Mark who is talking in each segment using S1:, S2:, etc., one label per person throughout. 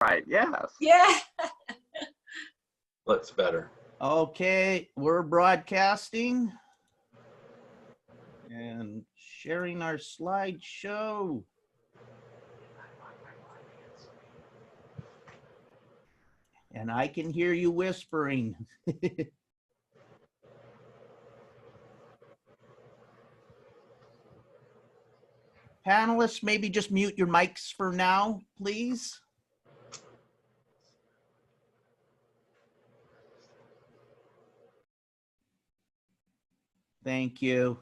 S1: Right, yes.
S2: Yeah.
S3: Looks better.
S4: Okay, we're broadcasting and sharing our slideshow. And I can hear you whispering. Panelists, maybe just mute your mics for now, please. Thank you.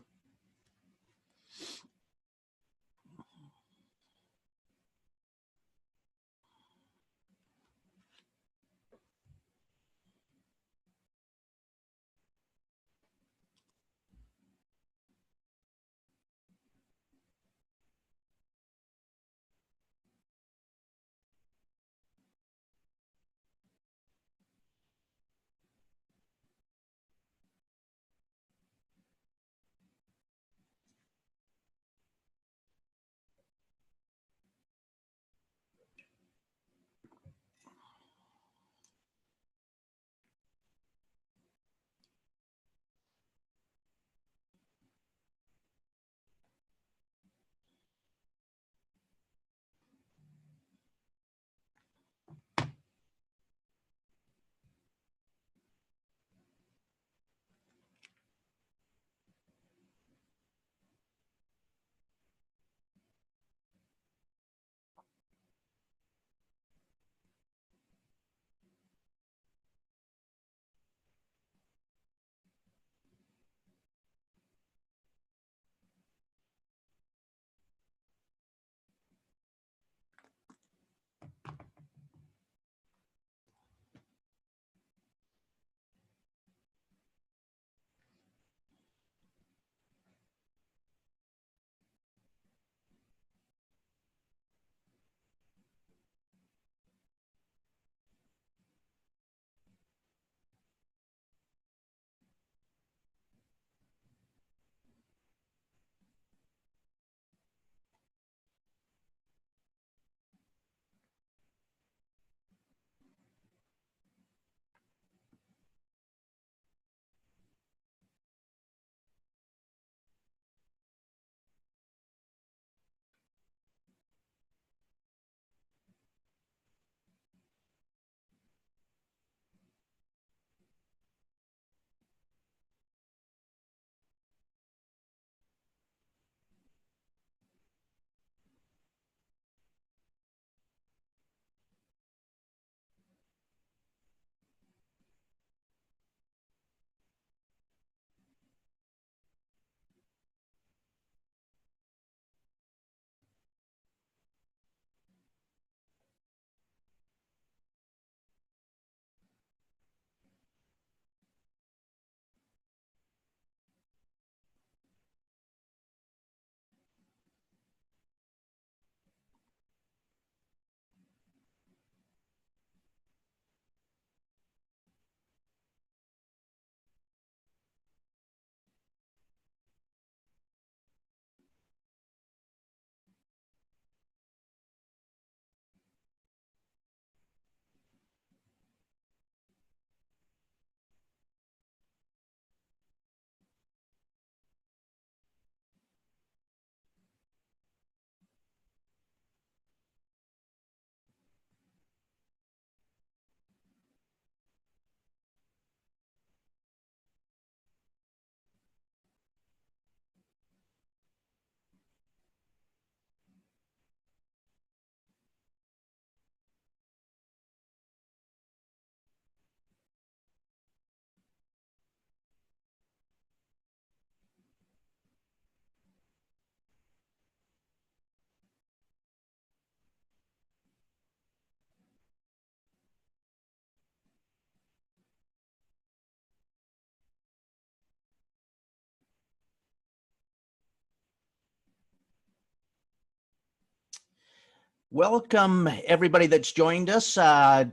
S4: Welcome, everybody that's joined us.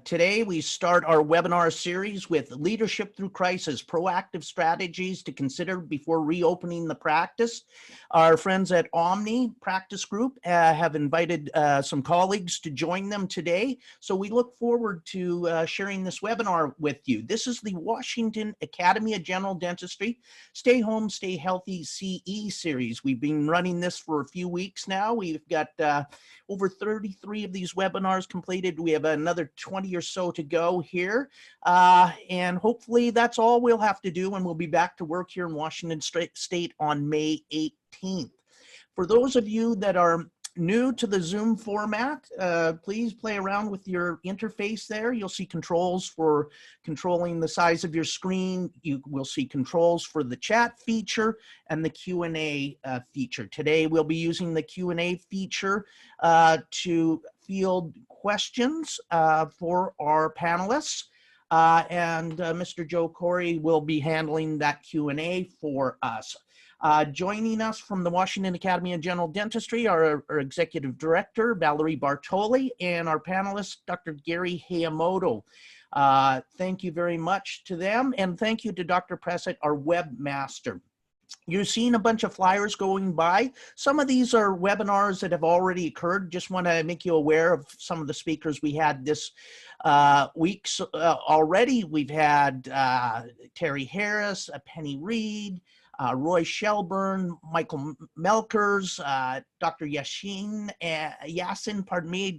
S4: Today, we start our webinar series with Leadership Through Crisis, Proactive Strategies to Consider Before Reopening the Practice. Our friends at Omni Practice Group have invited some colleagues to join them today. So we look forward to sharing this webinar with you. This is the Washington Academy of General Dentistry Stay Home, Stay Healthy CE series. We've been running this for a few weeks now. We've got over 33 of these webinars completed. We have another 20 or so to go here. And hopefully that's all we'll have to do, and we'll be back to work here in Washington State on May 18th. For those of you that are new to the Zoom format, please play around with your interface there. You'll see controls for controlling the size of your screen. You will see controls for the chat feature and the Q&A feature. Today, we'll be using the Q&A feature to field questions for our panelists. And Mr. Joe Corey will be handling that Q&A for us. Joining us from the Washington Academy of General Dentistry are our Executive Director, Valerie Bartoli, and our panelist, Dr. Gary Hayamoto. Thank you very much to them, and thank you to Dr. Pressett, our webmaster. You're seeing a bunch of flyers going by. Some of these are webinars that have already occurred. Just want to make you aware of some of the speakers we had this week already. We've had Terry Harris, Penny Reed, Roy Shelburne, Michael Melkers, Dr. Yasin,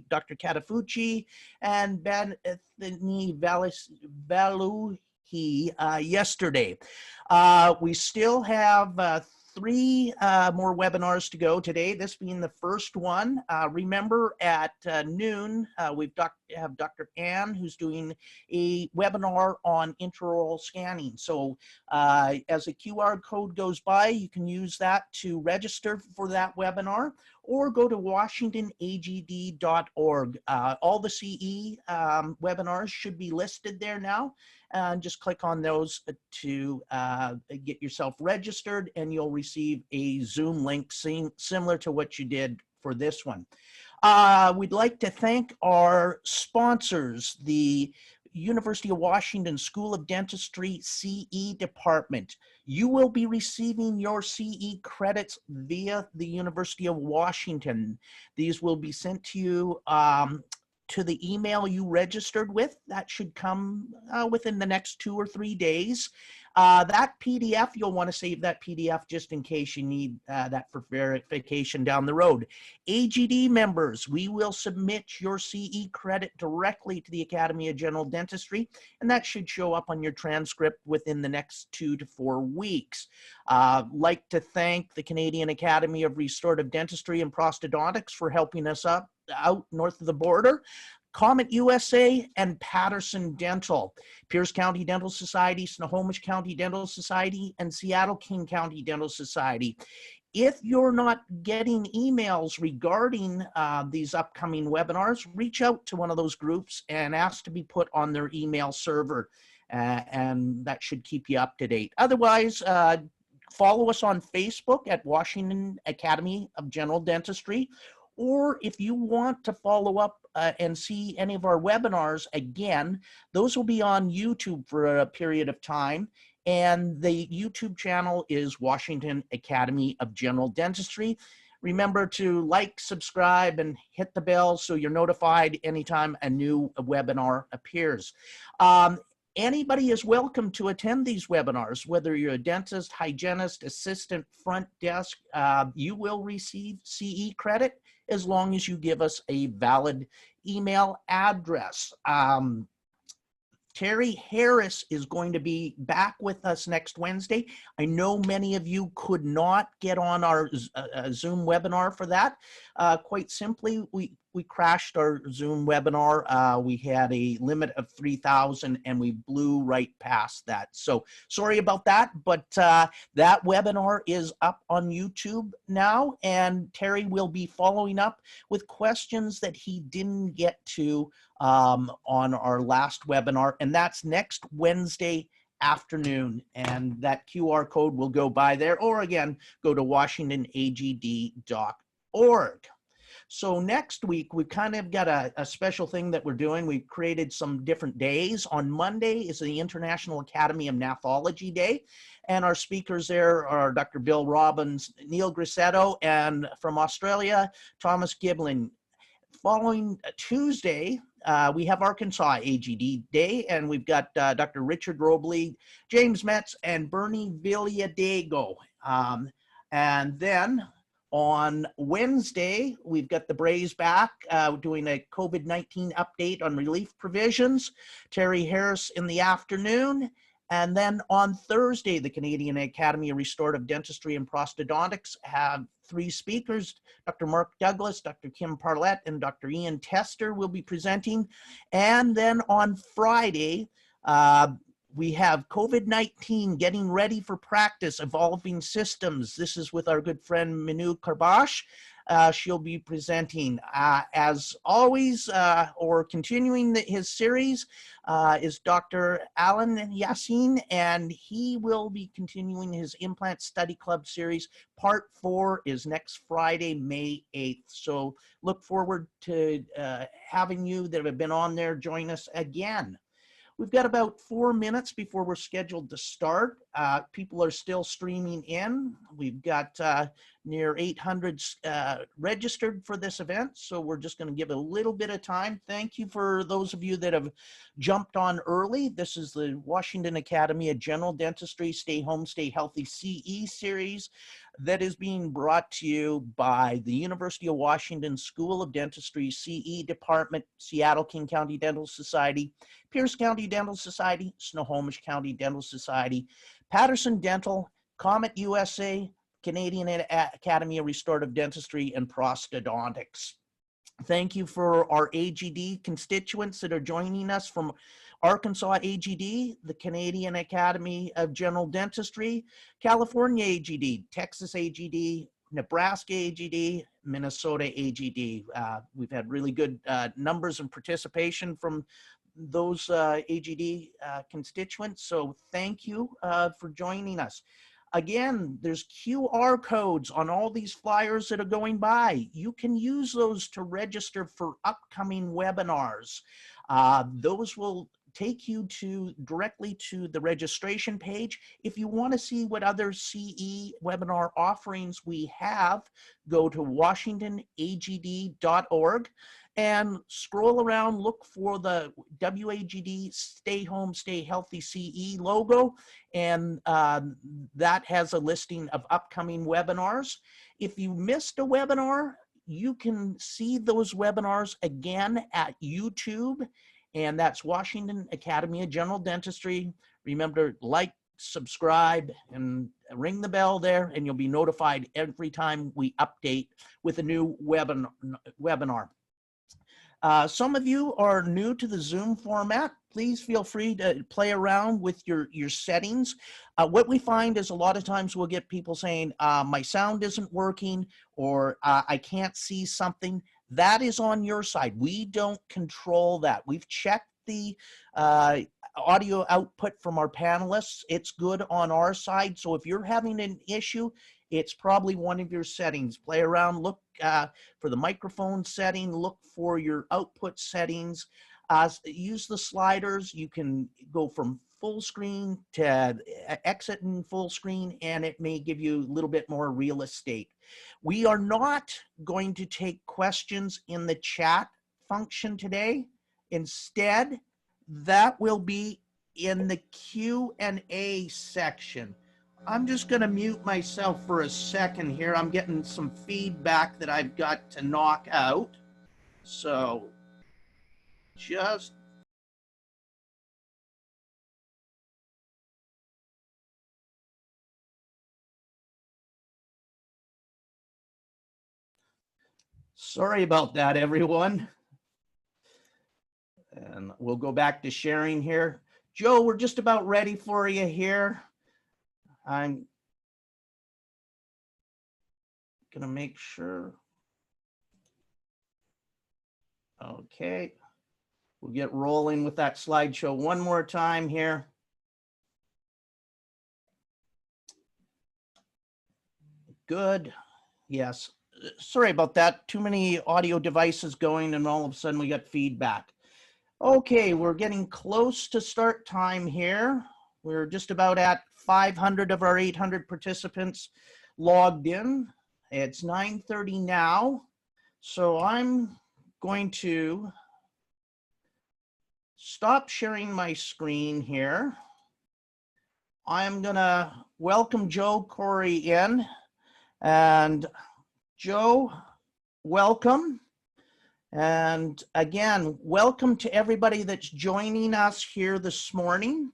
S4: Dr. Catafucci, and Bethany Valuhi yesterday. We still have 3 more webinars to go today, this being the first one. Remember at noon, we have Dr. Ann, who's doing a webinar on intraoral scanning. So as a QR code goes by, you can use that to register for that webinar, or go to washingtonagd.org. All the CE webinars should be listed there now. And just click on those to get yourself registered, and you'll receive a Zoom link similar to what you did for this one. We'd like to thank our sponsors, the University of Washington School of Dentistry CE Department. You will be receiving your CE credits via the University of Washington. These will be sent to you to the email you registered with. That should come within the next 2 or 3 days. That PDF, you'll want to save that PDF just in case you need that for verification down the road. AGD members, we will submit your CE credit directly to the Academy of General Dentistry, and that should show up on your transcript within the next 2 to 4 weeks. Like to thank the Canadian Academy of Restorative Dentistry and Prosthodontics for helping us out north of the border, Comet USA, and Patterson Dental, Pierce County Dental Society, Snohomish County Dental Society, and Seattle King County Dental Society. If you're not getting emails regarding these upcoming webinars, reach out to one of those groups and ask to be put on their email server, and that should keep you up to date. Otherwise, follow us on Facebook at Washington Academy of General Dentistry. Or if you want to follow up and see any of our webinars again, those will be on YouTube for a period of time. And the YouTube channel is Washington Academy of General Dentistry. Remember to like, subscribe, and hit the bell so you're notified anytime a new webinar appears. Anybody is welcome to attend these webinars, whether you're a dentist, hygienist, assistant, front desk. You will receive CE credit as long as you give us a valid email address. Terry Harris is going to be back with us next Wednesday. I know many of you could not get on our Zoom webinar for that. Quite simply, we crashed our Zoom webinar. We had a limit of 3,000 and we blew right past that. So sorry about that, but that webinar is up on YouTube now, and Terry will be following up with questions that he didn't get to on our last webinar, and that's next Wednesday afternoon, and that QR code will go by there, or again, go to washingtonagd.org. So next week, we've kind of got a special thing that we're doing. We've created some different days. On Monday is the International Academy of Naphology Day. And our speakers there are Dr. Bill Robbins, Neil Grissetto, and from Australia, Thomas Giblin. Following Tuesday, we have Arkansas AGD Day, and we've got Dr. Richard Robley, James Metz, and Bernie Villadiego. And then on Wednesday, we've got the Brays back doing a COVID-19 update on relief provisions. Terry Harris in the afternoon. And then on Thursday, the Canadian Academy of Restorative Dentistry and Prosthodontics have 3 speakers. Dr. Mark Douglas, Dr. Kim Parlett, and Dr. Ian Tester will be presenting. And then on Friday, we have COVID-19 getting ready for practice, evolving systems. This is with our good friend Minu Karbash. She'll be presenting. As always, or continuing his series, is Dr. Alan Yassin, and he will be continuing his Implant Study Club series. Part 4 is next Friday, May 8th. So look forward to having you that have been on there join us again. We've got about 4 minutes before we're scheduled to start. People are still streaming in. We've got near 800 registered for this event, so we're just going to give a little bit of time. Thank you for those of you that have jumped on early. This is the Washington Academy of General Dentistry Stay Home, Stay Healthy CE series that is being brought to you by the University of Washington School of Dentistry CE Department, Seattle King County Dental Society, Pierce County Dental Society, Snohomish County Dental Society, Patterson Dental, Comet USA, Canadian Academy of Restorative Dentistry, and Prosthodontics. Thank you for our AGD constituents that are joining us from Arkansas AGD, the Canadian Academy of General Dentistry, California AGD, Texas AGD, Nebraska AGD, Minnesota AGD. We've had really good numbers and participation from those AGD constituents. So thank you for joining us. Again, there's QR codes on all these flyers that are going by. You can use those to register for upcoming webinars. Those will take you directly to the registration page. If you want to see what other CE webinar offerings we have, go to washingtonagd.org and scroll around, look for the WAGD Stay Home, Stay Healthy CE logo, and that has a listing of upcoming webinars. If you missed a webinar, you can see those webinars again at YouTube, and that's Washington Academy of General Dentistry. Remember, like, subscribe, and ring the bell there, and you'll be notified every time we update with a new webinar. Some of you are new to the Zoom format. Please feel free to play around with your settings. What we find is a lot of times we'll get people saying, my sound isn't working, or I can't see something. That is on your side. We don't control that. We've checked the audio output from our panelists. It's good on our side. So if you're having an issue, it's probably one of your settings. Play around, look for the microphone setting, look for your output settings. Use the sliders. You can go from full screen to exit in full screen, and it may give you a little bit more real estate. We are not going to take questions in the chat function today. Instead, that will be in the Q&A section. I'm just going to mute myself for a second here. I'm getting some feedback that I've got to knock out. So just sorry about that, everyone. And we'll go back to sharing here. Joe, we're just about ready for you here. I'm gonna make sure. Okay, we'll get rolling with that slideshow one more time here. Good. Yes. Sorry about that. Too many audio devices going, and all of a sudden we got feedback. Okay, we're getting close to start time here. We're just about at 500 of our 800 participants logged in. It's 9:30 now, so I'm going to stop sharing my screen here. I'm gonna welcome Joe Corey in, and Joe, welcome. And again, welcome to everybody that's joining us here this morning.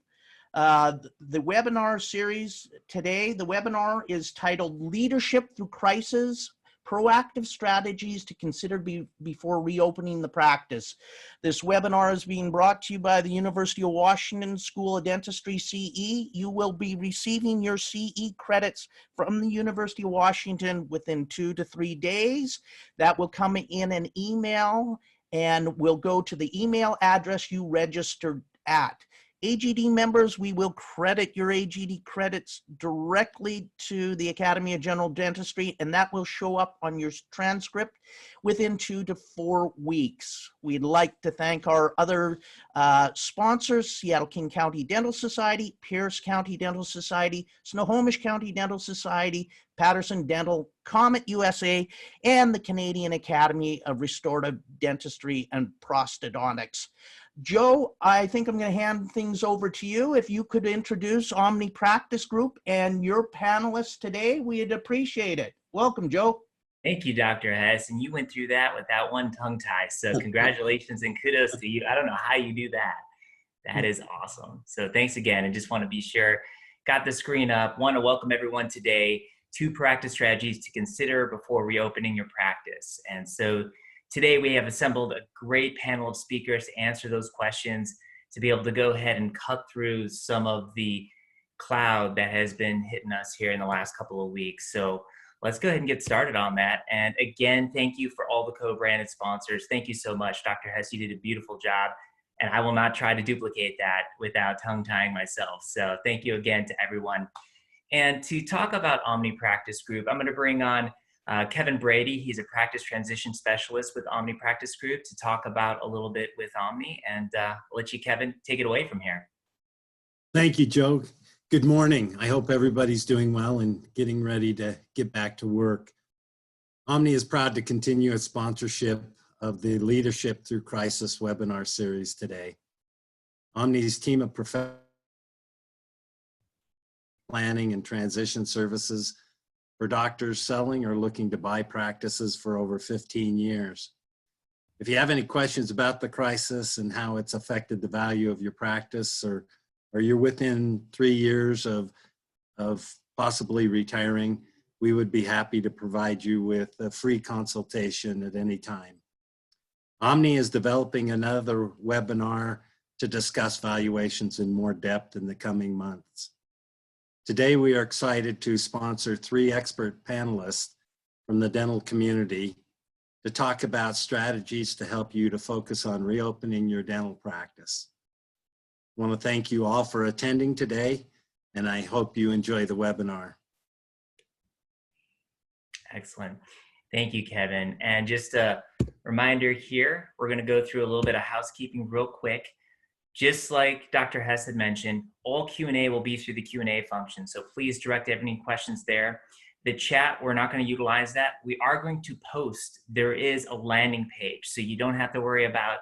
S4: The webinar series today, the webinar is titled Leadership Through Crisis, Proactive Strategies to Consider Before Reopening the Practice. This webinar is being brought to you by the University of Washington School of Dentistry, CE. You will be receiving your CE credits from the University of Washington within 2 to 3 days. That will come in an email and will go to the email address you registered at. AGD members, we will credit your AGD credits directly to the Academy of General Dentistry, and that will show up on your transcript within 2 to 4 weeks. We'd like to thank our other sponsors, Seattle King County Dental Society, Pierce County Dental Society, Snohomish County Dental Society, Patterson Dental, Comet USA, and the Canadian Academy of Restorative Dentistry and Prosthodontics. Joe, I think I'm going to hand things over to you. If you could introduce Omni Practice Group and your panelists today, we'd appreciate it. Welcome, Joe.
S1: Thank you, Dr. Hess. And you went through that without one tongue tie. So congratulations and kudos to you. I don't know how you do that. That is awesome. So thanks again. And just want to be sure, got the screen up. Want to welcome everyone today to Practice Strategies to Consider Before Reopening Your Practice. And so today we have assembled a great panel of speakers to answer those questions, to be able to go ahead and cut through some of the cloud that has been hitting us here in the last couple of weeks. So let's go ahead and get started on that. And again, thank you for all the co-branded sponsors. Thank you so much. Dr. Hess, you did a beautiful job, and I will not try to duplicate that without tongue-tying myself. So thank you again to everyone. And to talk about Omni Practice Group, I'm going to bring on Kevin Brady. He's a practice transition specialist with Omni Practice Group to talk about a little bit with Omni. And I'll let you, Kevin, take it away from here.
S2: Thank you, Joe. Good morning. I hope everybody's doing well and getting ready to get back to work. Omni is proud to continue its sponsorship of the Leadership Through Crisis webinar series today. Omni's team of professional planning and transition services for doctors selling or looking to buy practices for over 15 years. If you have any questions about the crisis and how it's affected the value of your practice, or you're within 3 years of possibly retiring, we would be happy to provide you with a free consultation at any time. Omni is developing another webinar to discuss valuations in more depth in the coming months. Today, we are excited to sponsor 3 expert panelists from the dental community to talk about strategies to help you to focus on reopening your dental practice. I want to thank you all for attending today, and I hope you enjoy the webinar.
S1: Excellent. Thank you, Kevin. And just a reminder here, we're going to go through a little bit of housekeeping real quick. Just like Dr. Hess had mentioned, all Q&A will be through the Q&A function. So please direct any questions there. The chat, we're not going to utilize that. We are going to post. There is a landing page, so you don't have to worry about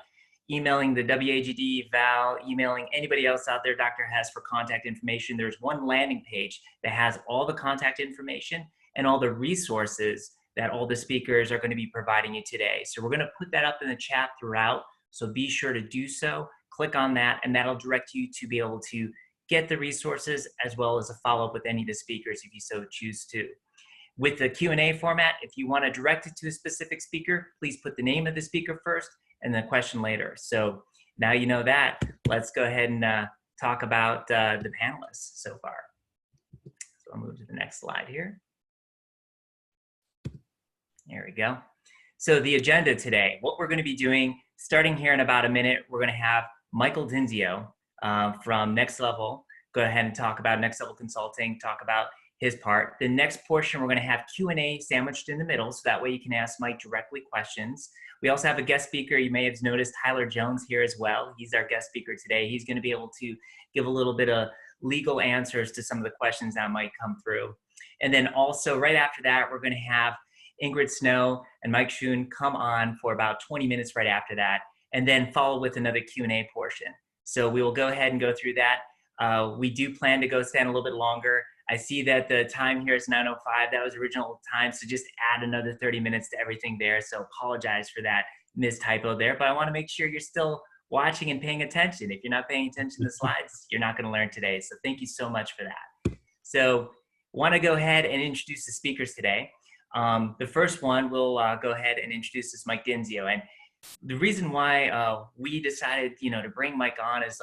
S1: emailing the WAGD, Val, emailing anybody else out there, Dr. Hess, for contact information. There's one landing page that has all the contact information and all the resources that all the speakers are going to be providing you today. So we're going to put that up in the chat throughout, so be sure to do so. Click on that, and that'll direct you to be able to get the resources as well as a follow-up with any of the speakers if you so choose to. With the Q&A format, if you want to direct it to a specific speaker, please put the name of the speaker first and the question later. So now you know that. Let's go ahead and talk about the panelists so far. So I'll move to the next slide here. There we go. So the agenda today, what we're going to be doing, starting here in about a minute, we're going to have Michael Dinsio from Next Level go ahead and talk about Next Level Consulting, talk about his part. The next portion, we're going to have Q&A sandwiched in the middle, so that way you can ask Mike directly questions. We also have a guest speaker. You may have noticed Tyler Jones here as well. He's our guest speaker today. He's going to be able to give a little bit of legal answers to some of the questions that might come through. And then also right after that, we're going to have Ingrid Snow and Mike Shoun come on for about 20 minutes right after that, and then follow with another Q&A portion. So we will go ahead and go through that. We do plan to go stand a little bit longer. I see that the time here is 9:05. That was original time, so just add another 30 minutes to everything there. So apologize for that mistypo there, but I want to make sure you're still watching and paying attention. If you're not paying attention to the slides, you're not going to learn today. So thank you so much for that. So want to go ahead and introduce the speakers today. The first one, we'll go ahead and introduce is Mike Dinsio. And the reason why we decided, to bring Mike on is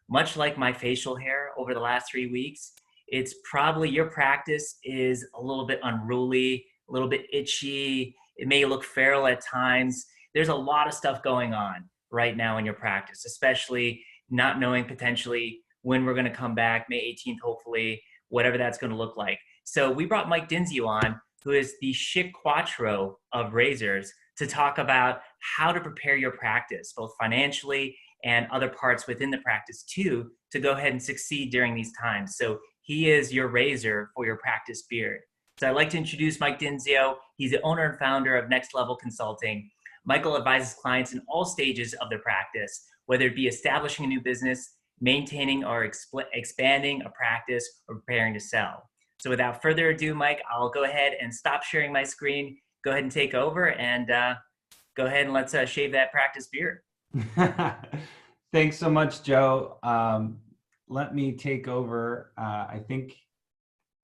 S1: much like my facial hair over the last 3 weeks, it's probably your practice is a little bit unruly, a little bit itchy. It may look feral at times. There's a lot of stuff going on right now in your practice, especially not knowing potentially when we're going to come back, May 18th, hopefully, whatever that's going to look like. So we brought Mike Dinsio on, who is the Chic Quattro of razors, to talk about how to prepare your practice, both financially and other parts within the practice too, to go ahead and succeed during these times. So he is your razor for your practice beard. So I'd like to introduce Mike Dinsio. He's the owner and founder of Next Level Consulting. Michael advises clients in all stages of their practice, whether it be establishing a new business, maintaining or expanding a practice, or preparing to sell. So without further ado, Mike, I'll go ahead and stop sharing my screen. Go ahead and take over, and go ahead and let's shave that practice beard.
S3: Thanks so much, Joe. Let me take over. I think,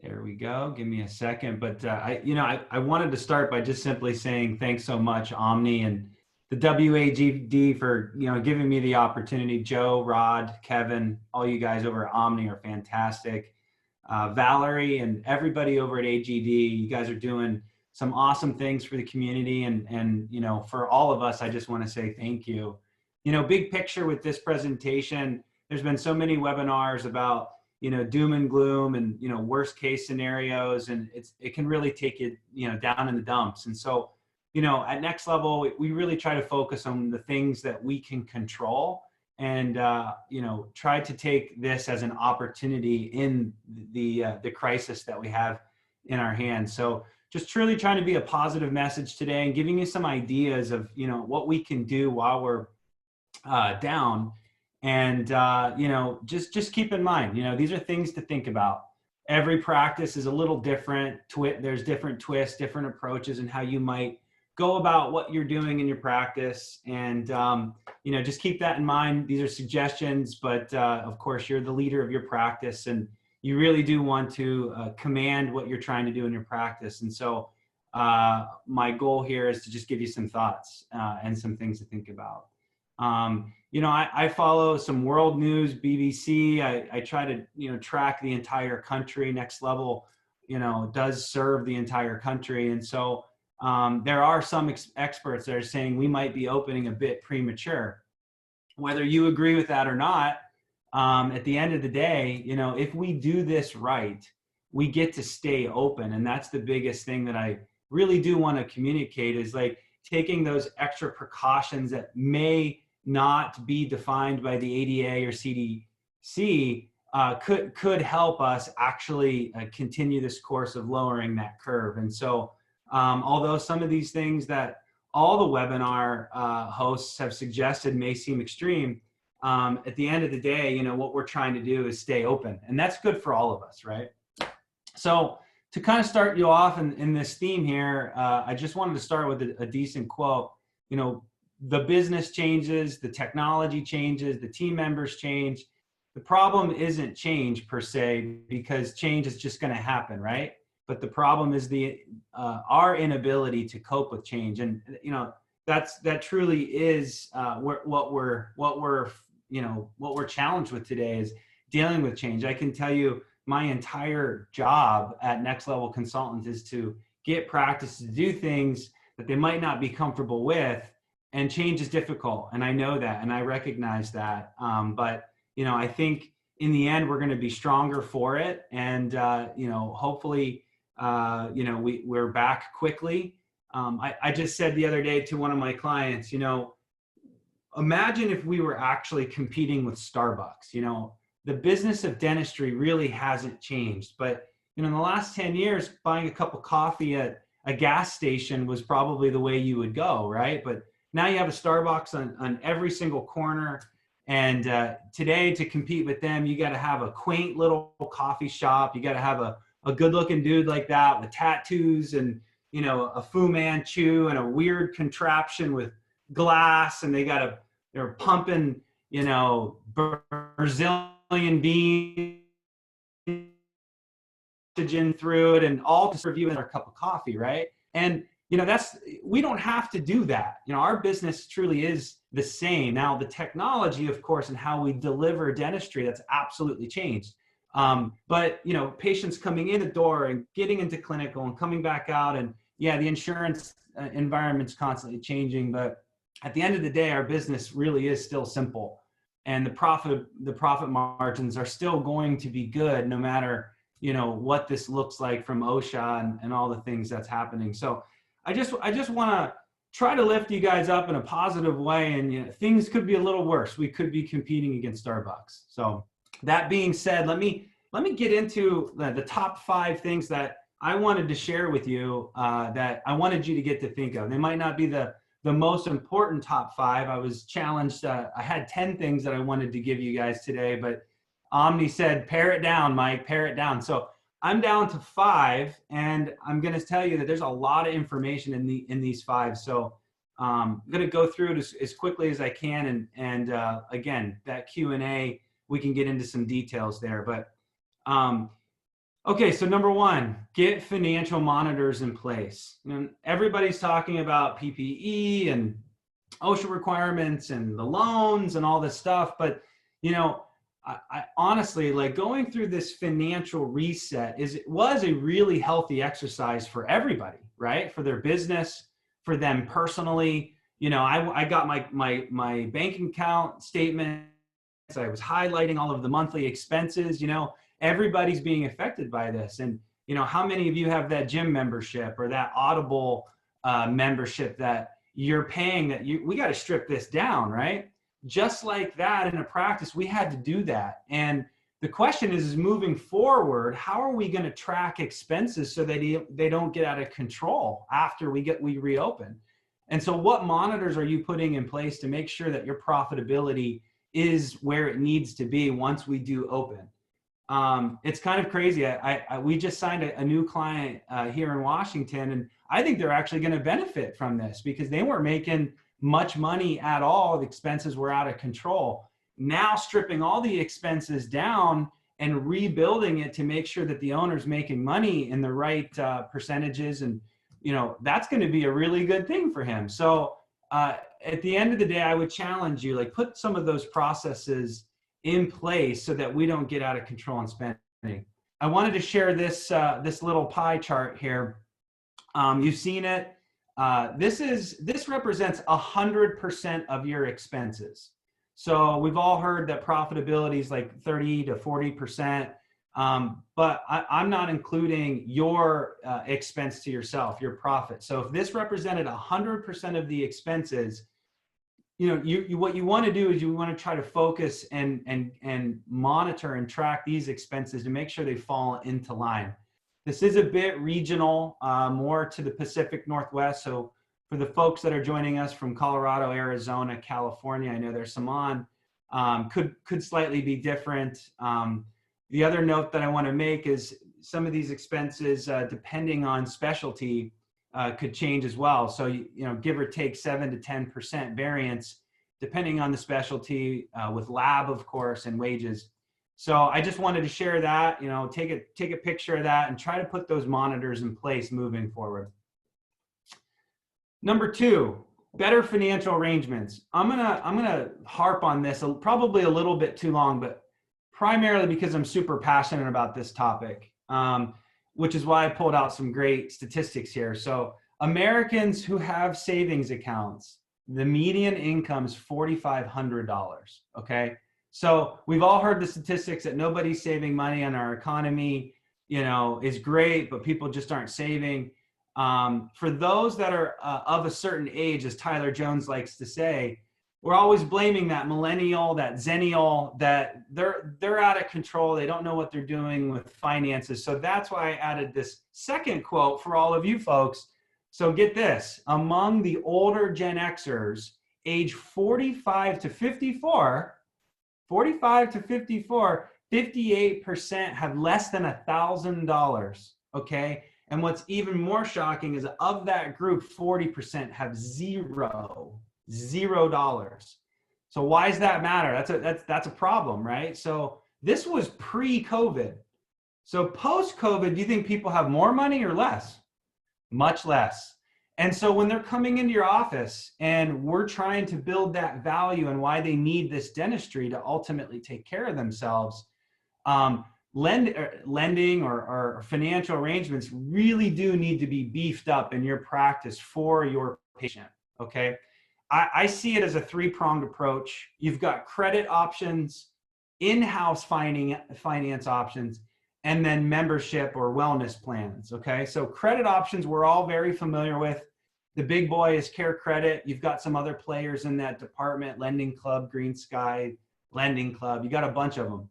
S3: there we go. Give me a second. But I wanted to start by just simply saying thanks so much, Omni and the WAGD, for giving me the opportunity. Joe, Rod, Kevin, all you guys over at Omni are fantastic. Valerie and everybody over at AGD, you guys are doing some awesome things for the community, and for all of us, I just want to say thank you. Big picture with this presentation, there's been so many webinars about doom and gloom and worst case scenarios, and it can really take you down in the dumps. And so at Next Level, we really try to focus on the things that we can control, and try to take this as an opportunity in the crisis that we have in our hands. So just truly trying to be a positive message today and giving you some ideas of what we can do while we're down. And just keep in mind, these are things to think about. Every practice is a little different. There's different twists, different approaches, and how you might go about what you're doing in your practice. And just keep that in mind. These are suggestions, but of course you're the leader of your practice, and you really do want to command what you're trying to do in your practice. And so my goal here is to just give you some thoughts and some things to think about. I follow some world news, BBC. I try to, track the entire country. Next Level, does serve the entire country. And so there are some experts that are saying we might be opening a bit premature. Whether you agree with that or not, at the end of the day, if we do this right, we get to stay open. And that's the biggest thing that I really do want to communicate, is taking those extra precautions that may not be defined by the ADA or CDC could help us actually continue this course of lowering that curve. And so although some of these things that all the webinar hosts have suggested may seem extreme, at the end of the day, what we're trying to do is stay open, and that's good for all of us, right? So to kind of start you off in this theme here, I just wanted to start with a decent quote. The business changes, the technology changes, the team members change. The problem isn't change per se, because change is just going to happen, right? But the problem is our inability to cope with change, and that truly is what we're challenged with today, is dealing with change. I can tell you, my entire job at Next Level Consultants is to get practice to do things that they might not be comfortable with. And change is difficult, and I know that, and I recognize that. But I think in the end, we're going to be stronger for it. And, hopefully, we're back quickly. I just said the other day to one of my clients, imagine if we were actually competing with Starbucks. The business of dentistry really hasn't changed, but in the last 10 years, buying a cup of coffee at a gas station was probably the way you would go, right? But now you have a Starbucks on every single corner. And today, to compete with them, you got to have a quaint little coffee shop. You got to have a good looking dude like that with tattoos and, a Fu Manchu and a weird contraption with glass. And they're pumping, Brazilian beans through it, and all to serve you in our cup of coffee, right? And we don't have to do that. Our business truly is the same. Now, the technology, of course, and how we deliver dentistry, that's absolutely changed. But patients coming in the door and getting into clinical and coming back out, and the insurance environment's constantly changing. But at the end of the day, our business really is still simple, and the profit margins are still going to be good, no matter what this looks like from OSHA and all the things that's happening. So I just want to try to lift you guys up in a positive way. And things could be a little worse. We could be competing against Starbucks. So that being said, let me get into the top 5 things that I wanted to share with you, that I wanted you to get to think of. They might not be the most important top 5. I was challenged. I had 10 things that I wanted to give you guys today, but Omni said, pare it down, Mike, pare it down. So I'm down to 5, and I'm going to tell you that there's a lot of information in these 5. So I'm going to go through it as quickly as I can. And again, that Q&A, we can get into some details there. But okay, so number 1, get financial monitors in place. Everybody's talking about PPE and OSHA requirements and the loans and all this stuff. But, I honestly, like, going through this financial reset was a really healthy exercise for everybody, right? For their business, for them personally. I got my bank account statements. I was highlighting all of the monthly expenses. Everybody's being affected by this. And, how many of you have that gym membership or that Audible membership that you're paying that we got to strip this down, right? Just like that, in a practice, we had to do that. And the question is moving forward, how are we going to track expenses so that they don't get out of control after we reopen? And so what monitors are you putting in place to make sure that your profitability is where it needs to be once we do open? It's kind of crazy. We just signed a new client here in Washington, and I think they're actually going to benefit from this because they weren't making much money at all. The expenses were out of control. Now stripping all the expenses down and rebuilding it to make sure that the owner's making money in the right percentages. And, that's going to be a really good thing for him. So at the end of the day, I would challenge you, like, put some of those processes in place so that we don't get out of control on spending. I wanted to share this little pie chart here. You've seen it. This represents 100% of your expenses. So we've all heard that profitability is like 30 to 40%, but I'm not including your expense to yourself, your profit. So if this represented 100% of the expenses, what you want to do is you want to try to focus and monitor and track these expenses to make sure they fall into line. This is a bit regional, more to the Pacific Northwest. So for the folks that are joining us from Colorado, Arizona, California, I know there's some on, could slightly be different. The other note that I want to make is some of these expenses, depending on specialty, could change as well. So, give or take 7 to 10% variance, depending on the specialty, with lab, of course, and wages. So I just wanted to share that, take a picture of that and try to put those monitors in place moving forward. Number 2, better financial arrangements. I'm gonna harp on this probably a little bit too long, but primarily because I'm super passionate about this topic, which is why I pulled out some great statistics here. So Americans who have savings accounts, the median income is $4,500, okay? So we've all heard the statistics that nobody's saving money, and our economy, is great, but people just aren't saving. For those that are of a certain age, as Tyler Jones likes to say, we're always blaming that millennial, that zennial, that they're out of control. They don't know what they're doing with finances. So that's why I added this second quote for all of you folks. So get this: among the older Gen Xers, age 45 to 54, 58% have less than $1,000. Okay. And what's even more shocking is of that group, 40% have $0. So why does that matter? That's a problem, right? So this was pre-COVID. So post-COVID, do you think people have more money or less? Much less. And so when they're coming into your office and we're trying to build that value and why they need this dentistry to ultimately take care of themselves, lending or financial arrangements really do need to be beefed up in your practice for your patient, okay? I see it as a three-pronged approach. You've got credit options, in-house finance options, and then membership or wellness plans, okay? So credit options we're all very familiar with. The big boy is Care Credit. You've got some other players in that department, Lending Club, Green Sky, Lending Club. You got a bunch of them.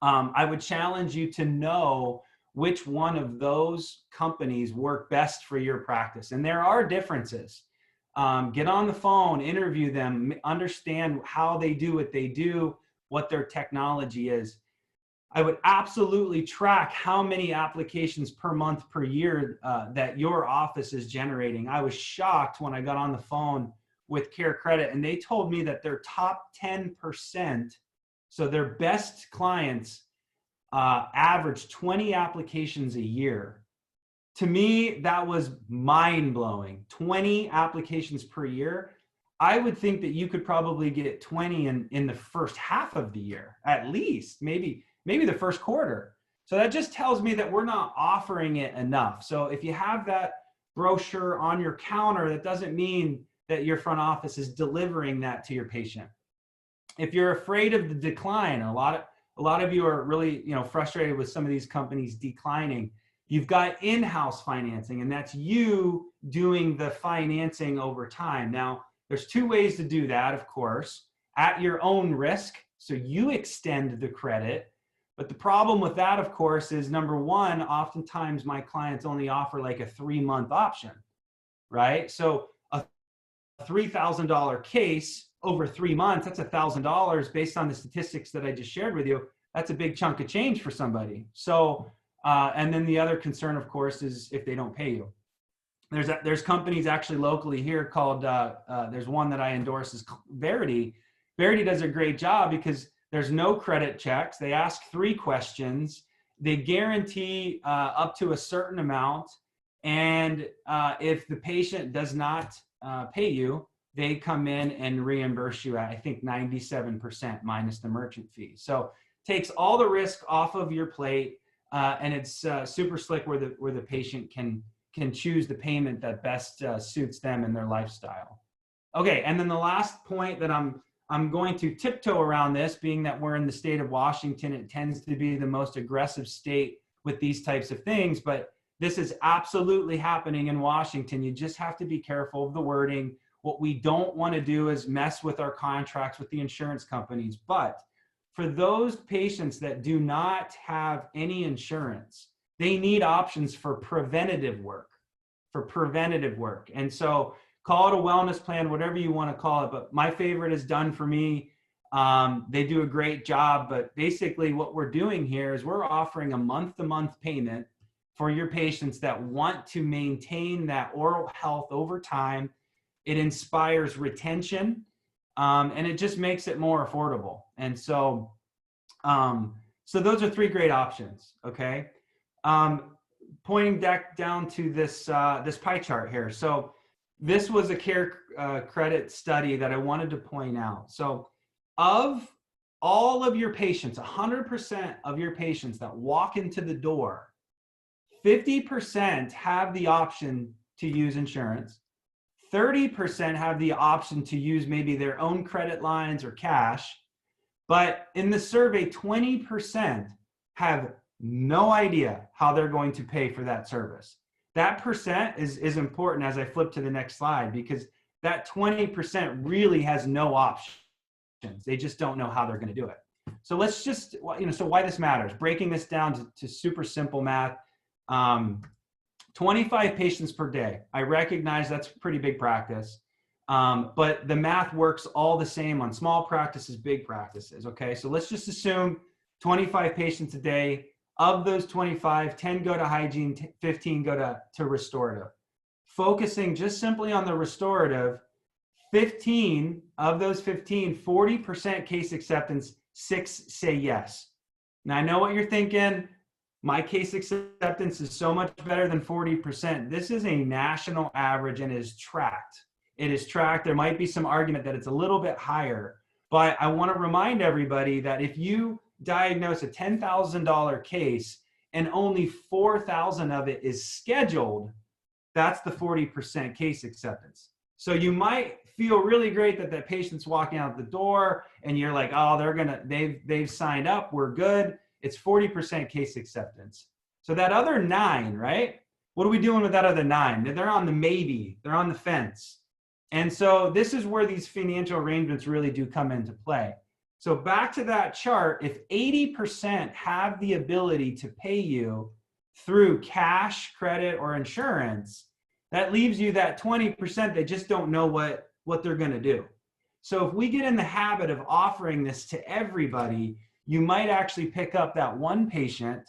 S3: I would challenge you to know which one of those companies work best for your practice. And there are differences. Get on the phone, interview them, understand how they do what they do, what their technology is. I would absolutely track how many applications per month, per year that your office is generating. I was shocked when I got on the phone with Care Credit, and they told me that their top 10%, so their best clients, average 20 applications a year. To me, that was mind-blowing. 20 applications per year. I would think that you could probably get 20 in the first half of the year, at least, maybe the first quarter. So that just tells me that we're not offering it enough. So if you have that brochure on your counter, that doesn't mean that your front office is delivering that to your patient. If you're afraid of the decline, a lot of you are really, frustrated with some of these companies declining. You've got in-house financing, and that's you doing the financing over time. Now, there's two ways to do that, of course, at your own risk. So you extend the credit. But the problem with that, of course, is number one, oftentimes my clients only offer like a 3-month option, right? So a $3,000 case over 3 months, that's $1,000 based on the statistics that I just shared with you. That's a big chunk of change for somebody. So, and then the other concern, of course, is if they don't pay you. There's companies actually locally here called, there's one that I endorse is Brady. Brady does a great job because there's no credit checks. They ask 3 questions. They guarantee up to a certain amount. And if the patient does not pay you, they come in and reimburse you at, I think, 97% minus the merchant fee. So takes all the risk off of your plate, and it's super slick where the patient can choose the payment that best suits them and their lifestyle. Okay, and then the last point that I'm going to tiptoe around this, being that we're in the state of Washington, it tends to be the most aggressive state with these types of things, but this is absolutely happening in Washington. You just have to be careful of the wording. What we don't want to do is mess with our contracts with the insurance companies. But for those patients that do not have any insurance, they need options for preventative work, And so call it a wellness plan, whatever you want to call it. But my favorite is Done For Me. They do a great job. But basically what we're doing here is we're offering a month-to-month payment for your patients that want to maintain that oral health over time. It inspires retention, and it just makes it more affordable. And so, so those are 3 great options. Okay. Pointing back down to this pie chart here. So this was a Care Credit study that I wanted to point out. So of all of your patients, 100% of your patients that walk into the door, 50% have the option to use insurance. 30% have the option to use maybe their own credit lines or cash. But in the survey, 20% have no idea how they're going to pay for that service. That percent is important as I flip to the next slide, because that 20% really has no options. They just don't know how they're going to do it. So let's just, so why this matters, breaking this down to super simple math. 25 patients per day. I recognize that's pretty big practice, but the math works all the same on small practices, big practices, okay? So let's just assume 25 patients a day. Of those 25, 10 go to hygiene, 15 go to restorative. Focusing just simply on the restorative, 15 of those 15, 40% case acceptance, 6 say yes. Now I know what you're thinking. My case acceptance is so much better than 40%. This is a national average and is tracked. It is tracked. There might be some argument that it's a little bit higher, but I want to remind everybody that if you diagnose a $10,000 case and only 4,000 of it is scheduled, that's the 40% case acceptance. So you might feel really great that that patient's walking out the door and you're like, oh, they've signed up, we're good. It's 40% case acceptance. So that other 9, right? What are we doing with that other 9? They're on the maybe, they're on the fence. And so this is where these financial arrangements really do come into play. So back to that chart, if 80% have the ability to pay you through cash, credit, or insurance, that leaves you that 20% they just don't know what they're going to do. So if we get in the habit of offering this to everybody, you might actually pick up that one patient.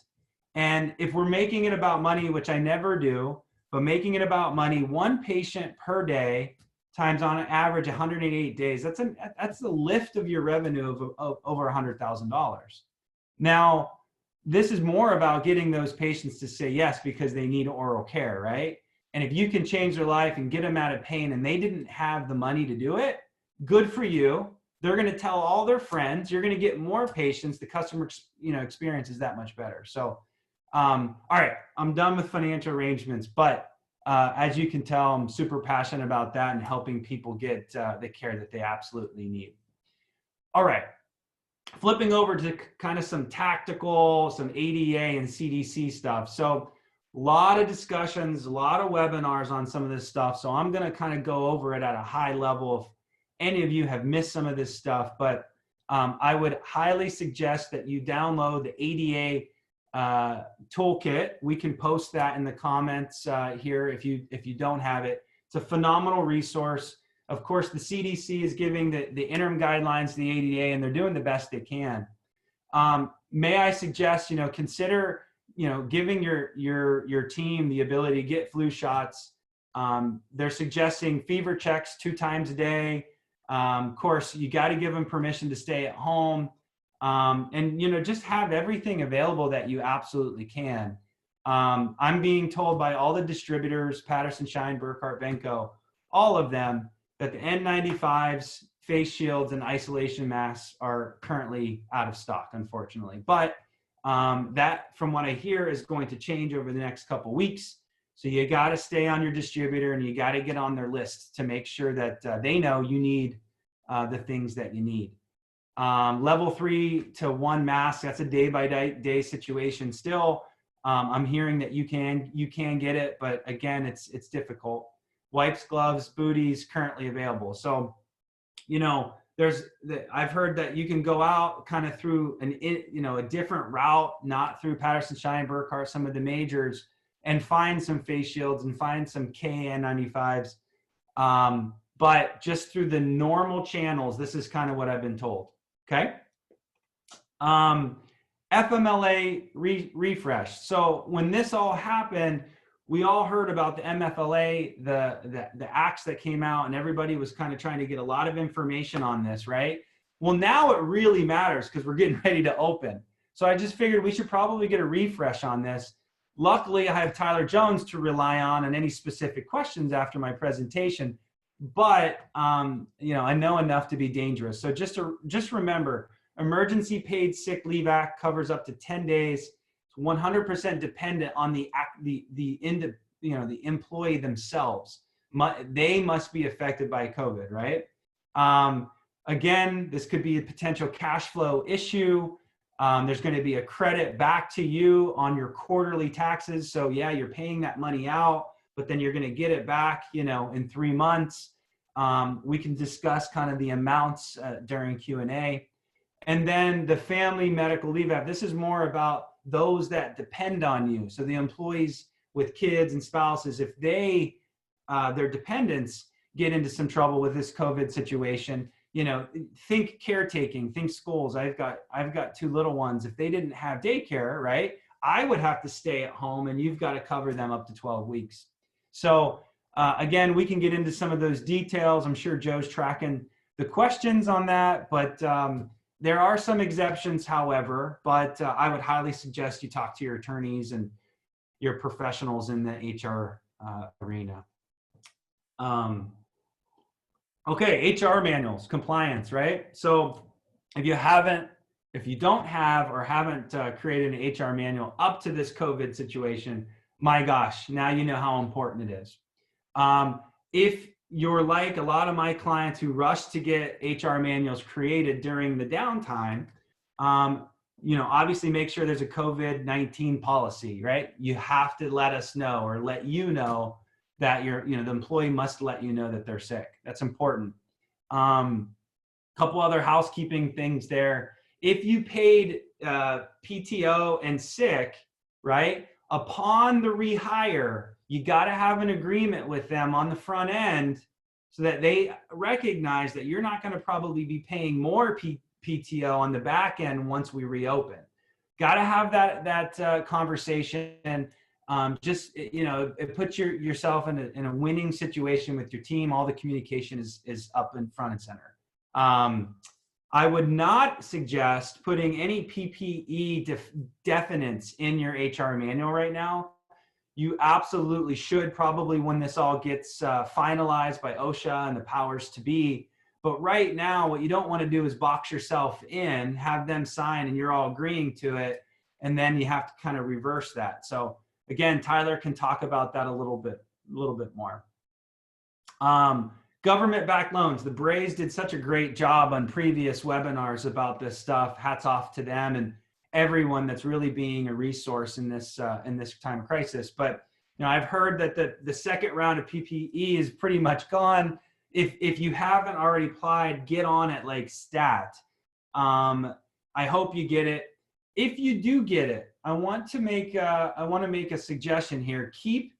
S3: And if we're making it about money, which I never do, but making it about money, one patient per day times on an average 108 days, that's the lift of your revenue of over $100,000. Now, this is more about getting those patients to say yes because they need oral care, right? And if you can change their life and get them out of pain and they didn't have the money to do it, good for you. They're going to tell all their friends. You're going to get more patients. The customer experience is that much better. So, all right, I'm done with financial arrangements, but as you can tell, I'm super passionate about that and helping people get the care that they absolutely need. All right, flipping over to kind of some tactical, some ADA and CDC stuff. So a lot of discussions, a lot of webinars on some of this stuff. So I'm going to kind of go over it at a high level if any of you have missed some of this stuff, but I would highly suggest that you download the ADA toolkit. We can post that in the comments here if you don't have it. It's a phenomenal resource. Of course, the CDC is giving the interim guidelines to the ADA, and they're doing the best they can. May I suggest, consider, giving your team the ability to get flu shots. They're suggesting fever checks 2 times a day. Of course, you got to give them permission to stay at home. And, just have everything available that you absolutely can. I'm being told by all the distributors, Patterson, Shoun, Burkhart, Venco, all of them, that the N95s, face shields, and isolation masks are currently out of stock, unfortunately. But that, from what I hear, is going to change over the next couple weeks. So you got to stay on your distributor and you got to get on their list to make sure that they know you need the things that you need. Level 3 to 1 mask, that's a day-by-day situation still. I'm hearing that you can get it, but again, it's difficult. Wipes, gloves, booties currently available. So, I've heard that you can go out kind of through a different route, not through Patterson, Shoun, Burkhart, some of the majors, and find some face shields and find some KN95s. But just through the normal channels, this is kind of what I've been told. Okay. FMLA refresh. So when this all happened, we all heard about the MFLA, the acts that came out, and everybody was kind of trying to get a lot of information on this, right? Well, now it really matters because we're getting ready to open. So I just figured we should probably get a refresh on this. Luckily, I have Tyler Jones to rely on any specific questions after my presentation. But I know enough to be dangerous. So just remember, Emergency Paid Sick Leave Act covers up to 10 days. It's 100% dependent on the employee themselves. They must be affected by COVID, right? Again, this could be a potential cash flow issue. There's going to be a credit back to you on your quarterly taxes. So yeah, you're paying that money out, but then you're going to get it back, in 3 months. We can discuss kind of the amounts during Q&A. And then the Family Medical Leave Act. This is more about those that depend on you. So the employees with kids and spouses, if they, their dependents get into some trouble with this COVID situation, think caretaking, think schools. I've got 2 little ones. If they didn't have daycare, right, I would have to stay at home, and you've got to cover them up to 12 weeks. So again, we can get into some of those details. I'm sure Joe's tracking the questions on that, but there are some exceptions, however, but I would highly suggest you talk to your attorneys and your professionals in the HR arena. Okay, HR manuals, compliance, right? So if you don't have or haven't created an HR manual up to this COVID situation, my gosh, now you know how important it is. If you're like a lot of my clients who rush to get HR manuals created during the downtime, obviously make sure there's a COVID-19 policy, right? You have to let us know, or let you know that the employee must let you know that they're sick. That's important. Couple other housekeeping things there. If you paid PTO and sick, right, upon the rehire, you got to have an agreement with them on the front end so that they recognize that you're not going to probably be paying more PTO on the back end once we reopen. Got to have that conversation. It puts yourself in a winning situation with your team. All the communication is up in front and center. I would not suggest putting any PPE definites in your HR manual right now. You absolutely should, probably when this all gets finalized by OSHA and the powers to be. But right now, what you don't want to do is box yourself in, have them sign, and you're all agreeing to it, and then you have to kind of reverse that. So again, Tyler can talk about that a little bit more. Government-backed loans. The Brays did such a great job on previous webinars about this stuff. Hats off to them and everyone that's really being a resource in this time of crisis. But I've heard that the second round of PPE is pretty much gone. If you haven't already applied, get on it like stat. I hope you get it. If you do get it, I want to make a suggestion here. Keep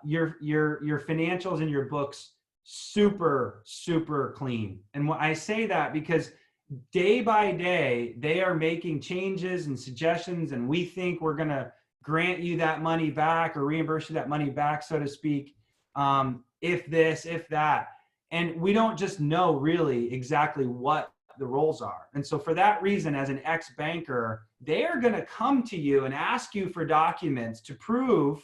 S3: your financials and your books super, super clean. And I say that because day by day, they are making changes and suggestions, and we think we're going to grant you that money back or reimburse you that money back, so to speak, if this, if that. And we don't just know really exactly what the roles are. And so for that reason, as an ex-banker, they are going to come to you and ask you for documents to prove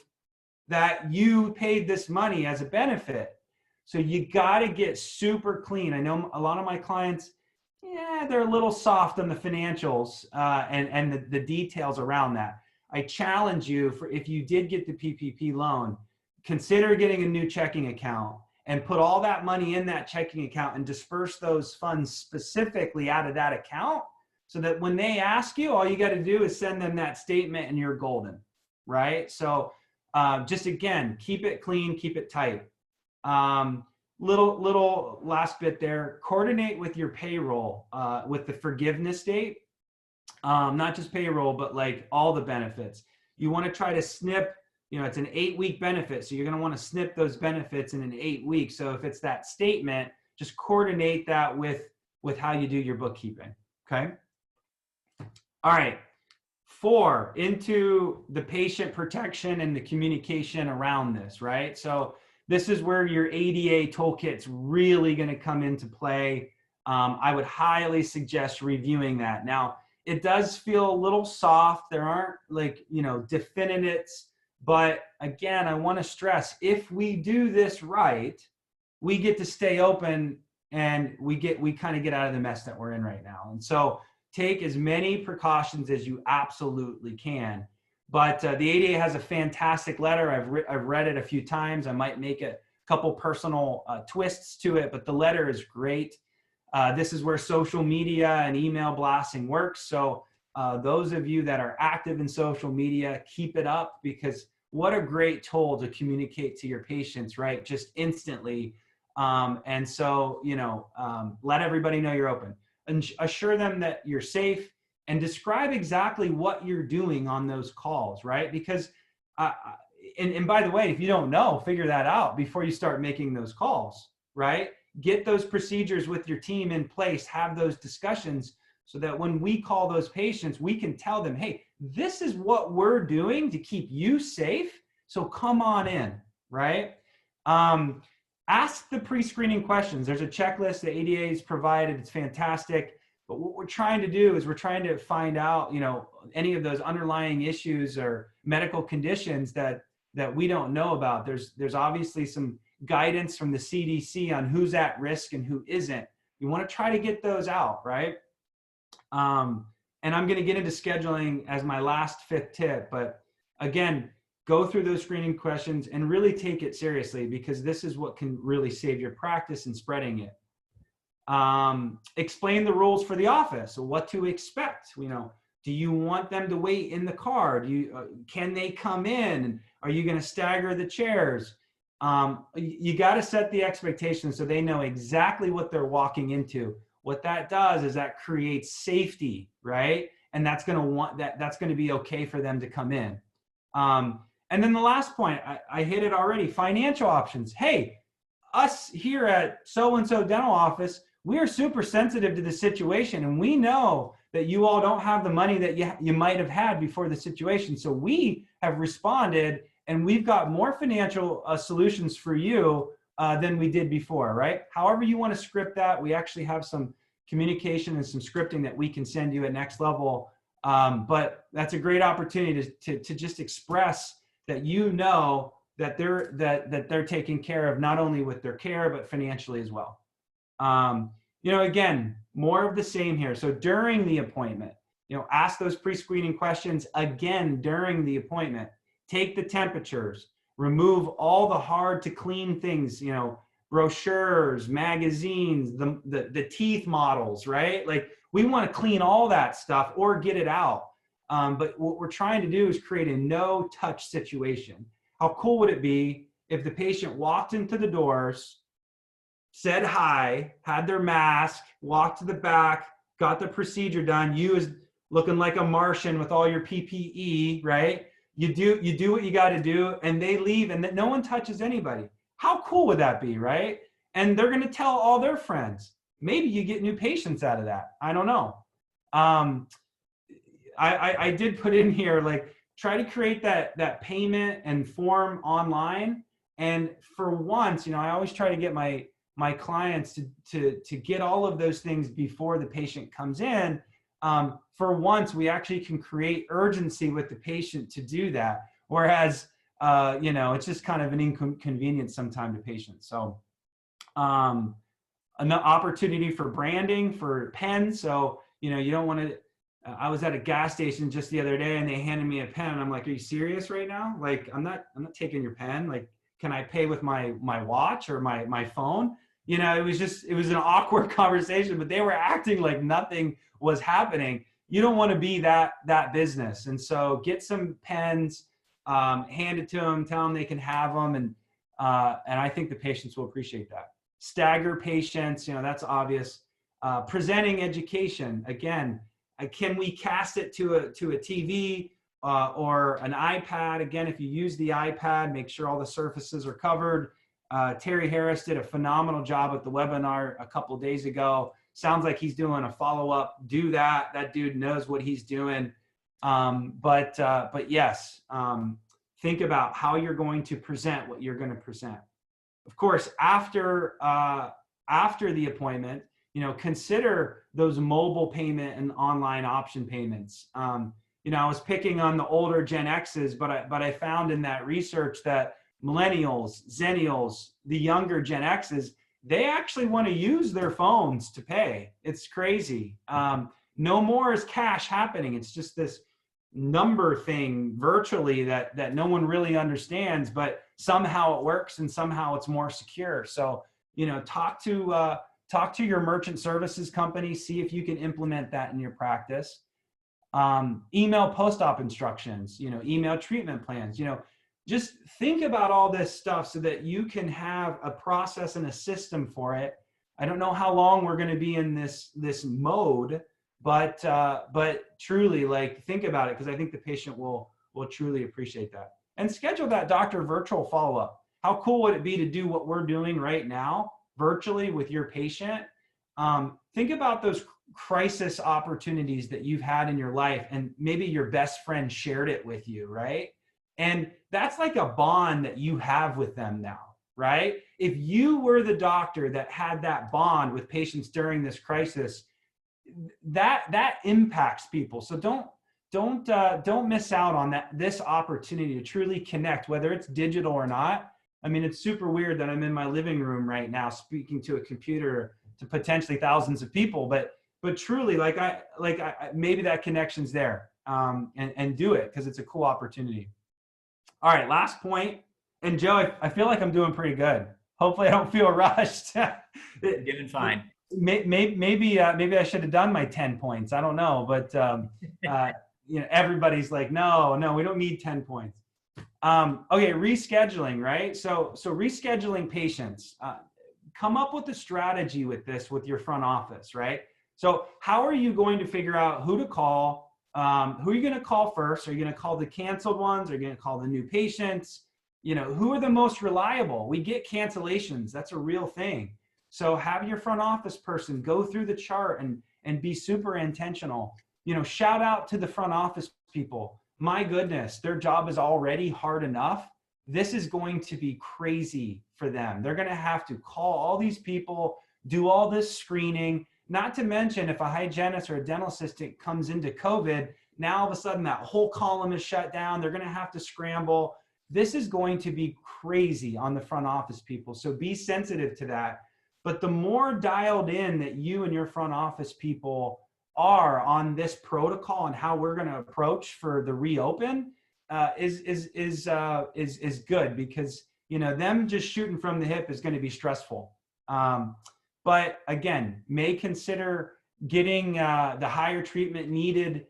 S3: that you paid this money as a benefit. So you got to get super clean. I know a lot of my clients, they're a little soft on the financials and the details around that. I challenge you, if you did get the PPP loan, consider getting a new checking account and put all that money in that checking account and disperse those funds specifically out of that account, so that when they ask you, all you got to do is send them that statement and you're golden, right? So just again, keep it clean, keep it tight. Little last bit there, coordinate with your payroll with the forgiveness date, not just payroll, but like all the benefits. You want to try to snip, it's an 8-week benefit. So you're going to want to snip those benefits in an 8 weeks. So if it's that statement, just coordinate that with how you do your bookkeeping. Okay. All right. 4, into the patient protection and the communication around this, right? So this is where your ADA toolkit's really going to come into play. I would highly suggest reviewing that. Now, it does feel a little soft. There aren't definitives, but again, I want to stress, if we do this right, we get to stay open and we kind of get out of the mess that we're in right now. And so take as many precautions as you absolutely can. But the ADA has a fantastic letter. I've read it a few times. I might make a couple personal twists to it, but the letter is great. This is where social media and email blasting works. So those of you that are active in social media, keep it up, because what a great tool to communicate to your patients, right? Just instantly. And so, let everybody know you're open, and assure them that you're safe, and describe exactly what you're doing on those calls, right? Because, and by the way, if you don't know, figure that out before you start making those calls, right? Get those procedures with your team in place, have those discussions, so that when we call those patients, we can tell them, hey, this is what we're doing to keep you safe. So come on in, right? Ask the pre-screening questions. There's a checklist that ADA has provided. It's fantastic. But what we're trying to do is we're trying to find out, any of those underlying issues or medical conditions that we don't know about. There's obviously some guidance from the CDC on who's at risk and who isn't. You want to try to get those out, right? And I'm going to get into scheduling as my last 5th tip, but again, go through those screening questions and really take it seriously, because this is what can really save your practice and spreading it. Explain the rules for the office, so what to expect. Do you want them to wait in the car? Can they come in? Are you going to stagger the chairs? You got to set the expectations so they know exactly what they're walking into. What that does is that creates safety, right? And that's going to be okay for them to come in. And then the last point, I hit it already, financial options. Hey, us here at so-and-so dental office, we are super sensitive to the situation, and we know that you all don't have the money that you might have had before the situation. So we have responded, and we've got more financial solutions for you than we did before, right? However you want to script that, we actually have some communication and some scripting that we can send you at Next Level. But that's a great opportunity to just express that that they're taken care of, not only with their care, but financially as well. Again, more of the same here. So during the appointment, ask those pre-screening questions again during the appointment. Take the temperatures, remove all the hard to clean things, brochures, magazines, the teeth models, right? Like, we want to clean all that stuff or get it out. But what we're trying to do is create a no-touch situation. How cool would it be if the patient walked into the doors, said hi, had their mask, walked to the back, got the procedure done, you as looking like a Martian with all your PPE, right? You do what you got to do, and they leave, and no one touches anybody. How cool would that be, right? And they're going to tell all their friends. Maybe you get new patients out of that. I don't know. I did put in here, like, try to create that payment and form online. And for once, I always try to get my clients to get all of those things before the patient comes in. For once, we actually can create urgency with the patient to do that. Whereas, it's just kind of an inconvenience sometimes to patients. So, an opportunity for branding, for pens. So, you don't want to, I was at a gas station just the other day and they handed me a pen, and I'm like, are you serious right now? Like, I'm not taking your pen. Like, can I pay with my watch or my phone? It was an awkward conversation, but they were acting like nothing was happening. You don't want to be that business. And so get some pens, hand it to them, tell them they can have them. And I think the patients will appreciate that. Stagger patients, that's obvious. Presenting education, again, can we cast it to a TV or an iPad? Again, if you use the iPad, make sure all the surfaces are covered. Terry Harris did a phenomenal job at the webinar a couple of days ago. Sounds like he's doing a follow-up. Do that. That dude knows what he's doing. But yes, think about how you're going to present what you're going to present. Of course, after the appointment, consider those mobile payment and online option payments. I was picking on the older Gen X's, but I found in that research that millennials, zennials, the younger Gen X's, they actually want to use their phones to pay. It's crazy. No more is cash happening. It's just this number thing virtually that no one really understands, but somehow it works and somehow it's more secure. So, talk to talk to your merchant services company, see if you can implement that in your practice. Email post-op instructions, email treatment plans, just think about all this stuff so that you can have a process and a system for it. I don't know how long we're going to be in this mode, but truly, like, think about it, because I think the patient will truly appreciate that. And schedule that doctor virtual follow-up. How cool would it be to do what we're doing right now virtually with your patient? Think about those crisis opportunities that you've had in your life, and maybe your best friend shared it with you, right? And that's like a bond that you have with them now, right? If you were the doctor that had that bond with patients during this crisis, that impacts people. So don't miss out on this opportunity to truly connect, whether it's digital or not. I mean, it's super weird that I'm in my living room right now speaking to a computer to potentially thousands of people, but truly, maybe that connection's there, and do it, because it's a cool opportunity. All right, last point. And Joe, I feel like I'm doing pretty good. Hopefully I don't feel rushed.
S1: Doing fine.
S3: Maybe I should have done my 10 points. I don't know, but everybody's like, no, we don't need 10 points. Okay, rescheduling, right? So rescheduling patients. Come up with a strategy with this with your front office, right? So how are you going to figure out who to call? Who are you going to call first? Are you going to call the canceled ones? Are you going to call the new patients? Who are the most reliable? We get cancellations. That's a real thing. So have your front office person go through the chart and be super intentional. Shout out to the front office people. My goodness, their job is already hard enough. This is going to be crazy for them. They're going to have to call all these people, do all this screening. Not to mention, if a hygienist or a dental assistant comes into COVID, now all of a sudden that whole column is shut down. They're going to have to scramble. This is going to be crazy on the front office people. So be sensitive to that. But the more dialed in that you and your front office people are on this protocol and how we're going to approach for the reopen, is good, because them just shooting from the hip is going to be stressful. But again, may consider getting the higher treatment needed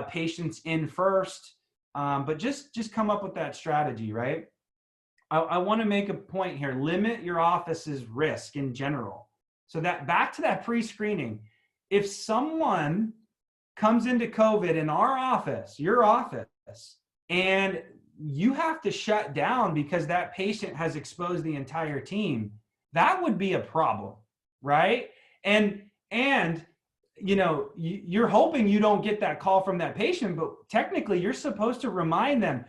S3: patients in first, but just come up with that strategy, right? I want to make a point here. Limit your office's risk in general. So that back to that pre-screening. If someone comes into COVID in our office, your office, and you have to shut down because that patient has exposed the entire team, that would be a problem, right? And you're hoping you don't get that call from that patient, but technically you're supposed to remind them,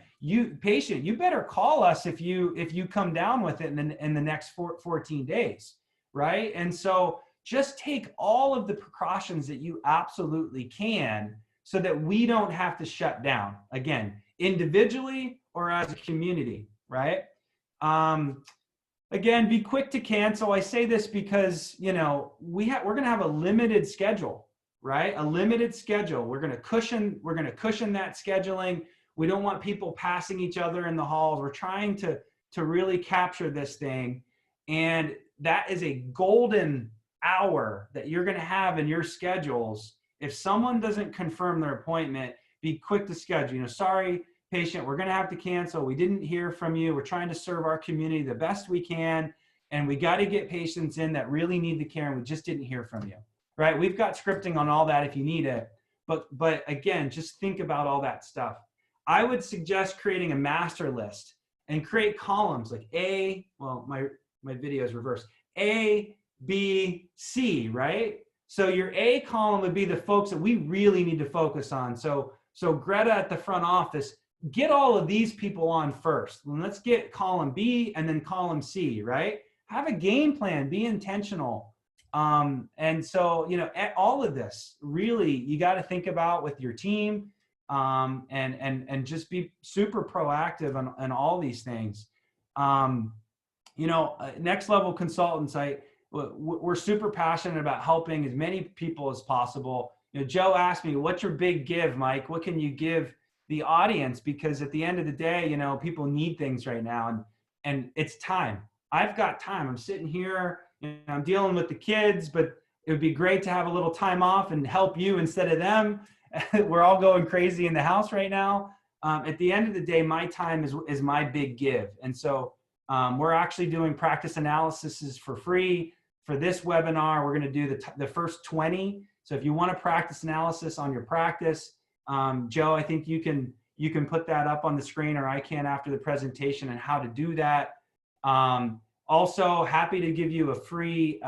S3: patient, you better call us if you come down with it in the next 14 days, right? And so just take all of the precautions that you absolutely can so that we don't have to shut down, again, individually or as a community, right? Again, be quick to cancel. I say this because, we're going to have a limited schedule, right? A limited schedule. We're going to cushion that scheduling. We don't want people passing each other in the halls. We're trying to really capture this thing. And that is a golden hour that you're going to have in your schedules. If someone doesn't confirm their appointment, be quick to schedule. Sorry, patient, we're going to have to cancel. We didn't hear from you. We're trying to serve our community the best we can. And we got to get patients in that really need the care, and we just didn't hear from you, right? We've got scripting on all that if you need it. But again, just think about all that stuff. I would suggest creating a master list and create columns like my video is reversed. A, B, C, right? So your A column would be the folks that we really need to focus on. So Greta at the front office, get all of these people on first. And let's get column B and then column C, right? Have a game plan, be intentional. And so, all of this really, you got to think about with your team, and just be super proactive on all these things. Next level consultants, we're super passionate about helping as many people as possible. Joe asked me, what's your big give, Mike? What can you give the audience? Because at the end of the day, people need things right now, and it's time. I've got time. I'm sitting here, I'm dealing with the kids, but it would be great to have a little time off and help you instead of them. We're all going crazy in the house right now. At the end of the day, my time is my big give. And so we're actually doing practice analyses for free for this webinar. We're going to do the first 20. So if you want a practice analysis on your practice, Joe, I think you can put that up on the screen, or I can after the presentation, and how to do that. Also, happy to give you a free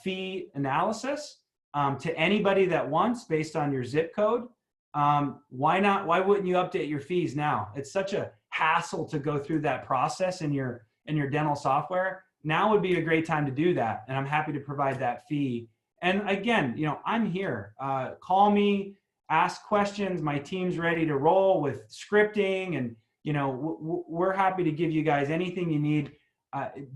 S3: fee analysis to anybody that wants based on your zip code. Why not? Why wouldn't you update your fees now? It's such a hassle to go through that process in your dental software. Now would be a great time to do that, and I'm happy to provide that fee. And again, I'm here. Call me, ask questions. My team's ready to roll with scripting, and we're happy to give you guys anything you need.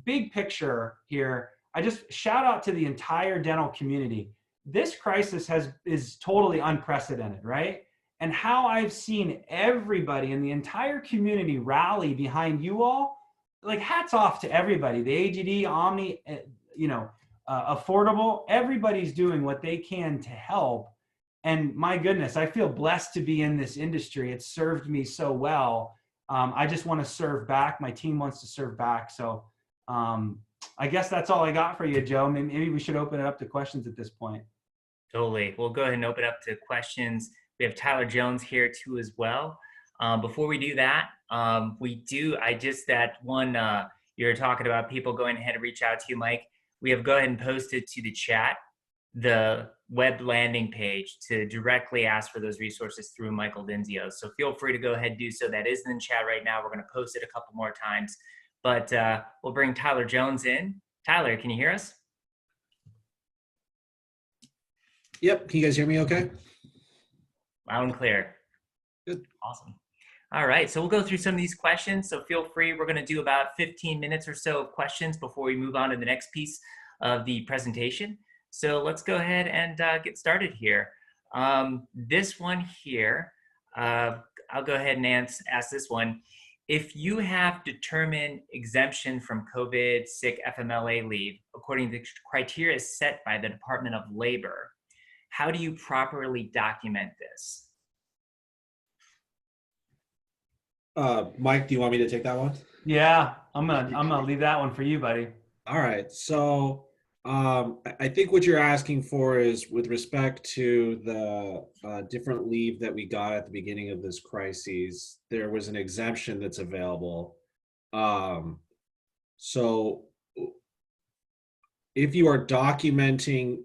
S3: Big picture here, I just shout out to the entire dental community. This crisis is totally unprecedented, right? And how I've seen everybody in the entire community rally behind you all, like hats off to everybody. The AGD, Omni, Affordable, everybody's doing what they can to help. And my goodness, I feel blessed to be in this industry. It's served me so well. I just want to serve back. My team wants to serve back. So I guess that's all I got for you, Joe. Maybe we should open it up to questions at this point.
S1: Totally. We'll go ahead and open up to questions. We have Tyler Jones here too as well. Before we do that, that one you're talking about people going ahead and reach out to you, Mike. We have go ahead and posted to the chat the web landing page to directly ask for those resources through Michael Dinsio. So feel free to go ahead and do so. That is in the chat right now. We're going to post it a couple more times, but we'll bring Tyler Jones in. Tyler, can you hear us?
S5: Yep. Can you guys hear me okay?
S1: Loud and clear.
S5: Good.
S1: Awesome. All right. So we'll go through some of these questions. So feel free. We're going to do about 15 minutes or so of questions before we move on to the next piece of the presentation. So let's go ahead and get started here. This one here, I'll go ahead and ask this one. If you have determined exemption from COVID sick FMLA leave, according to the criteria set by the Department of Labor, how do you properly document this?
S5: Mike, do you want me to take that one?
S3: Yeah, I'm gonna leave that one for you, buddy.
S5: All right. So I think what you're asking for is with respect to the different leave that we got at the beginning of this crisis, there was an exemption that's available. So if you are documenting,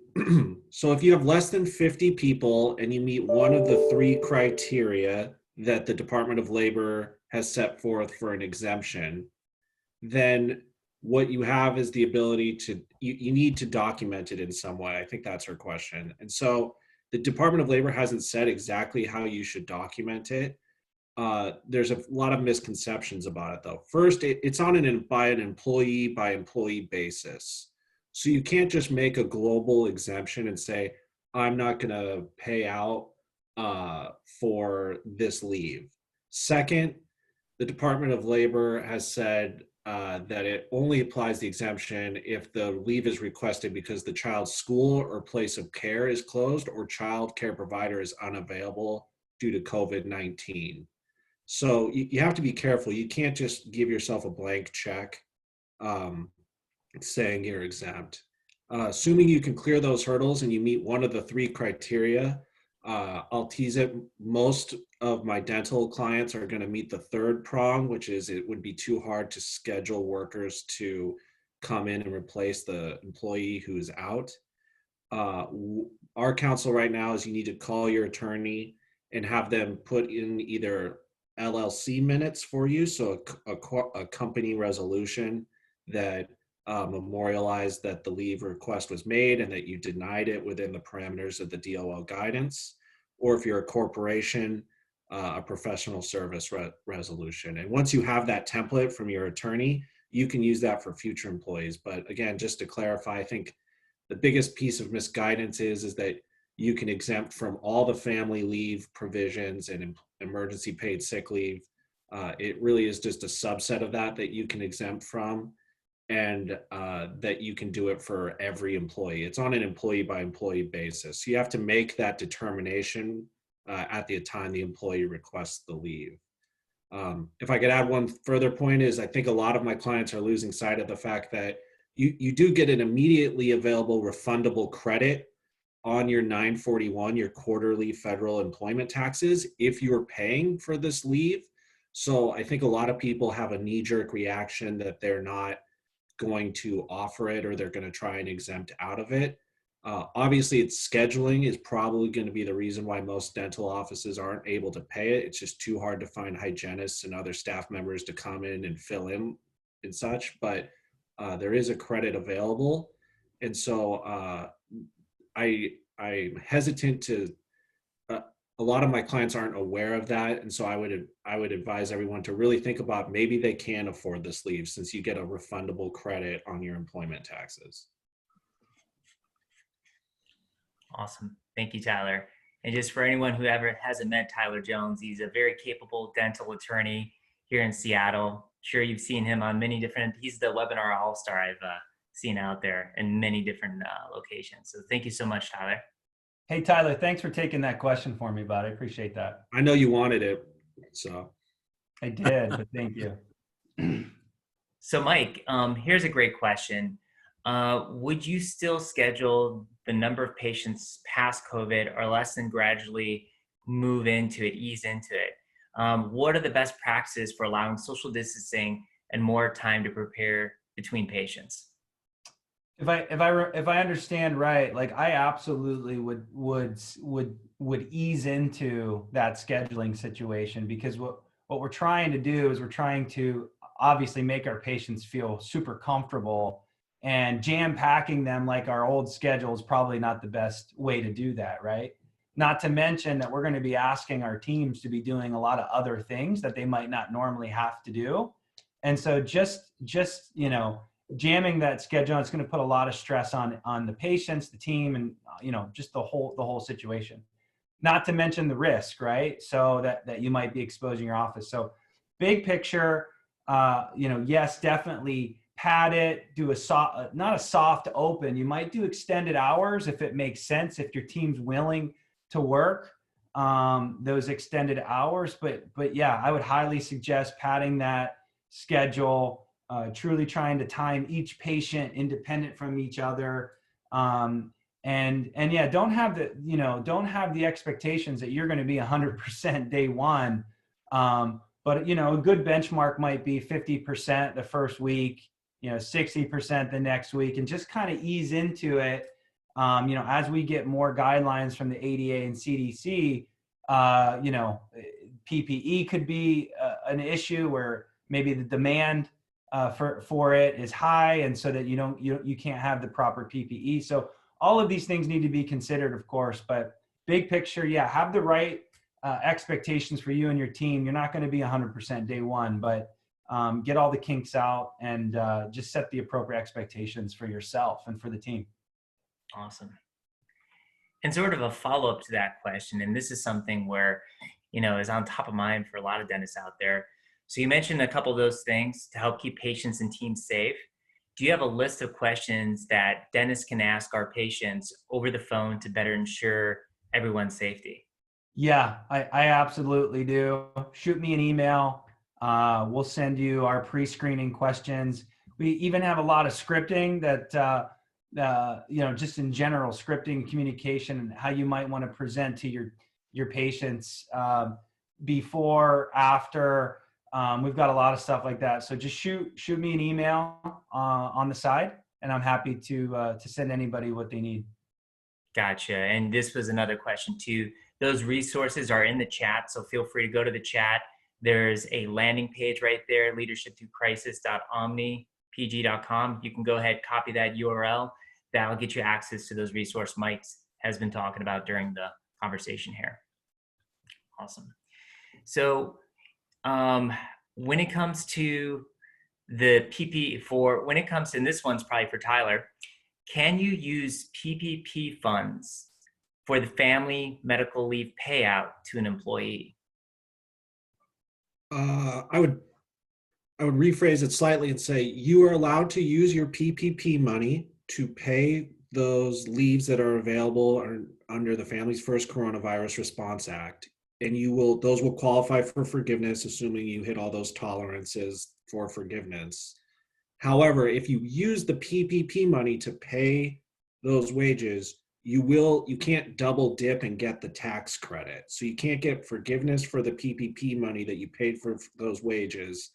S5: so if you have less than 50 people and you meet one of the 3 criteria that the Department of Labor has set forth for an exemption, then what you have is the ability to, you need to document it in some way. I think that's her question. And so the Department of Labor hasn't said exactly how you should document it. There's a lot of misconceptions about it though. First, it's on by an employee basis. So you can't just make a global exemption and say, I'm not gonna pay out for this leave. Second, the Department of Labor has said that it only applies the exemption if the leave is requested because the child's school or place of care is closed or child care provider is unavailable due to COVID-19. So you have to be careful. You can't just give yourself a blank check saying you're exempt. Assuming you can clear those hurdles and you meet one of the 3 criteria, I'll tease it. Most of my dental clients are going to meet the 3rd prong, which is it would be too hard to schedule workers to come in and replace the employee who's out. Our counsel right now is you need to call your attorney and have them put in either LLC minutes for you, so a company resolution that memorialize that the leave request was made and that you denied it within the parameters of the DOL guidance, or if you're a corporation, a professional service resolution. And once you have that template from your attorney, you can use that for future employees. But again, just to clarify, I think the biggest piece of misguidance is that you can exempt from all the family leave provisions and emergency paid sick leave. It really is just a subset of that you can exempt from. and that you can do it for every employee. It's on an employee by employee basis. You have to make that determination at the time the employee requests the leave. If I could add one further point is I think a lot of my clients are losing sight of the fact that you do get an immediately available refundable credit on your 941, your quarterly federal employment taxes, if you're paying for this leave. So I think a lot of people have a knee-jerk reaction that they're not going to offer it or they're going to try and exempt out of it. Obviously, it's scheduling is probably going to be the reason why most dental offices aren't able to pay it. It's just too hard to find hygienists and other staff members to come in and fill in and such, but there is a credit available. And so I'm hesitant to, a lot of my clients aren't aware of that. And so I would advise everyone to really think about maybe they can afford this leave since you get a refundable credit on your employment taxes.
S1: Awesome. Thank you, Tyler. And just for anyone who ever hasn't met Tyler Jones, he's a very capable dental attorney here in Seattle. Sure, you've seen him on many different, he's the webinar all-star I've seen out there in many different locations. So thank you so much, Tyler.
S3: Hey, Tyler, thanks for taking that question for me, bud. I appreciate that.
S5: I know you wanted it, so.
S3: I did, but thank you.
S1: So Mike, here's a great question. Would you still schedule the number of patients past COVID or less than gradually move into it, ease into it? What are the best practices for allowing social distancing and more time to prepare between patients?
S3: If I understand right, like I absolutely would ease into that scheduling situation, because what we're trying to do is we're trying to obviously make our patients feel super comfortable, and jam packing them like our old schedule is probably not the best way to do that, right? Not to mention that we're going to be asking our teams to be doing a lot of other things that they might not normally have to do. And so just you know, jamming that schedule, it's going to put a lot of stress on the patients, the team, and just the whole situation. Not to mention the risk, right? So that you might be exposing your office. So big picture, yes, definitely pad it, do not a soft open. You might do extended hours if it makes sense, if your team's willing to work those extended hours. But yeah, I would highly suggest padding that schedule, truly trying to time each patient independent from each other. And yeah, don't have the expectations that you're going to be 100% day one. But a good benchmark might be 50% the first week, 60% the next week, and just kind of ease into it. As we get more guidelines from the ADA and CDC, PPE could be an issue where maybe the demand for it is high, and so that you can't have the proper PPE. So all of these things need to be considered, of course. But big picture, yeah, have the right expectations for you and your team. You're not going to be 100% day one, but get all the kinks out and just set the appropriate expectations for yourself and for the team.
S1: Awesome. And sort of a follow-up to that question, and this is something where, is on top of mind for a lot of dentists out there. So you mentioned a couple of those things to help keep patients and teams safe. Do you have a list of questions that dentists can ask our patients over the phone to better ensure everyone's safety?
S3: Yeah, I absolutely do. Shoot me an email. We'll send you our pre-screening questions. We even have a lot of scripting that, just in general, scripting, communication, and how you might want to present to your patients before, after. We've got a lot of stuff like that. So just shoot me an email on the side, and I'm happy to send anybody what they need.
S1: Gotcha. And this was another question too. Those resources are in the chat, so feel free to go to the chat. There's a landing page right there, leadershipthroughcrisis.omnipg.com. You can go ahead, copy that URL. That'll get you access to those resources Mike has been talking about during the conversation here. Awesome. So when it comes to the when it comes to, and this one's probably for Tyler, can you use PPP funds for the family medical leave payout to an employee?
S5: I I would rephrase it slightly and say you are allowed to use your PPP money to pay those leaves that are available under the Families First Coronavirus Response Act. And those will qualify for forgiveness, assuming you hit all those tolerances for forgiveness. However, if you use the PPP money to pay those wages, you can't double dip and get the tax credit. So you can't get forgiveness for the PPP money that you paid for those wages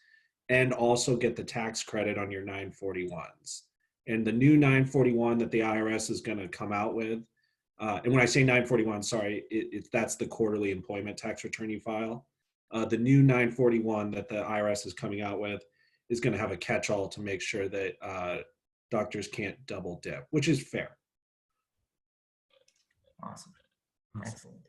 S5: and also get the tax credit on your 941s. And the new 941 that the IRS is going to come out with, and when I say 941, sorry, that's the quarterly employment tax return you file. The new 941 that the IRS is coming out with is going to have a catch-all to make sure that doctors can't double dip, which is fair.
S1: Awesome. Excellent.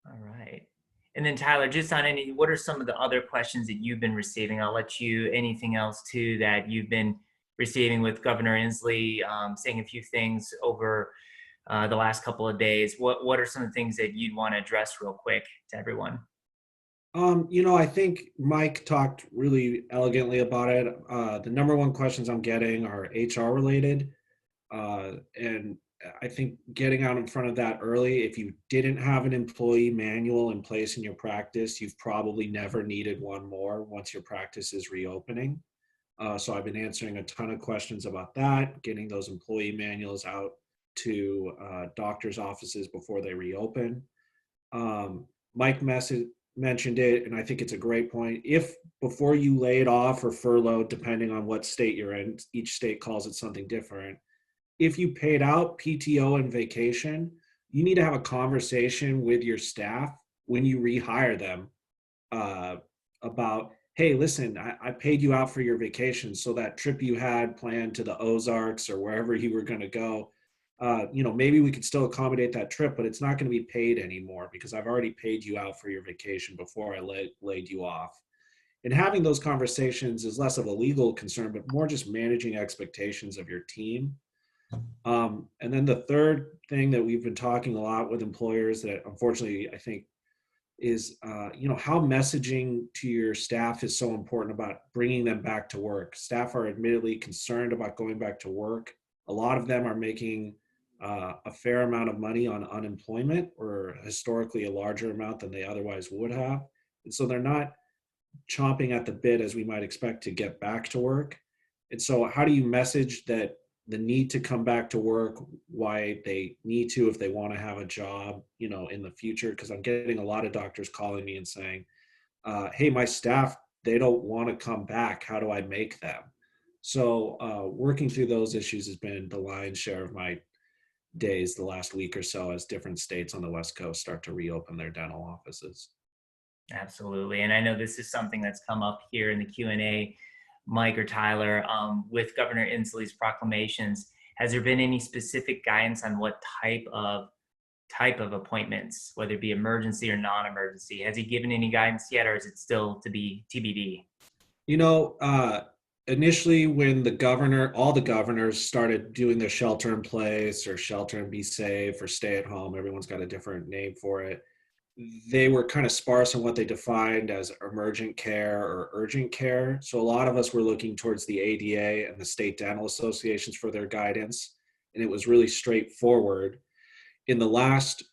S1: All right. And then Tyler, just on what are some of the other questions that you've been receiving? I'll let you, anything else too that you've been receiving with Governor Inslee, saying a few things over the last couple of days. What are some of the things that you'd want to address real quick to everyone?
S5: I think Mike talked really elegantly about it. The number one questions I'm getting are HR related. And I think getting out in front of that early, if you didn't have an employee manual in place in your practice, you've probably never needed one more once your practice is reopening. So I've been answering a ton of questions about that, getting those employee manuals out to doctors' offices before they reopen. Mike mentioned it, and I think it's a great point. If before you laid off or furloughed, depending on what state you're in, each state calls it something different. If you paid out PTO and vacation, you need to have a conversation with your staff when you rehire them about, hey, listen, I paid you out for your vacation. So that trip you had planned to the Ozarks or wherever you were going to go, maybe we could still accommodate that trip, but it's not going to be paid anymore because I've already paid you out for your vacation before I laid you off. And having those conversations is less of a legal concern, but more just managing expectations of your team. And then the third thing that we've been talking a lot with employers that unfortunately I think is, how messaging to your staff is so important about bringing them back to work. Staff are admittedly concerned about going back to work. A lot of them are making a fair amount of money on unemployment, or historically a larger amount than they otherwise would have. And so they're not chomping at the bit as we might expect to get back to work. And so how do you message that the need to come back to work, why they need to if they want to have a job, in the future? Because I'm getting a lot of doctors calling me and saying, hey, my staff, they don't want to come back. How do I make them? So working through those issues has been the lion's share of my days the last week or so as different states on the West Coast start to reopen their dental offices.
S1: Absolutely. And I know this is something that's come up here in the Q&A, Mike or Tyler, with Governor Inslee's proclamations. Has there been any specific guidance on what type of appointments, whether it be emergency or non-emergency? Has he given any guidance yet, or is it still to be TBD?
S5: Initially when all the governors started doing their shelter in place or shelter and be safe or stay at home, everyone's got a different name for it. They were kind of sparse on what they defined as emergent care or urgent care. So a lot of us were looking towards the ADA and the state dental associations for their guidance. And it was really straightforward. In the last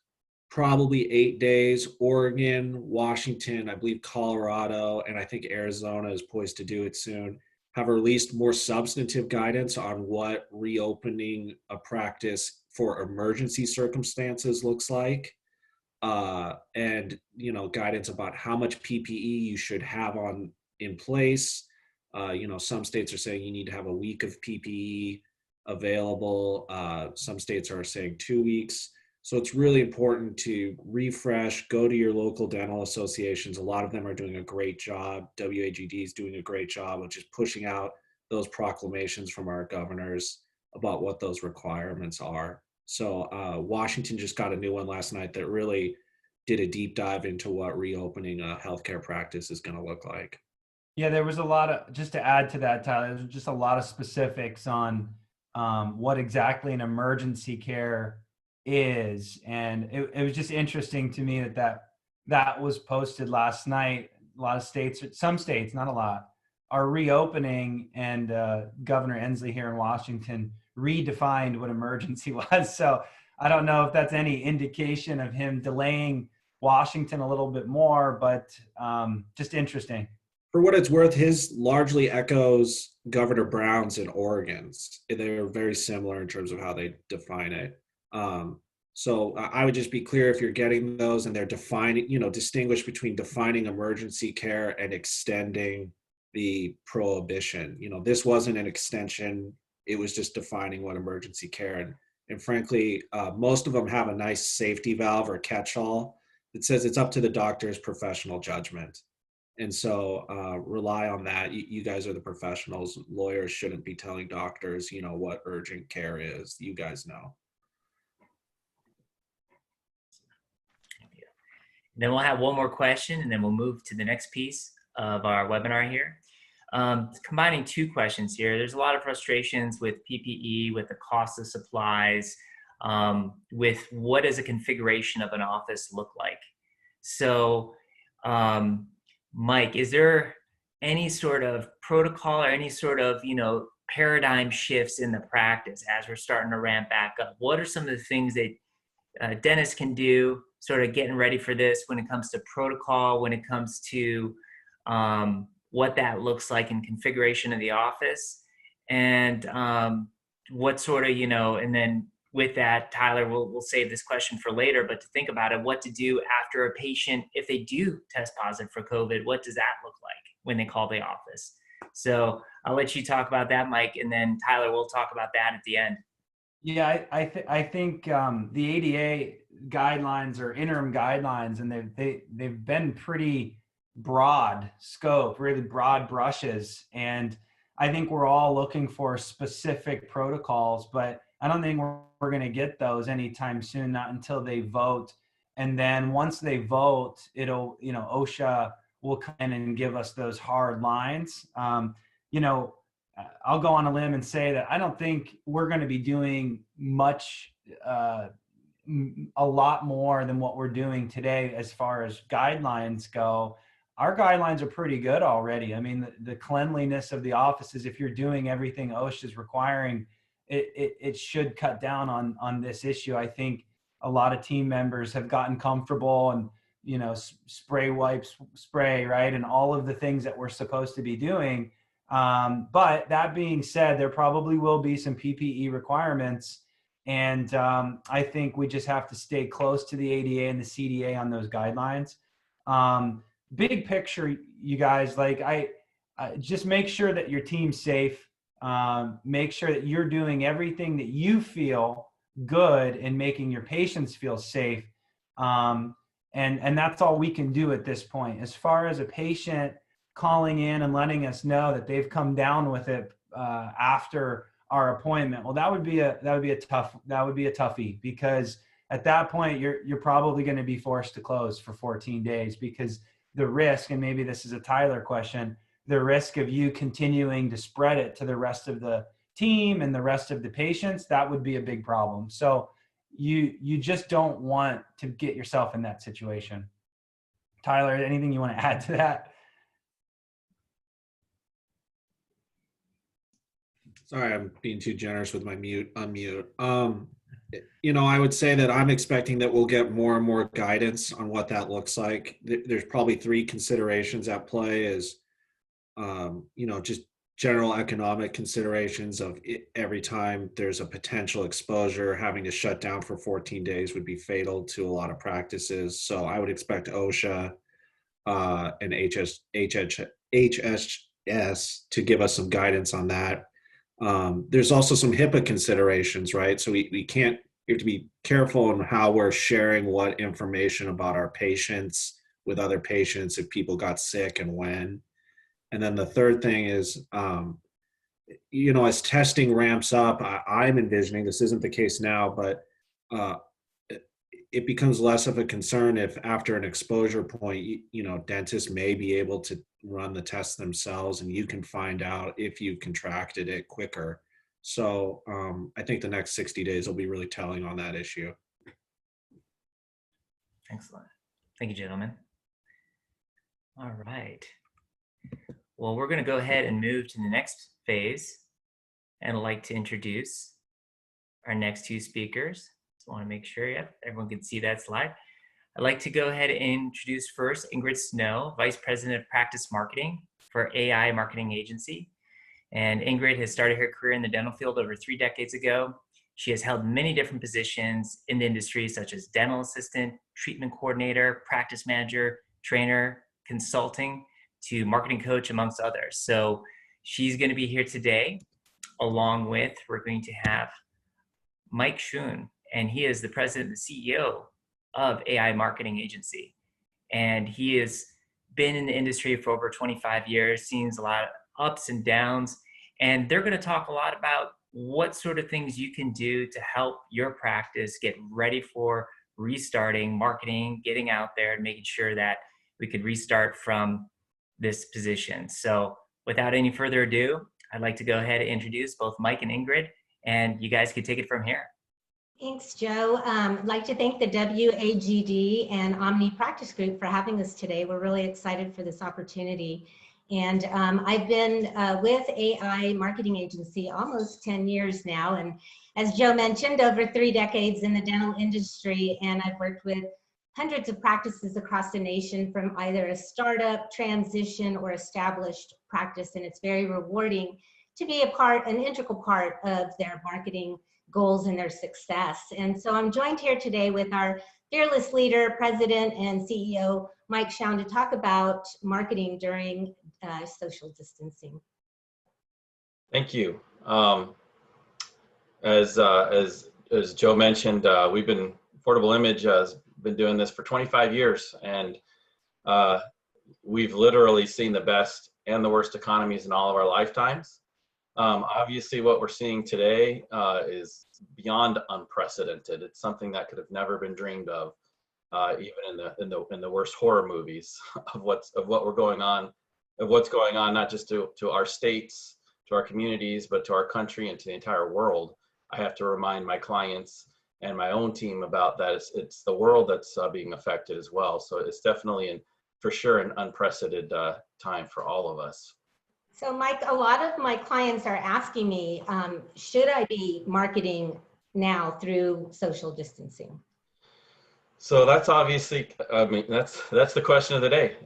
S5: probably 8 days, Oregon, Washington, I believe Colorado, and I think Arizona is poised to do it soon, have released more substantive guidance on what reopening a practice for emergency circumstances looks like. And guidance about how much PPE you should have in place. Some states are saying you need to have a week of PPE available. Some states are saying 2 weeks. So it's really important to refresh, go to your local dental associations. A lot of them are doing a great job. WAGD is doing a great job of just pushing out those proclamations from our governors about what those requirements are. So Washington just got a new one last night that really did a deep dive into what reopening a healthcare practice is going to look like.
S3: Yeah, there was a lot of, just to add to that, Tyler, there's just a lot of specifics on what exactly an emergency care is. And it was just interesting to me that was posted last night. A lot of states, some states, not a lot, are reopening, and Governor Inslee here in Washington redefined what emergency was. So I don't know if that's any indication of him delaying Washington a little bit more, but just interesting.
S5: For what it's worth, his largely echoes Governor Brown's in Oregon's. They're very similar in terms of how they define it. So I would just be clear, if you're getting those and they're defining, distinguish between defining emergency care and extending the prohibition. This wasn't an extension. It was just defining what emergency care. And frankly, most of them have a nice safety valve or catch-all that says it's up to the doctor's professional judgment. And so rely on that. You guys are the professionals. Lawyers shouldn't be telling doctors, what urgent care is. You guys know.
S1: Then we'll have one more question, and then we'll move to the next piece of our webinar here. Combining two questions here. There's a lot of frustrations with PPE, with the cost of supplies, with what does a configuration of an office look like? So, Mike, is there any sort of protocol or any sort of, paradigm shifts in the practice as we're starting to ramp back up? What are some of the things that dentists can do, sort of getting ready for this when it comes to protocol, when it comes to what that looks like in configuration of the office, and what sort of, and then with that, Tyler, we'll save this question for later, but to think about it, what to do after a patient, if they do test positive for COVID, what does that look like when they call the office? So I'll let you talk about that, Mike, and then Tyler, we'll talk about that at the end.
S3: Yeah, I think the ADA guidelines are interim guidelines, and they've been pretty broad scope, really broad brushes, and I think we're all looking for specific protocols, but I don't think we're going to get those anytime soon, not until they vote. And then once they vote, it'll, OSHA will come in and give us those hard lines. I'll go on a limb and say that I don't think we're going to be doing much, a lot more than what we're doing today as far as guidelines go. Our guidelines are pretty good already. I mean, the cleanliness of the offices, if you're doing everything OSHA is requiring, it should cut down on this issue. I think a lot of team members have gotten comfortable and, spray wipes, spray, right? And all of the things that we're supposed to be doing. But that being said, there probably will be some PPE requirements. And I think we just have to stay close to the ADA and the CDA on those guidelines. Big picture, you guys, I just make sure that your team's safe. Make sure that you're doing everything that you feel good in making your patients feel safe. And that's all we can do at this point. As far as a patient calling in and letting us know that they've come down with it after our appointment, well, that would be a toughie, because at that point you're probably going to be forced to close for 14 days, because the risk, and maybe this is a Tyler question, the risk of you continuing to spread it to the rest of the team and the rest of the patients, that would be a big problem. So you just don't want to get yourself in that situation. Tyler, anything you want to add to that?
S5: Sorry, I'm being too generous with my unmute. I would say that I'm expecting that we'll get more and more guidance on what that looks like. There's probably three considerations at play is, just general economic considerations of every time there's a potential exposure, having to shut down for 14 days would be fatal to a lot of practices. So I would expect OSHA and HHS to give us some guidance on that. There's also some HIPAA considerations, right? So we have to be careful on how we're sharing what information about our patients with other patients, if people got sick and when. And then the third thing is, as testing ramps up, I'm envisioning, this isn't the case now, but it becomes less of a concern if after an exposure point, dentists may be able to run the tests themselves and you can find out if you've contracted it quicker. So I think the next 60 days will be really telling on that issue.
S1: Excellent. Thank you, gentlemen. All right. Well, we're going to go ahead and move to the next phase, and I'd like to introduce our next two speakers. Just want to make sure, yep, everyone can see that slide. I'd like to go ahead and introduce first Ingrid Snow, Vice President of Practice Marketing for AI Marketing Agency. And Ingrid has started her career in the dental field over 3 decades ago. She has held many different positions in the industry, such as dental assistant, treatment coordinator, practice manager, trainer, consulting, to marketing coach, amongst others. So she's going to be here today, along with, we're going to have Mike Shoun, and he is the president and CEO of AI Marketing Agency. And he has been in the industry for over 25 years, seen a lot of ups and downs, and they're going to talk a lot about what sort of things you can do to help your practice get ready for restarting marketing, getting out there and making sure that we could restart from this position. So without any further ado, I'd like to go ahead and introduce both Mike and Ingrid, and you guys can take it from here.
S6: Thanks, Joe. I'd like to thank the WAGD and Omni Practice Group for having us today. We're really excited for this opportunity. And I've been with AI Marketing Agency almost 10 years now. And as Joe mentioned, over 3 decades in the dental industry. And I've worked with hundreds of practices across the nation, from either a startup, transition, or established practice. And it's very rewarding to be an integral part of their marketing goals and their success. And so I'm joined here today with our fearless leader, president and CEO, Mike Shoun, to talk about marketing during social distancing.
S7: Thank you. As Joe mentioned, Affordable Image has been doing this for 25 years, and we've literally seen the best and the worst economies in all of our lifetimes. Obviously, what we're seeing today is beyond unprecedented. It's something that could have never been dreamed of, even in the worst horror movies of what's going on, not just to our states, to our communities, but to our country and to the entire world. I have to remind my clients and my own team about that. It's the world that's being affected as well. So it's definitely, for sure, an unprecedented time for all of us.
S6: So Mike, a lot of my clients are asking me, should I be marketing now through social distancing?
S7: So that's obviously, I mean, that's the question of the day.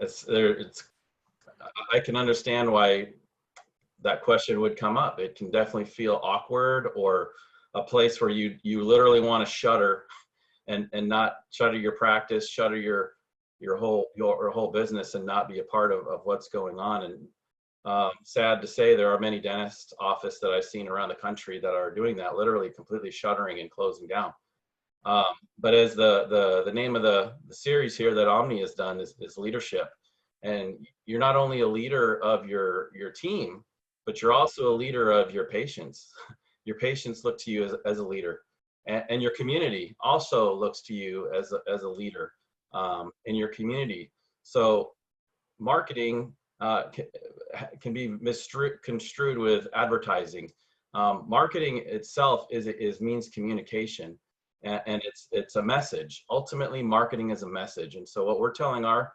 S7: I can understand why that question would come up. It can definitely feel awkward, or a place where you literally want to shutter and not shutter your practice, shutter your whole business, and not be a part of what's going on. And sad to say, there are many dentist offices that I've seen around the country that are doing that, literally completely shuttering and closing down. But as the name of the series here that Omni has done is leadership. And you're not only a leader of your team, but you're also a leader of your patients. Your patients look to you as a leader, and your community also looks to you as a leader in your community. So marketing can be construed with advertising. Marketing itself means communication, and it's a message. Ultimately, marketing is a message. And so what we're telling our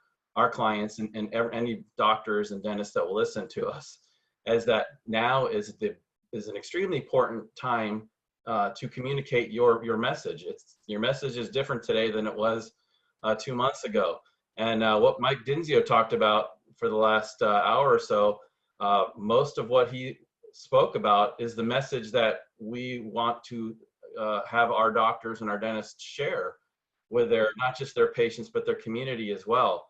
S7: clients and any doctors and dentists that will listen to us is that now is an extremely important time to communicate your message. Your message is different today than it was 2 months ago. And what Mike Dinsio talked about for the last hour or so, most of what he spoke about is the message that we want to have our doctors and our dentists share with not just their patients, but their community as well.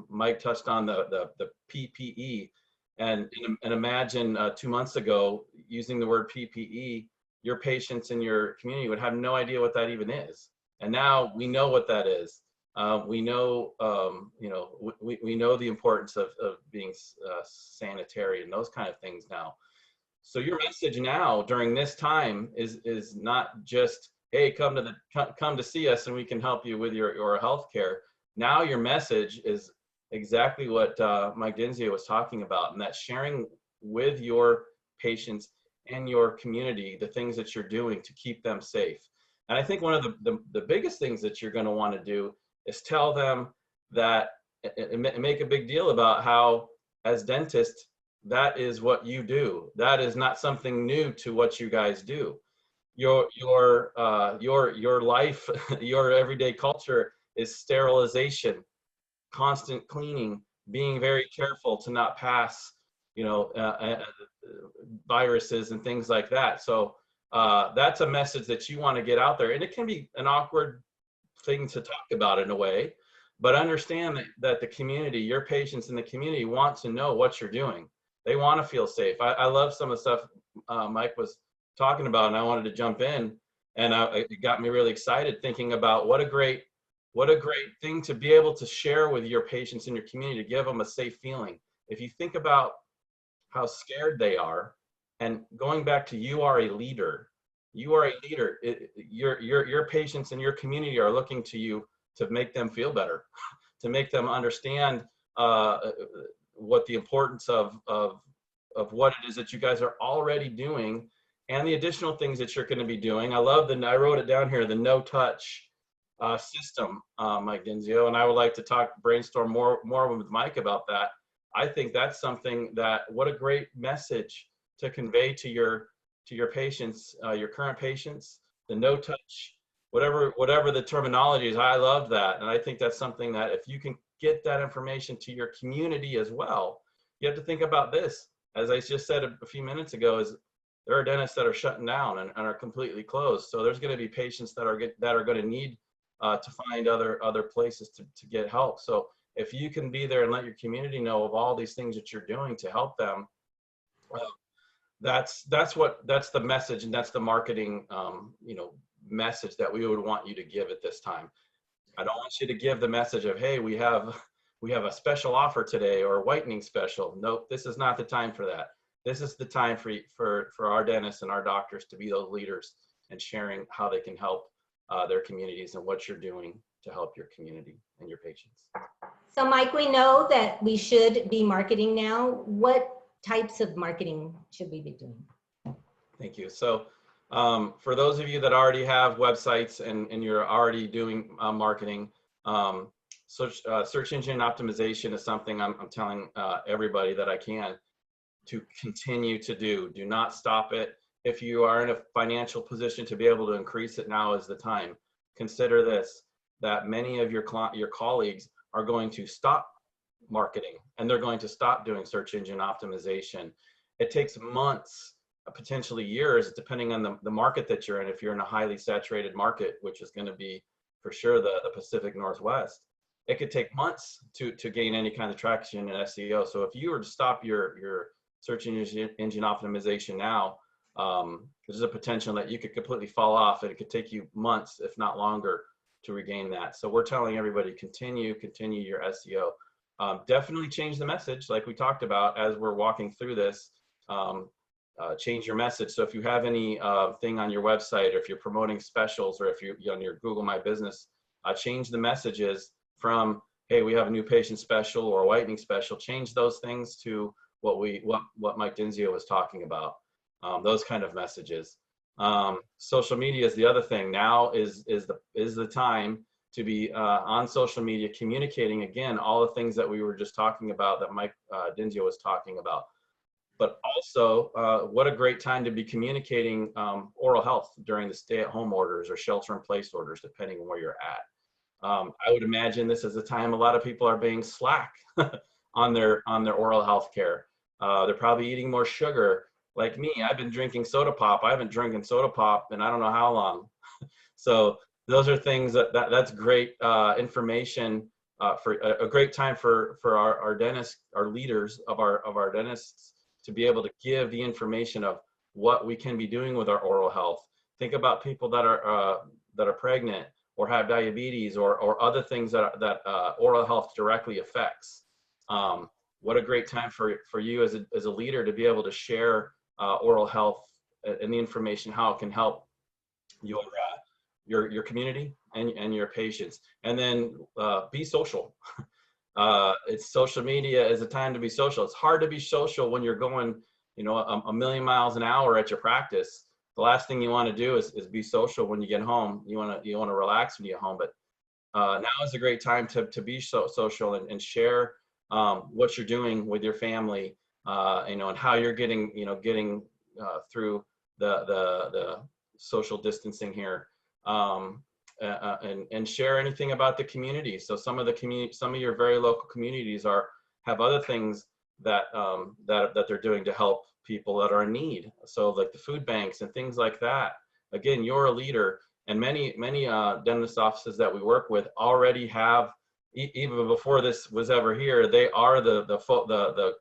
S7: Mike touched on the PPE, and imagine 2 months ago, using the word PPE, your patients in your community would have no idea what that even is. And now we know what that is. We know, we know the importance of being sanitary and those kind of things now. So your message now during this time is not just, hey, come to see us and we can help you with your health care. Now your message is exactly what Mike Dinsio was talking about, and that's sharing with your patients and your community the things that you're doing to keep them safe. And I think one of the biggest things that you're going to want to do is tell them that, and make a big deal about how as dentists, that is what you do. That is not something new to what you guys do. Your life, your everyday culture is sterilization, constant cleaning, being very careful to not pass, viruses and things like that. So that's a message that you want to get out there, and it can be an awkward thing to talk about in a way, but understand that the community, your patients in the community, want to know what you're doing. They want to feel safe. I love some of the stuff Mike was talking about, and I wanted to jump in, and it got me really excited thinking about what a great thing to be able to share with your patients in your community, to give them a safe feeling. If you think about how scared they are, and going back to, you are a leader. Your patients in your community are looking to you to make them feel better, to make them understand what the importance of what it is that you guys are already doing, and the additional things that you're going to be doing. I wrote it down here, the no touch system, Mike Dinsio, and I would like to brainstorm more with Mike about that. I think that's something what a great message to convey to your patients, your current patients, the no touch, whatever the terminology is. I love that. And I think that's something that if you can get that information to your community as well, you have to think about this. As I just said a few minutes ago, is there are dentists that are shutting down and are completely closed. So there's going to be patients that are going to need to find other places to get help. So if you can be there and let your community know of all these things that you're doing to help them, that's the message, and that's the marketing message that we would want you to give at this time. I don't want you to give the message of, hey, we have a special offer today, or a whitening special. Nope, this is not the time for that. This is the time for our dentists and our doctors to be those leaders and sharing how they can help their communities and what you're doing to help your community and your patients.
S6: So Mike, we know that we should be marketing now. What types of marketing should we be doing?
S7: Thank you. So for those of you that already have websites and you're already doing marketing, search engine optimization is something I'm telling everybody that I can to continue to do. Do not stop it. If you are in a financial position to be able to increase it, now is the time. Consider this, that many of your colleagues are going to stop marketing, and they're going to stop doing search engine optimization. It takes months, potentially years, depending on the market that you're in. If you're in a highly saturated market, which is going to be for sure the Pacific Northwest, it could take months to gain any kind of traction in SEO. So if you were to stop your search engine optimization now, there's a potential that you could completely fall off, and it could take you months, if not longer, to regain that. So we're telling everybody, continue your SEO. Definitely change the message, like we talked about as we're walking through this. Change your message. So if you have any thing on your website, or if you're promoting specials, or if you're on your Google My Business, change the messages from, hey, we have a new patient special or a whitening special. Change those things to what Mike Dinsio was talking about. Those kind of messages. Social media is the other thing. Now is the time to be on social media, communicating, again, all the things that we were just talking about, that Mike Dinsio was talking about. But also, what a great time to be communicating oral health during the stay-at-home orders or shelter-in-place orders, depending on where you're at. I would imagine this is a time a lot of people are being slack on their oral health care. They're probably eating more sugar. Like me, I've been drinking soda pop. I haven't drinking soda pop in I don't know how long. So those are things that's great information for a great time for our dentists, our leaders of our dentists, to be able to give the information of what we can be doing with our oral health. Think about people that are pregnant or have diabetes or other things that oral health directly affects. What a great time for you as a leader to be able to share oral health and the information, how it can help your community and your patients. And then be social. It's social media is a time to be social. It's hard to be social when you're going, a million miles an hour at your practice. The last thing you want to do is be social when you get home. You want to relax when you get home. But now is a great time to be social and share what you're doing with your family, and how you're getting through the social distancing here, and share anything about the community. So some of your very local communities have other things that they're doing to help people that are in need. So like the food banks and things like that. Again, you're a leader, and many dentist offices that we work with already have, even before this was ever here, they are the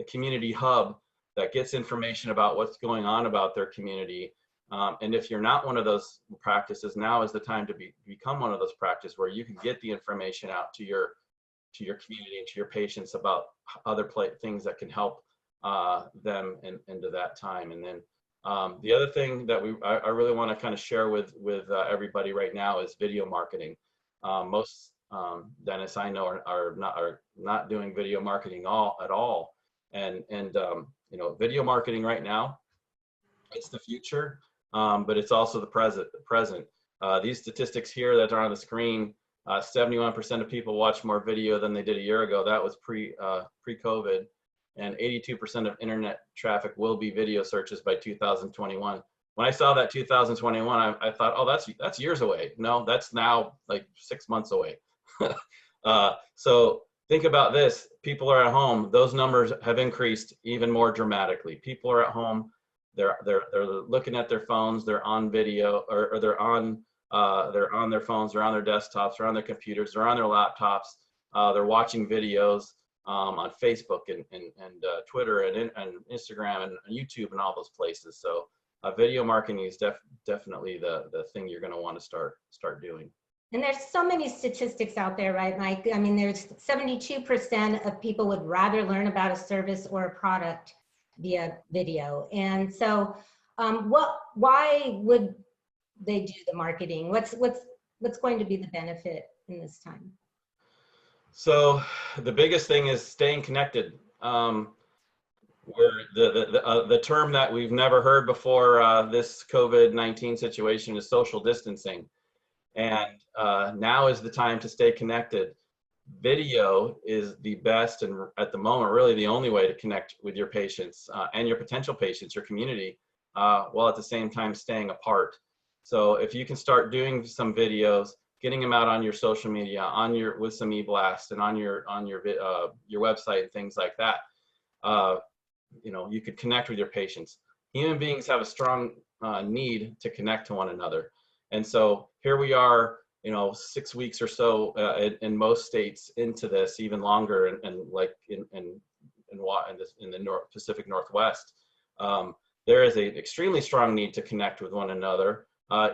S7: community hub that gets information about what's going on about their community. And if you're not one of those practices, now is the time to become one of those practices where you can get the information out to your community and to your patients about other things that can help them into that time. And then the other thing that I really want to kind of share with everybody right now is video marketing. Most dentists I know are not doing video marketing at all. And video marketing right now, it's the future, but it's also the present. These statistics here that are on the screen, 71% of people watch more video than they did a year ago. That was pre-COVID. And 82% of internet traffic will be video searches by 2021. When I saw that 2021, I thought, oh, that's years away. No, that's now like 6 months away. So think about this. People are at home. Those numbers have increased even more dramatically. People are at home. They're looking at their phones. They're on video, or they're on their phones. They're on their desktops. They're on their computers. They're on their laptops. They're watching videos on Facebook and Twitter and Instagram and YouTube and all those places. So video marketing is definitely the thing you're going to want to start doing.
S6: And there's so many statistics out there, right, Mike? I mean, there's 72% of people would rather learn about a service or a product via video. And so why would they do the marketing? What's going to be the benefit in this time?
S7: So the biggest thing is staying connected. Where the term that we've never heard before this COVID-19 situation is social distancing. And now is the time to stay connected. Video is the best, and at the moment, really the only way to connect with your patients and your potential patients, your community, while at the same time staying apart. So if you can start doing some videos, getting them out on your social media, with some e-blast and on your website and things like that, you could connect with your patients. Human beings have a strong need to connect to one another. And so here we are, 6 weeks or so in most states into this, even longer, and like in the Pacific Northwest, there is an extremely strong need to connect with one another.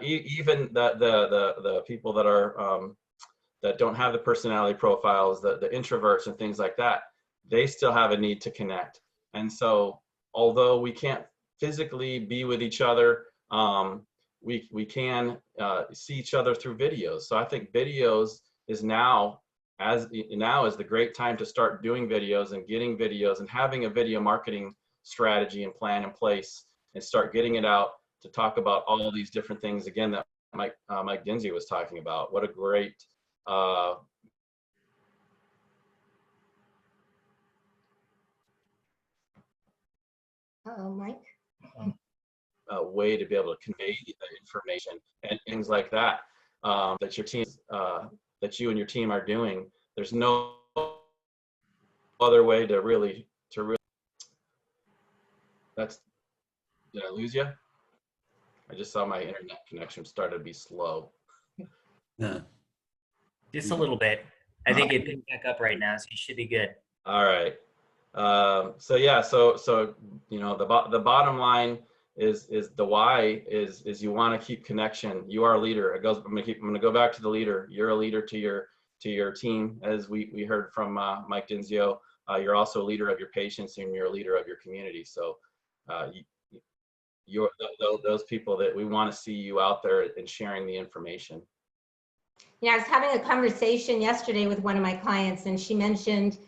S7: Even the people that are that don't have the personality profiles, the introverts and things like that, they still have a need to connect. And so, although we can't physically be with each other, we can see each other through videos. So I think videos is now is the great time to start doing videos and getting videos and having a video marketing strategy and plan in place and start getting it out to talk about all of these different things again that Mike Dinsio was talking about. What a great
S6: Mike?
S7: way to be able to convey the information and things like that that your team, that you and your team are doing. There's no other way to really. Did I lose you? I just saw my internet connection started to be slow.
S2: Yeah.
S1: Just a little bit. I think it picked back up right now, so you should be good.
S7: All right. So the bottom line is the why is you want to keep connection. You are a leader. I'm going to go back to the leader. You're a leader to your team, as we heard from Mike Dinsio. You're also a leader of your patients, and you're a leader of your community. So you're those people that we want to see you out there and sharing the information.
S6: Yeah, I was having a conversation yesterday with one of my clients, and she mentioned,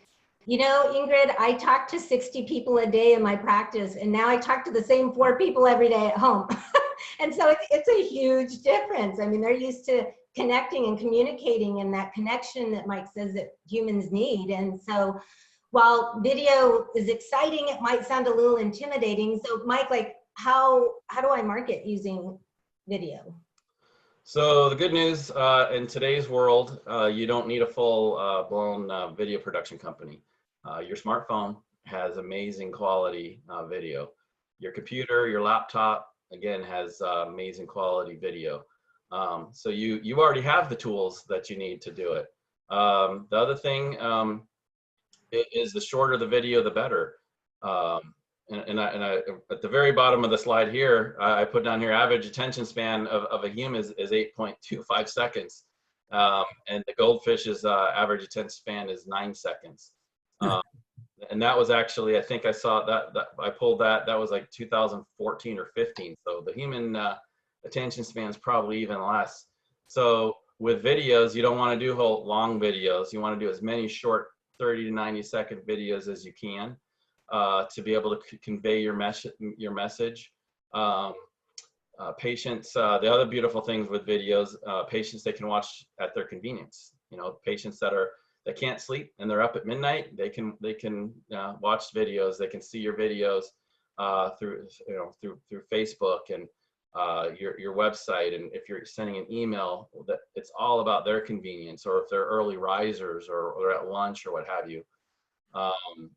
S6: Ingrid, I talk to 60 people a day in my practice, and now I talk to the same 4 people every day at home. And so it's a huge difference. I mean, they're used to connecting and communicating, and that connection that Mike says that humans need. And so while video is exciting, it might sound a little intimidating. So Mike, like how do I market using video?
S7: So the good news in today's world, you don't need a full blown video production company. Your smartphone has amazing quality video. Your computer, your laptop, again, has amazing quality video. So you already have the tools that you need to do it. The other thing is the shorter the video, the better. And I, at the very bottom of the slide here, I put down here, average attention span of a human is 8.25 seconds. And the goldfish's average attention span is 9 seconds. And that was actually, I think I saw that I pulled that was like 2014 or 15. So the human attention span is probably even less. So with videos, you don't want to do whole long videos. You want to do as many short 30 to 90 second videos as you can. To be able to convey your message. Patients, the other beautiful things with videos, patients they can watch at their convenience. You know, patients that can't sleep and they're up at midnight, they can watch videos. They can see your videos through Facebook and your website. And if you're sending an email, that it's all about their convenience, or if they're early risers or at lunch or what have you.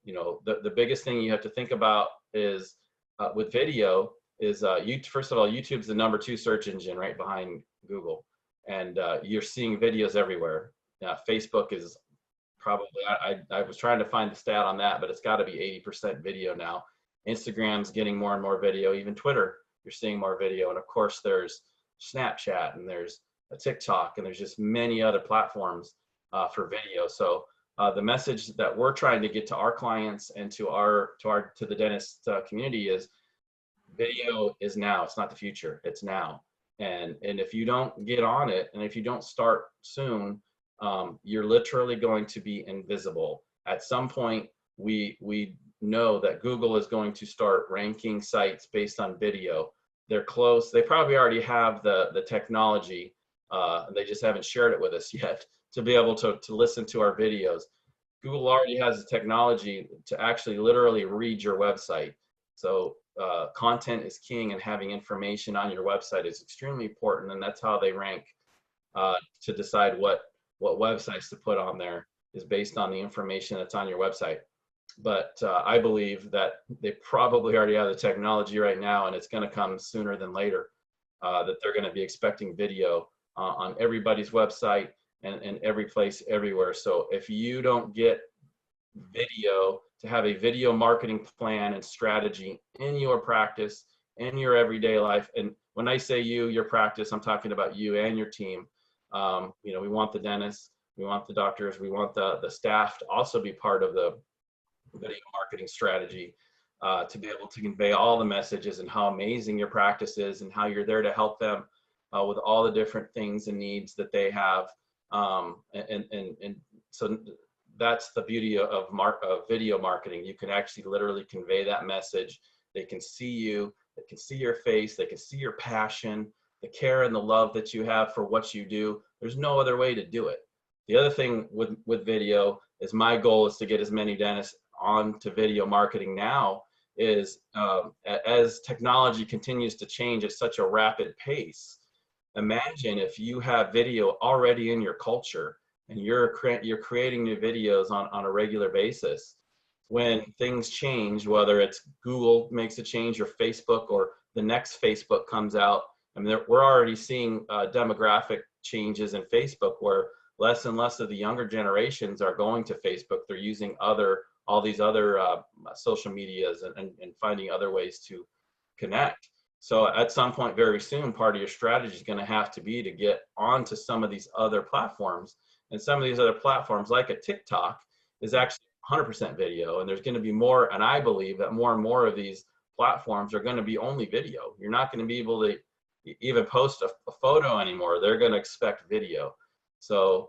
S7: You know, the biggest thing you have to think about is with video is first of all, YouTube's the #2 search engine right behind Google, and you're seeing videos everywhere. Facebook is probably, I was trying to find the stat on that, but it's got to be 80% video now. Instagram's getting more and more video. Even Twitter, you're seeing more video, and of course there's Snapchat and there's a TikTok and there's just many other platforms for video. So the message that we're trying to get to our clients and to the dentist community is video is now. It's not the future. It's now. And if you don't get on it, and if you don't start soon, you're literally going to be invisible. At some point, we know that Google is going to start ranking sites based on video. They're close. They probably already have the technology. They just haven't shared it with us yet, to be able to listen to our videos. Google already has the technology to actually literally read your website. So content is king, and having information on your website is extremely important. And that's how they rank to decide what websites to put on there, is based on the information that's on your website. But I believe that they probably already have the technology right now, and it's going to come sooner than later, that they're going to be expecting video on everybody's website and every place, everywhere. So if you don't get video, to have a video marketing plan and strategy in your practice, in your everyday life, and when I say your practice, I'm talking about you and your team. You know, we want the dentists, we want the doctors, we want the staff to also be part of the video marketing strategy, to be able to convey all the messages and how amazing your practice is and how you're there to help them with all the different things and needs that they have. And so that's the beauty of video marketing. You can actually literally convey that message. They can see you, they can see your face, they can see your passion, the care and the love that you have for what you do. There's no other way to do it. The other thing with video is, my goal is to get as many dentists on to video marketing now, is as technology continues to change at such a rapid pace. Imagine if you have video already in your culture and you're creating new videos on a regular basis. When things change, whether it's Google makes a change or Facebook or the next Facebook comes out, I mean, we're already seeing demographic changes in Facebook, where less and less of the younger generations are going to Facebook. They're using all these other social medias and finding other ways to connect. So at some point very soon, part of your strategy is going to have to be to get onto some of these other platforms. And some of these other platforms, like a TikTok, is actually 100% video. And there's going to be more, and I believe that more and more of these platforms are going to be only video. You're not going to be able to even post a photo anymore. They're going to expect video. So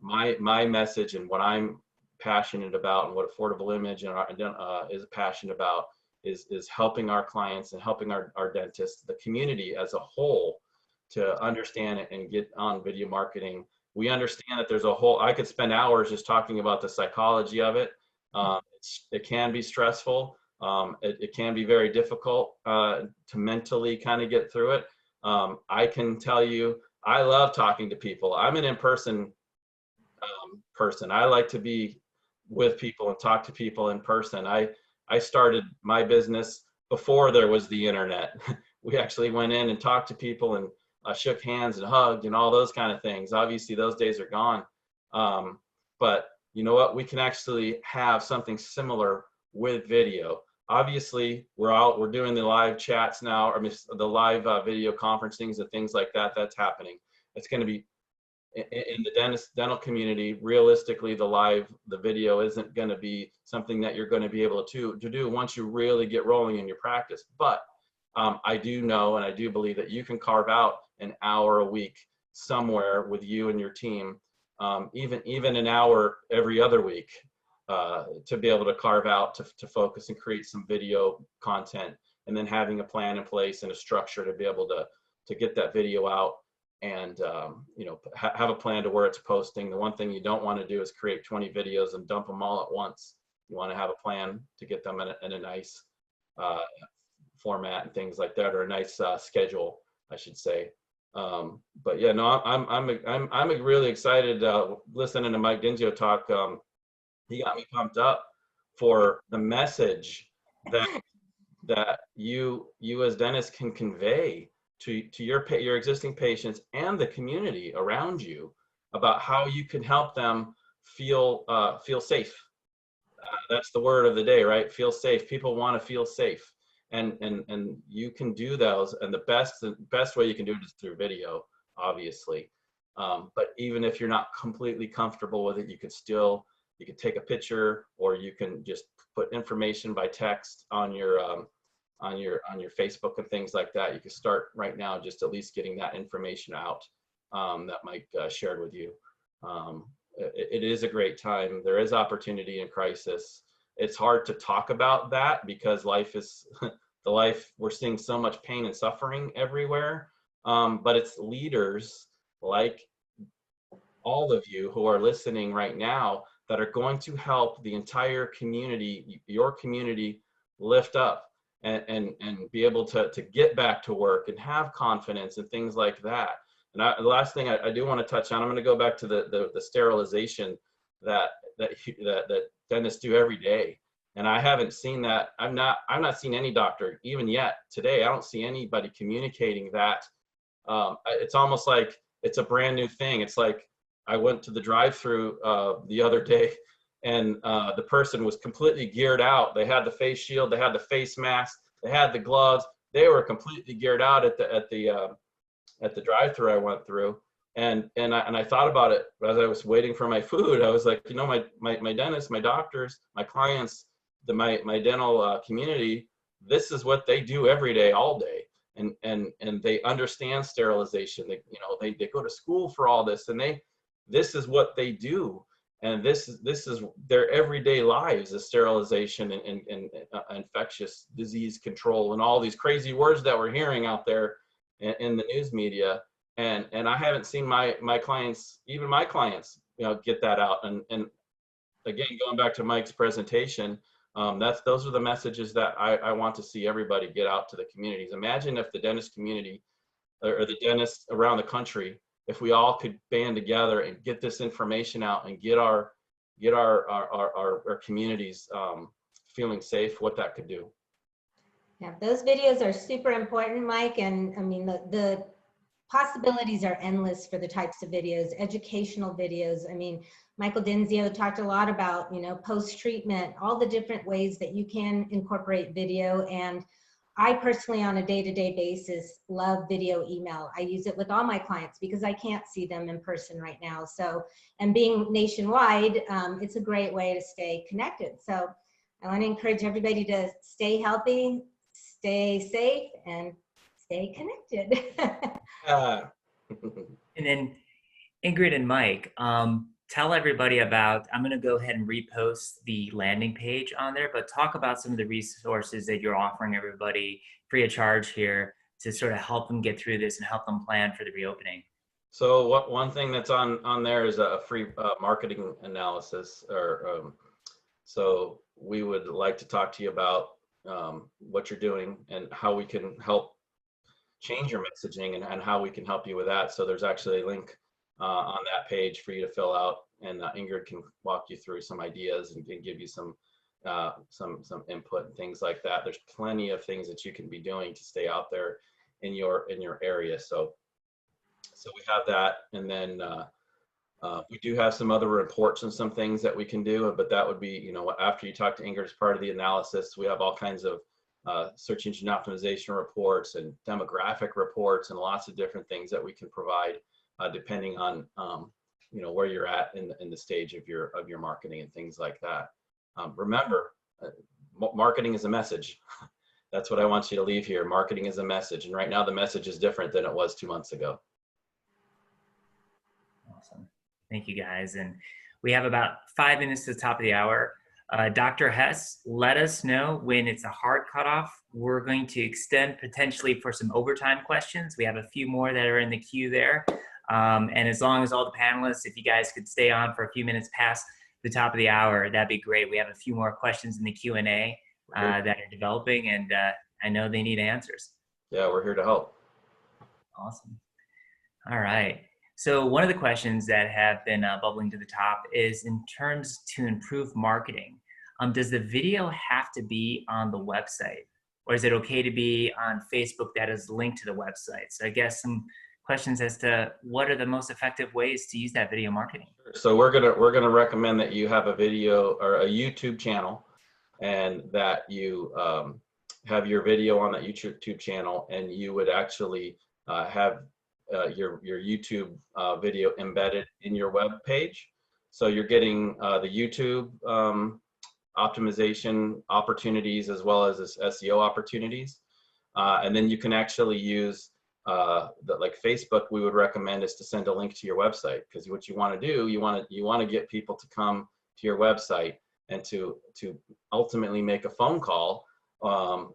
S7: my message and what I'm passionate about, and what Affordable Image is passionate about, is helping our clients and helping our dentists, the community as a whole, to understand it and get on video marketing. We understand that there's a whole, I could spend hours just talking about the psychology of it. It can be stressful. It can be very difficult to mentally kind of get through it. I can tell you, I love talking to people. I'm an in-person person. I like to be with people and talk to people in person. I started my business before there was the internet. We actually went in and talked to people and shook hands and hugged and all those kind of things. Obviously, those days are gone. But you know what? We can actually have something similar with video. Obviously, we're doing the live chats now, or the live video conferencings and things like that. That's happening. It's going to be in the dental community. Realistically, the video isn't going to be something that you're going to be able to do once you really get rolling in your practice. But I do know, and I do believe that you can carve out an hour a week somewhere with you and your team, even an hour every other week, to be able to carve out to focus and create some video content, and then having a plan in place and a structure to be able to get that video out, and have a plan to where it's posting. The one thing you don't want to do is create 20 videos and dump them all at once. You want to have a plan to get them in a nice format and things like that, or a nice schedule, I should say. But yeah, no, I'm really excited listening to Mike Dinsio talk. He got me pumped up for the message that you as dentists can convey to your existing patients and the community around you about how you can help them feel safe. That's the word of the day, right? Feel safe. People want to feel safe. And you can do those, and the best way you can do it is through video, obviously. But even if you're not completely comfortable with it, you could take a picture, or you can just put information by text on your Facebook and things like that. You can start right now, just at least getting that information out that Mike shared with you. It is a great time. There is opportunity in crisis. It's hard to talk about that because life is we're seeing so much pain and suffering everywhere. But it's leaders like all of you who are listening right now that are going to help the entire community, your community, lift up and be able to get back to work and have confidence and things like that. And the last thing I do want to touch on, I'm going to go back to the sterilization that dentists do every day. And I haven't seen that. I've not seen any doctor even yet today. I don't see anybody communicating that. It's almost like it's a brand new thing. It's like I went to the drive-through the other day, and the person was completely geared out. They had the face shield, they had the face mask, they had the gloves. They were completely geared out at the drive-through I went through. And I thought about it as I was waiting for my food. I was like, my dentists, my doctors, my clients, my dental community, this is what they do every day, all day. And they understand sterilization. They go to school for all this, and this is what they do. And this is their everyday lives, is sterilization and infectious disease control and all these crazy words that we're hearing out there in the news media. And I haven't seen my clients, even my clients, get that out. And again, going back to Mike's presentation, those are the messages that I want to see everybody get out to the communities. Imagine if the dentist community or the dentists around the country, if we all could band together and get this information out and get our communities feeling safe, what that could do.
S6: Yeah, those videos are super important, Mike. And I mean, the possibilities are endless for the types of videos, educational videos. I mean, Michael Dinsio talked a lot about, post-treatment, all the different ways that you can incorporate video. And I personally, on a day-to-day basis, love video email. I use it with all my clients because I can't see them in person right now. So, and being nationwide, it's a great way to stay connected. So I want to encourage everybody to stay healthy, stay safe, and stay connected.
S1: And then Ingrid and Mike, tell everybody about, I'm going to go ahead and repost the landing page on there, but talk about some of the resources that you're offering everybody free of charge here sort of help them get through this and help them plan for the reopening?
S7: So one thing that's on there is a free marketing analysis, or so we would like to talk to you about what you're doing and how we can help change your messaging, and how we can help you with that. So there's actually a link on that page for you to fill out, and Ingrid can walk you through some ideas and can give you some input and things like that. There's plenty of things that you can be doing to stay out there in your area. So we have that, and then we do have some other reports and some things that we can do, but that would be, you know, after you talk to Ingrid as part of the analysis. We have all kinds of search engine optimization reports and demographic reports and lots of different things that we can provide depending on you know, where you're at in the stage of your marketing and things like that. Remember, marketing is a message. That's what I want you to leave here. Marketing is a message, and right now the message is different than it was 2 months ago.
S1: Awesome. Thank you, guys. And we have about 5 minutes to the top of the hour. Dr. Hess, let us know when it's a hard cutoff. We're going to extend potentially for some overtime questions. We have a few more that are in the queue there. And as long as all the panelists, if you guys could stay on for a few minutes past the top of the hour, that'd be great. We have a few more questions in the Q&A that are developing, and I know they need answers.
S7: Yeah, we're here to help.
S1: Awesome. All right. So one of the questions that have been bubbling to the top is in terms to improve marketing. Does the video have to be on the website, or is it okay to be on Facebook that is linked to the website? So I guess some questions as to what are the most effective ways to use that video marketing.
S7: So we're gonna recommend that you have a video or a YouTube channel, and that you have your video on that YouTube channel, and you would actually have your YouTube video embedded in your web page. So you're getting the YouTube optimization opportunities as well as this SEO opportunities, and then you can actually use like Facebook. We would recommend is to send a link to your website, because what you want to do, you want to get people to come to your website and to ultimately make a phone call,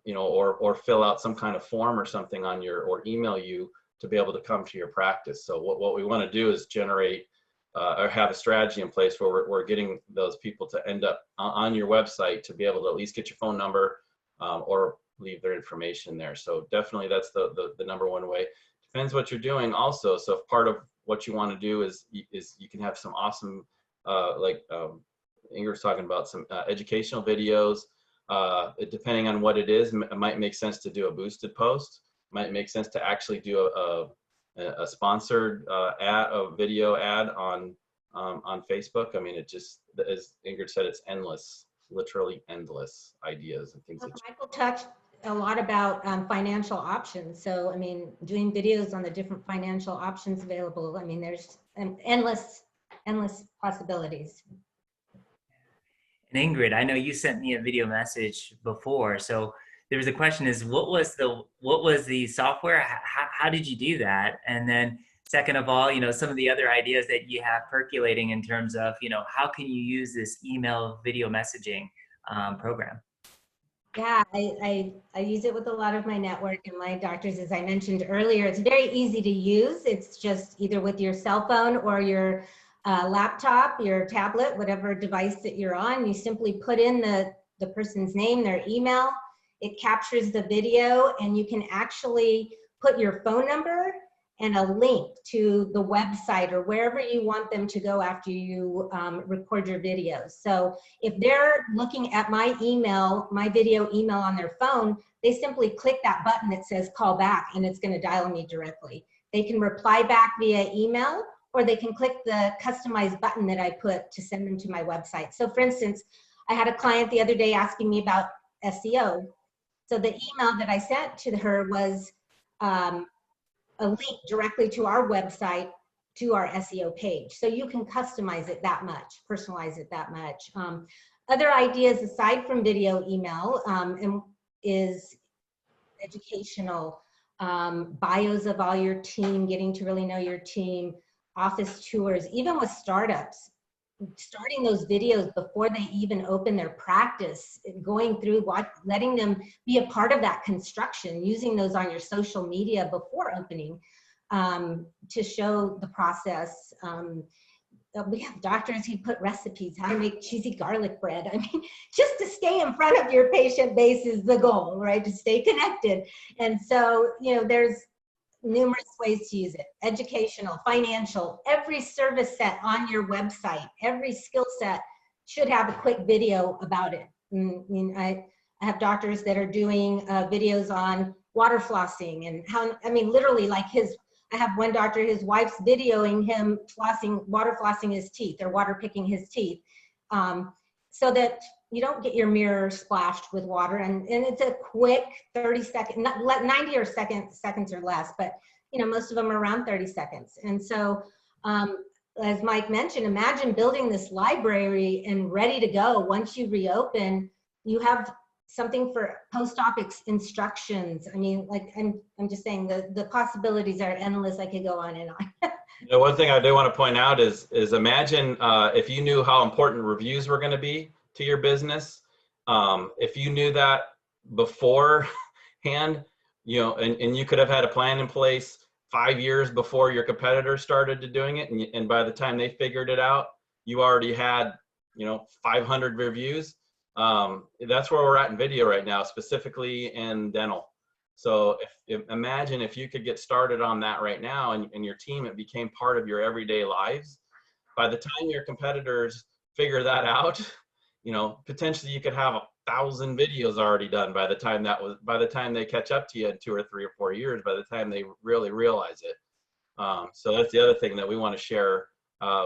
S7: you know, or fill out some kind of form or something on your, or email you to be able to come to your practice. So what we want to do is generate or have a strategy in place where we're getting those people to end up on your website to be able to at least get your phone number or leave their information there. So definitely that's the number one way. Depends what you're doing also. So if part of what you want to do is you can have some awesome, like Ingrid's talking about, some educational videos. Depending on what it is, it might make sense to do a boosted post. Might make sense to actually do a sponsored ad, a video ad on Facebook. I mean, it just, as Ingrid said, it's endless, literally endless ideas and things.
S6: Michael touched a lot about financial options. So, I mean, doing videos on the different financial options available. I mean, there's endless possibilities.
S1: And Ingrid, I know you sent me a video message before. So there was a question is, what was the software? How did you do that? And then second of all, you know, some of the other ideas that you have percolating in terms of, you know, how can you use this email video messaging program?
S6: Yeah, I use it with a lot of my network and my doctors. As I mentioned earlier, it's very easy to use. It's just either with your cell phone or your laptop, your tablet, whatever device that you're on. You simply put in the person's name, their email. It captures the video, and you can actually put your phone number and a link to the website or wherever you want them to go after you record your videos. So if they're looking at my email, my video email on their phone, they simply click that button that says call back, and it's going to dial me directly. They can reply back via email, or they can click the customized button that I put to send them to my website. So for instance, I had a client the other day asking me about SEO. So the email that I sent to her was a link directly to our website, to our SEO page. So you can customize it that much, personalize it that much. Other ideas aside from video email is educational, bios of all your team, getting to really know your team, office tours, even with startups. starting those videos before they even open their practice, going through letting them be a part of that construction, using those on your social media before opening to show the process. We have doctors who put recipes, how to make cheesy garlic bread. I mean, just to stay in front of your patient base is the goal, right? To stay connected. And so, you know, there's numerous ways to use it: educational, financial, every service set on your website, every skill set should have a quick video about it. I mean, I have doctors that are doing videos on water flossing and how, I mean, literally like I have one doctor, his wife's videoing him water flossing his teeth or water picking his teeth, so that you don't get your mirror splashed with water. And it's a quick 30-second, 90 or seconds or less, but you know, most of them are around 30 seconds. And so, as Mike mentioned, imagine building this library and ready to go. Once you reopen, you have something for post-op instructions. I mean, like, I'm just saying the possibilities are endless. I could go on and on.
S7: You know, one thing I do want to point out is imagine if you knew how important reviews were going to be to your business. If you knew that beforehand, you know, and you could have had a plan in place 5 years before your competitors started doing it, and by the time they figured it out, you already had, you know, 500 reviews. That's where we're at in video right now, specifically in dental. So imagine if you could get started on that right now, and your team, it became part of your everyday lives. By the time your competitors figure that out, you know, potentially you could have 1,000 videos already done by the time they catch up to you in 2 or 3 or 4 years, by the time they really realize it. So that's the other thing that we want to share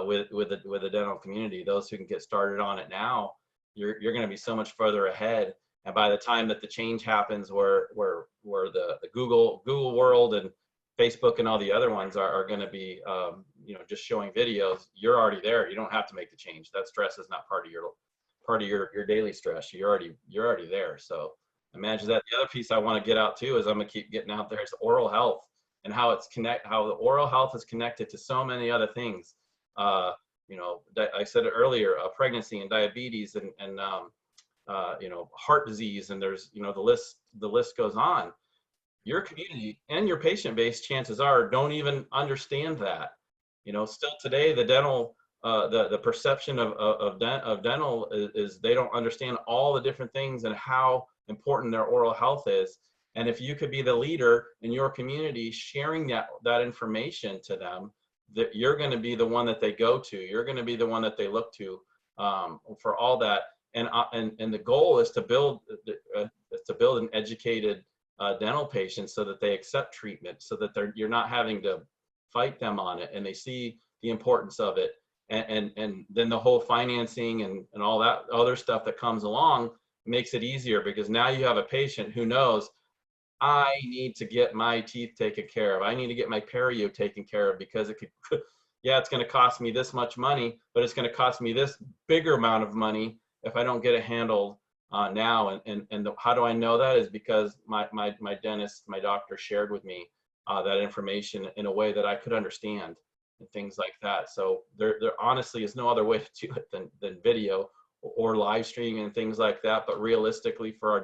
S7: with the dental community. Those who can get started on it now, you're going to be so much further ahead. And by the time that the change happens, where the Google world and Facebook and all the other ones are going to be, you know, just showing videos, you're already there. You don't have to make the change. That stress is not part of your daily stress. You're already there. So imagine that. The other piece I want to get out too is I'm going to keep getting out there is oral health and how the oral health is connected to so many other things. You know, I said it earlier, pregnancy and diabetes and you know, heart disease, and there's, you know, the list goes on. Your community and your patient base, chances are, don't even understand that. You know, still today, the dental, the perception of dental is they don't understand all the different things and how important their oral health is. And if you could be the leader in your community, sharing that information to them, that you're going to be the one that they go to. You're going to be the one that they look to for all that. And the goal is to build an educated dental patient so that they accept treatment, so that you're not having to fight them on it, and they see the importance of it. And then the whole financing and all that other stuff that comes along makes it easier, because now you have a patient who knows, I need to get my teeth taken care of. I need to get my perio taken care of, because it could, yeah, it's going to cost me this much money, but it's going to cost me this bigger amount of money if I don't get it handled now. And how do I know that is because my dentist, my doctor shared with me that information in a way that I could understand and things like that. So there honestly is no other way to do it than video or live streaming and things like that. But realistically, for our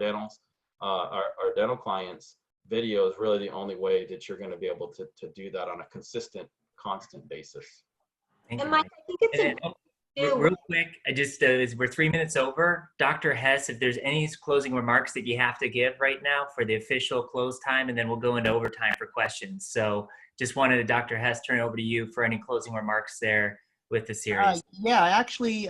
S7: our dental clients, video is really the only way that you're going to be able to do that on a constant basis.
S1: Thank
S6: And
S1: you,
S6: Mike,
S1: Mike.
S6: I think it's
S1: And, real quick, I just we're 3 minutes over. Dr. Hess, if there's any closing remarks that you have to give right now for the official close time, and then we'll go into overtime for questions. So just wanted to, Dr. Hess, turn it over to you for any closing remarks there with the series.
S4: Yeah, actually,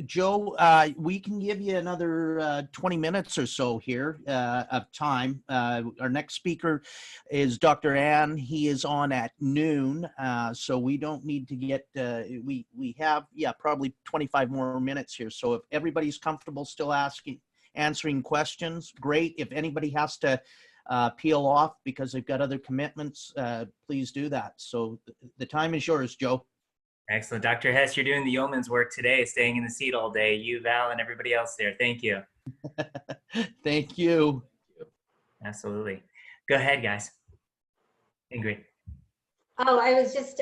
S4: Joe, we can give you another 20 minutes or so here of time. Our next speaker is Dr. Ann. He is on at noon, so we don't need to get, we have, probably 25 more minutes here. So if everybody's comfortable still answering questions, great. If anybody has to peel off because they've got other commitments, please do that. So the time is yours, Joe.
S1: Excellent. Dr. Hess, you're doing the yeoman's work today, staying in the seat all day. You, Val, and everybody else there. Thank you.
S4: Thank you.
S1: Absolutely. Go ahead, guys. Ingrid.
S6: Oh, I was just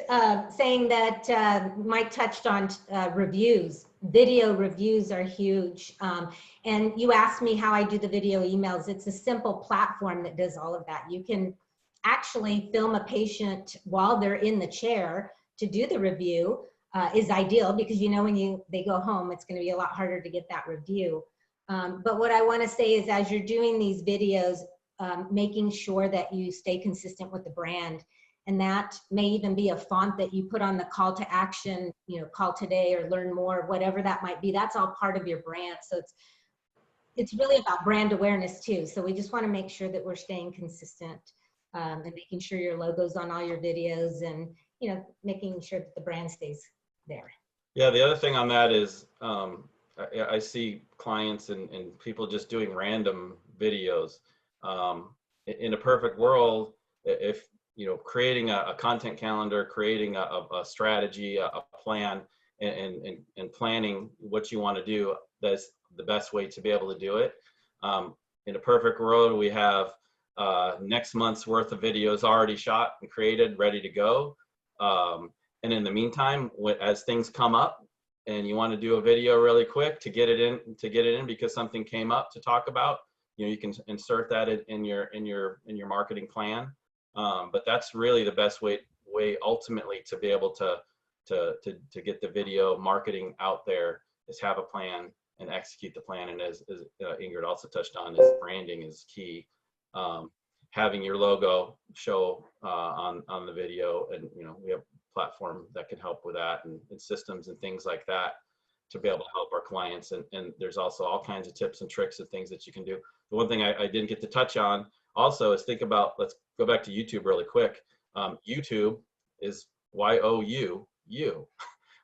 S6: saying that Mike touched on reviews. Video reviews are huge. And you asked me how I do the video emails. It's a simple platform that does all of that. You can actually film a patient while they're in the chair to do the review is ideal because you know when they go home, it's going to be a lot harder to get that review. But what I want to say is as you're doing these videos, making sure that you stay consistent with the brand. And that may even be a font that you put on the call to action, you know, call today or learn more, whatever that might be. That's all part of your brand. So it's really about brand awareness too. So we just want to make sure that we're staying consistent and making sure your logo's on all your videos and, you know, making sure that the brand stays there.
S7: Yeah, the other thing on that is I see clients and people just doing random videos. In a perfect world, if you know, creating a content calendar, creating a strategy, a plan, and planning what you want to do, that's the best way to be able to do it. In a perfect world, we have next month's worth of videos already shot and created, ready to go. And in the meantime, as things come up and you want to do a video really quick to get it in because something came up to talk about, you know, you can insert that in your marketing plan. But that's really the best way ultimately to be able to get the video marketing out there is have a plan and execute the plan. And as Ingrid also touched on, is branding is key. Having your logo show on the video, and you know we have a platform that can help with that, and systems and things like that to be able to help our clients. And there's also all kinds of tips and tricks and things that you can do. The one thing I didn't get to touch on also is think about, let's go back to YouTube really quick. YouTube is Y-O-U.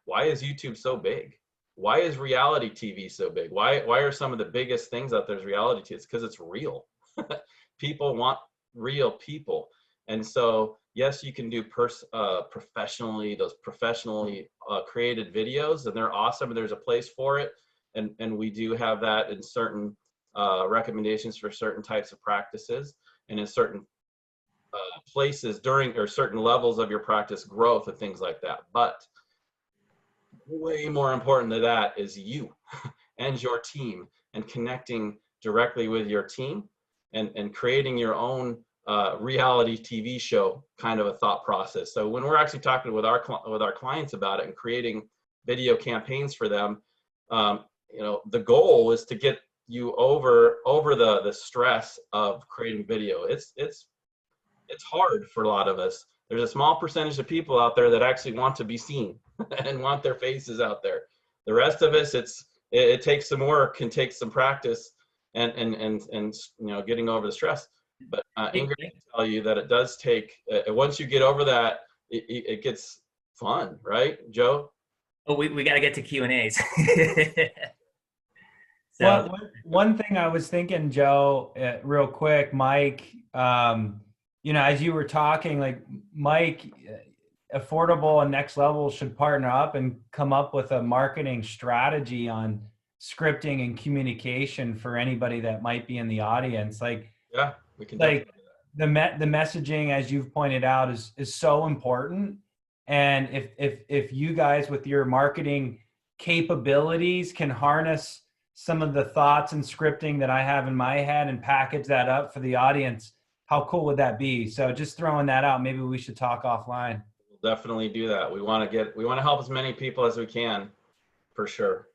S7: Why is YouTube so big? Why is reality TV so big? Why are some of the biggest things out there is reality TV? It's because it's real. People want real people. And so, yes, you can do professionally created videos, and they're awesome, and there's a place for it. And we do have that in certain recommendations for certain types of practices and in certain places during or certain levels of your practice growth and things like that. But way more important than that is you and your team, and connecting directly with your team and creating your own reality TV show kind of a thought process. So when we're actually talking with our clients about it and creating video campaigns for them, you know, the goal is to get you over the stress of creating video. It's hard for a lot of us. There's a small percentage of people out there that actually want to be seen and want their faces out there. The rest of us, it takes some work and takes some practice and you know, getting over the stress. But Ingrid can tell you that it does take, once you get over that, it gets fun, right, Joe?
S1: Oh, we got to get to Q&As. So
S3: Well, one thing I was thinking, Joe, real quick, Mike, you know, as you were talking, like Mike, Affordable and Next Level should partner up and come up with a marketing strategy on scripting and communication for anybody that might be in the audience. Like,
S7: yeah, we can.
S3: Like the messaging, as you've pointed out, is so important. And if you guys with your marketing capabilities can harness some of the thoughts and scripting that I have in my head and package that up for the audience, how cool would that be? So just throwing that out, maybe we should talk offline.
S7: We'll definitely do that. We want to help as many people as we can, for sure.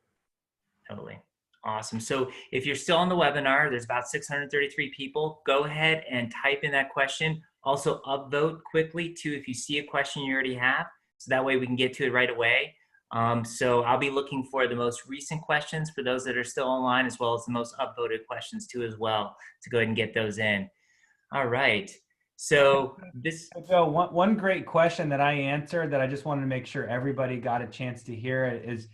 S1: Totally. Awesome. So if you're still on the webinar, there's about 633 people. Go ahead and type in that question. Also upvote quickly too if you see a question you already have. So that way we can get to it right away. So I'll be looking for the most recent questions for those that are still online, as well as the most upvoted questions too as well, to go ahead and get those in. All right. So this.
S3: Joe, one great question that I answered that I just wanted to make sure everybody got a chance to hear it is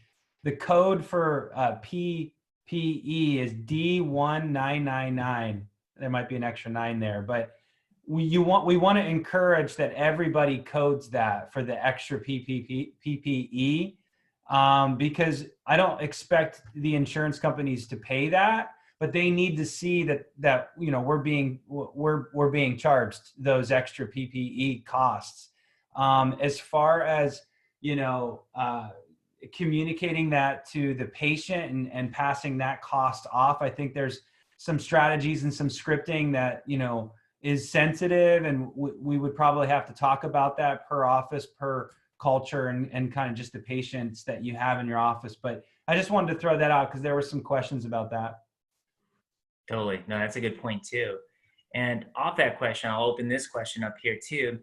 S3: the code for PPE is D1999. There might be an extra 9 there, but we want to encourage that everybody codes that for the extra PPE because I don't expect the insurance companies to pay that, but they need to see that you know we're being charged those extra PPE costs. As far as, communicating that to the patient and passing that cost off, I think there's some strategies and some scripting that, is sensitive, and we would probably have to talk about that per office, per culture, and kind of just the patients that you have in your office. But I just wanted to throw that out because there were some questions about that.
S1: Totally. No, that's a good point too. And off that question, I'll open this question up here too.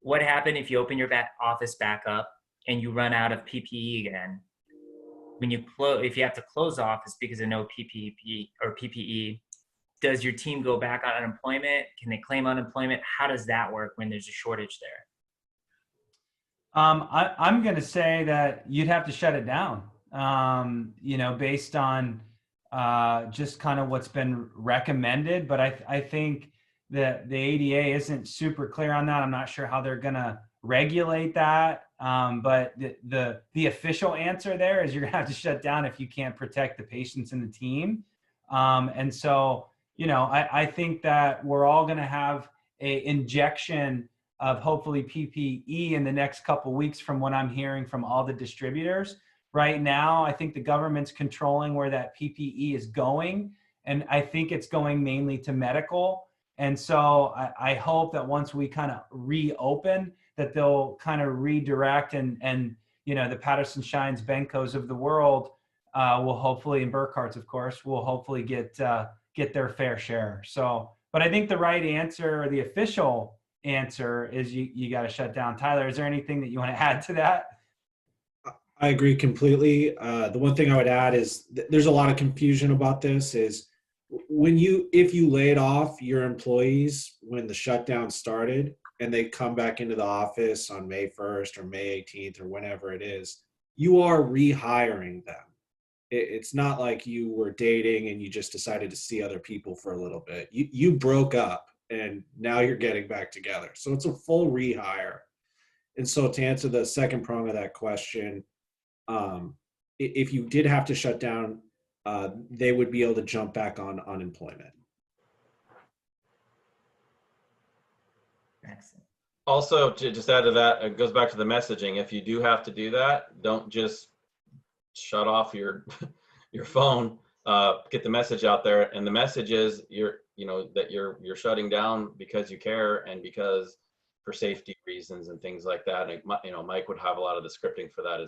S1: What happened if you open your office back up and you run out of PPE again? When you if you have to close the office because of no PPE or PPE, does your team go back on unemployment? Can they claim unemployment? How does that work when there's a shortage there?
S3: I'm going to say that you'd have to shut it down, based on just kind of what's been recommended. But I think that the ADA isn't super clear on that. I'm not sure how they're going to regulate that. But the official answer there is you're going to have to shut down if you can't protect the patients and the team. And so, I think that we're all going to have a injection of hopefully PPE in the next couple of weeks from what I'm hearing from all the distributors. Right now, I think the government's controlling where that PPE is going, and I think it's going mainly to medical. And so I hope that once we kind of reopen, that they'll kind of redirect and the Patterson Shines, Bencos of the world will hopefully, and Burkhart's of course, will hopefully get their fair share. So, but I think the right answer, or the official answer, is you got to shut down. Tyler, is there anything that you want to add to that?
S5: I agree completely. The one thing I would add is there's a lot of confusion about this. Is if you laid off your employees when the shutdown started and they come back into the office on May 1st or May 18th or whenever it is, you are rehiring them. It's not like you were dating and you just decided to see other people for a little bit. You broke up and now you're getting back together. So it's a full rehire. And so to answer the second prong of that question, if you did have to shut down, they would be able to jump back on unemployment.
S1: Excellent.
S7: Also, to just add to that, it goes back to the messaging. If you do have to do that, don't just shut off your phone. Get the message out there, and the message is you're shutting down because you care and because for safety reasons and things like that. And Mike would have a lot of the scripting for that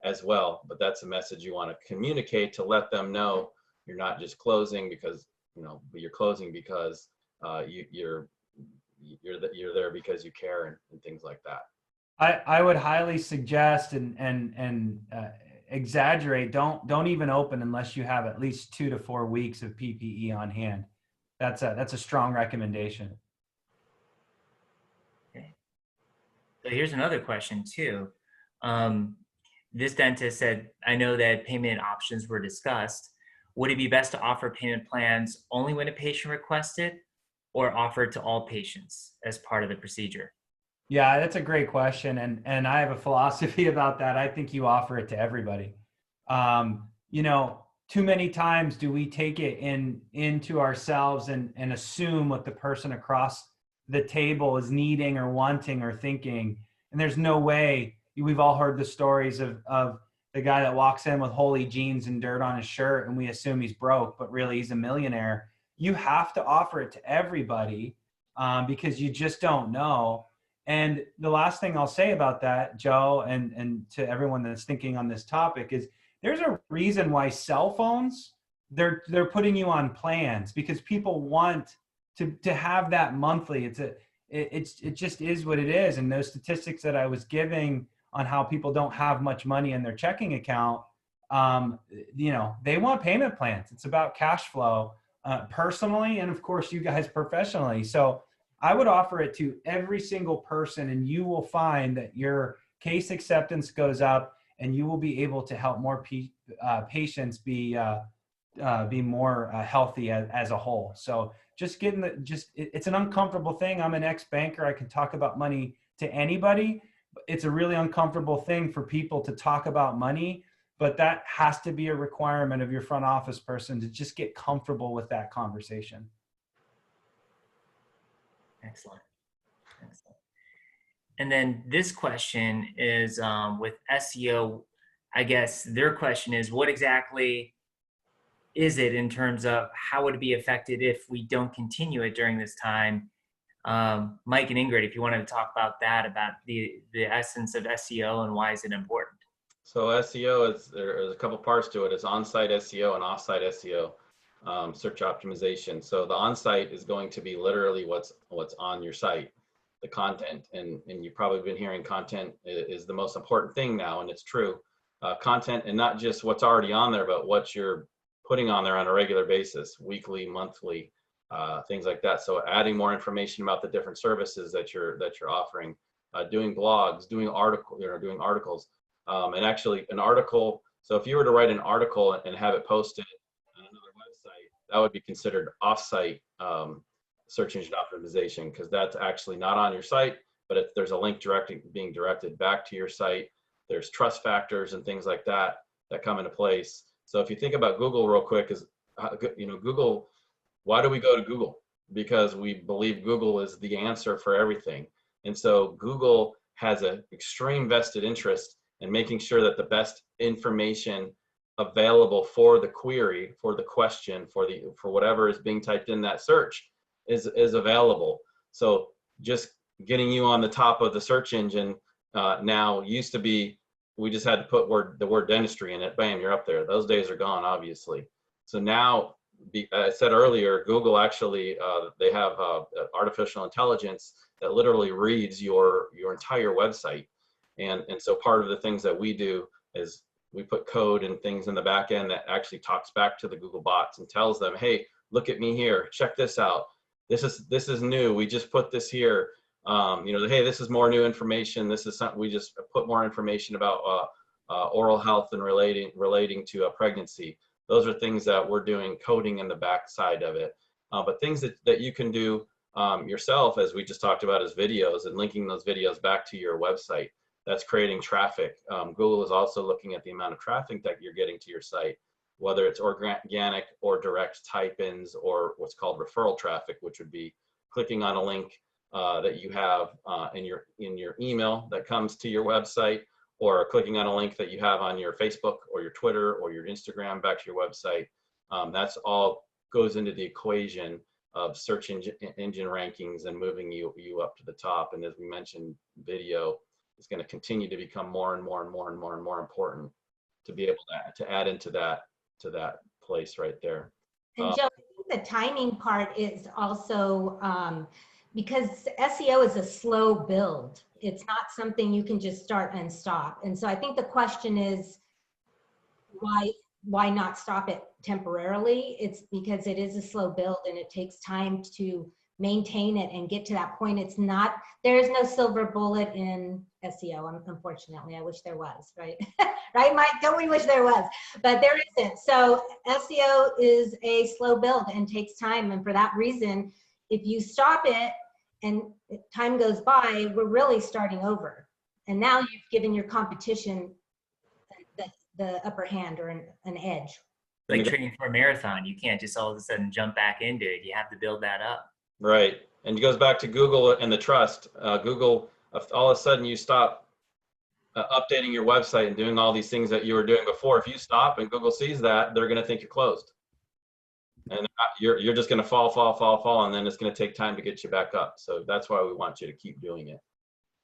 S7: as well. But that's a message you want to communicate to let them know you're not just closing because but you're closing because you're there because you care and things like that.
S3: I would highly suggest and exaggerate. Don't even open unless you have at least 2 to 4 weeks of PPE on hand. That's a strong recommendation.
S1: Okay. So here's another question too. This dentist said, I know that payment options were discussed. Would it be best to offer payment plans only when a patient requests it, or offer it to all patients as part of the procedure?
S3: Yeah, that's a great question. And I have a philosophy about that. I think you offer it to everybody. Too many times do we take it into ourselves and assume what the person across the table is needing or wanting or thinking. And there's no way. We've all heard the stories of the guy that walks in with holy jeans and dirt on his shirt, and we assume he's broke, but really he's a millionaire. You have to offer it to everybody because you just don't know. And the last thing I'll say about that, Joe, and to everyone that's thinking on this topic, is there's a reason why cell phones, they're putting you on plans, because people want to have that monthly. It just is what it is. And those statistics that I was giving on how people don't have much money in their checking account, they want payment plans. It's about cash flow personally, and of course you guys professionally. So I would offer it to every single person, and you will find that your case acceptance goes up, and you will be able to help more patients be more healthy as a whole. So it's an uncomfortable thing. I'm an ex-banker. I can talk about money to anybody. It's a really uncomfortable thing for people to talk about money, but that has to be a requirement of your front office person to just get comfortable with that conversation.
S1: Excellent. And then this question is with SEO. I guess their question is, what exactly is it in terms of how would it be affected if we don't continue it during this time? Mike and Ingrid, if you wanted to talk about that, about the essence of SEO and why is it important?
S7: So SEO there's a couple parts to it. It's on-site SEO and off-site SEO, search optimization. So the on-site is going to be literally what's on your site, the content, and you've probably been hearing content is the most important thing now, and it's true. Content, and not just what's already on there, but what you're putting on there on a regular basis, weekly, monthly, things like that. So adding more information about the different services that you're offering, doing blogs, doing articles, and actually an article. So if you were to write an article and have it posted on another website, that would be considered off-site search engine optimization, because that's actually not on your site, but there's a link being directed back to your site. There's trust factors and things like that come into place. So if you think about Google real quick, Google, why do we go to Google? Because we believe Google is the answer for everything. And so Google has an extreme vested interest in making sure that the best information available for the query, for the question, for whatever is being typed in that search is available. So just getting you on the top of the search engine now used to be, we just had to put the word dentistry in it, bam, you're up there. Those days are gone, obviously. So now, I said earlier, Google actually, they have artificial intelligence that literally reads your entire website. And so part of the things that we do is we put code and things in the back end that actually talks back to the Google bots and tells them, hey, look at me here, check this out. This is new, we just put this here. Hey, this is more new information. This is something we just put more information about oral health and relating to a pregnancy. Those are things that we're doing coding in the back side of it. But things that you can do yourself, as we just talked about, is videos and linking those videos back to your website. That's creating traffic. Google is also looking at the amount of traffic that you're getting to your site, whether it's organic or direct type-ins or what's called referral traffic, which would be clicking on a link that you have in your email that comes to your website, or clicking on a link that you have on your Facebook or your Twitter or your Instagram back to your website. That's all goes into the equation of search engine rankings and moving you up to the top. And as we mentioned, video is going to continue to become more and more and more and more and more important to be able to add into that place right there.
S6: And Joe, I think the timing part is also because SEO is a slow build. It's not something you can just start and stop. And so I think the question is, why not stop it temporarily? It's because it is a slow build and it takes time to maintain it and get to that point. There is no silver bullet in SEO, unfortunately. I wish there was, right? Right, Mike? Don't we wish there was? But there isn't. So SEO is a slow build and takes time. And for that reason, if you stop it and time goes by, we're really starting over. And now you've given your competition the upper hand or an edge.
S1: Like training for a marathon, you can't just all of a sudden jump back into it. You have to build that up.
S7: Right. And it goes back to Google and the trust. Google, all of a sudden you stop updating your website and doing all these things that you were doing before. If you stop and Google sees that, they're going to think you're closed. And you're just going to fall, and then it's going to take time to get you back up. So that's why we want you to keep doing it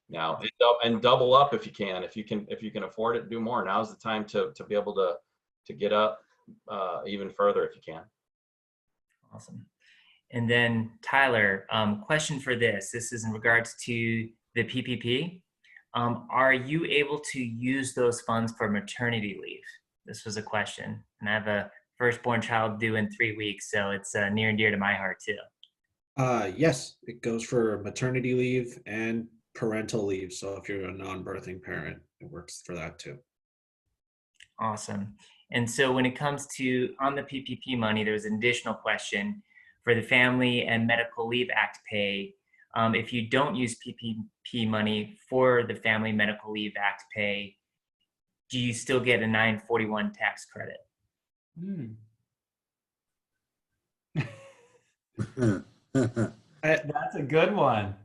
S7: now, and double up if you can. If you can afford it, do more. Now's the time to be able to get up even further if you can.
S1: Awesome. And then Tyler, question for this. This is in regards to the PPP. Are you able to use those funds for maternity leave? This was a question, and I have a firstborn child due in 3 weeks, so it's near and dear to my heart too.
S5: Yes, it goes for maternity leave and parental leave. So if you're a non-birthing parent, it works for that too.
S1: Awesome. And so when it comes to on the PPP money, there's an additional question for the Family and Medical Leave Act pay. If you don't use PPP money for the Family Medical Leave Act pay, do you still get a 941 tax credit?
S3: That's a good one.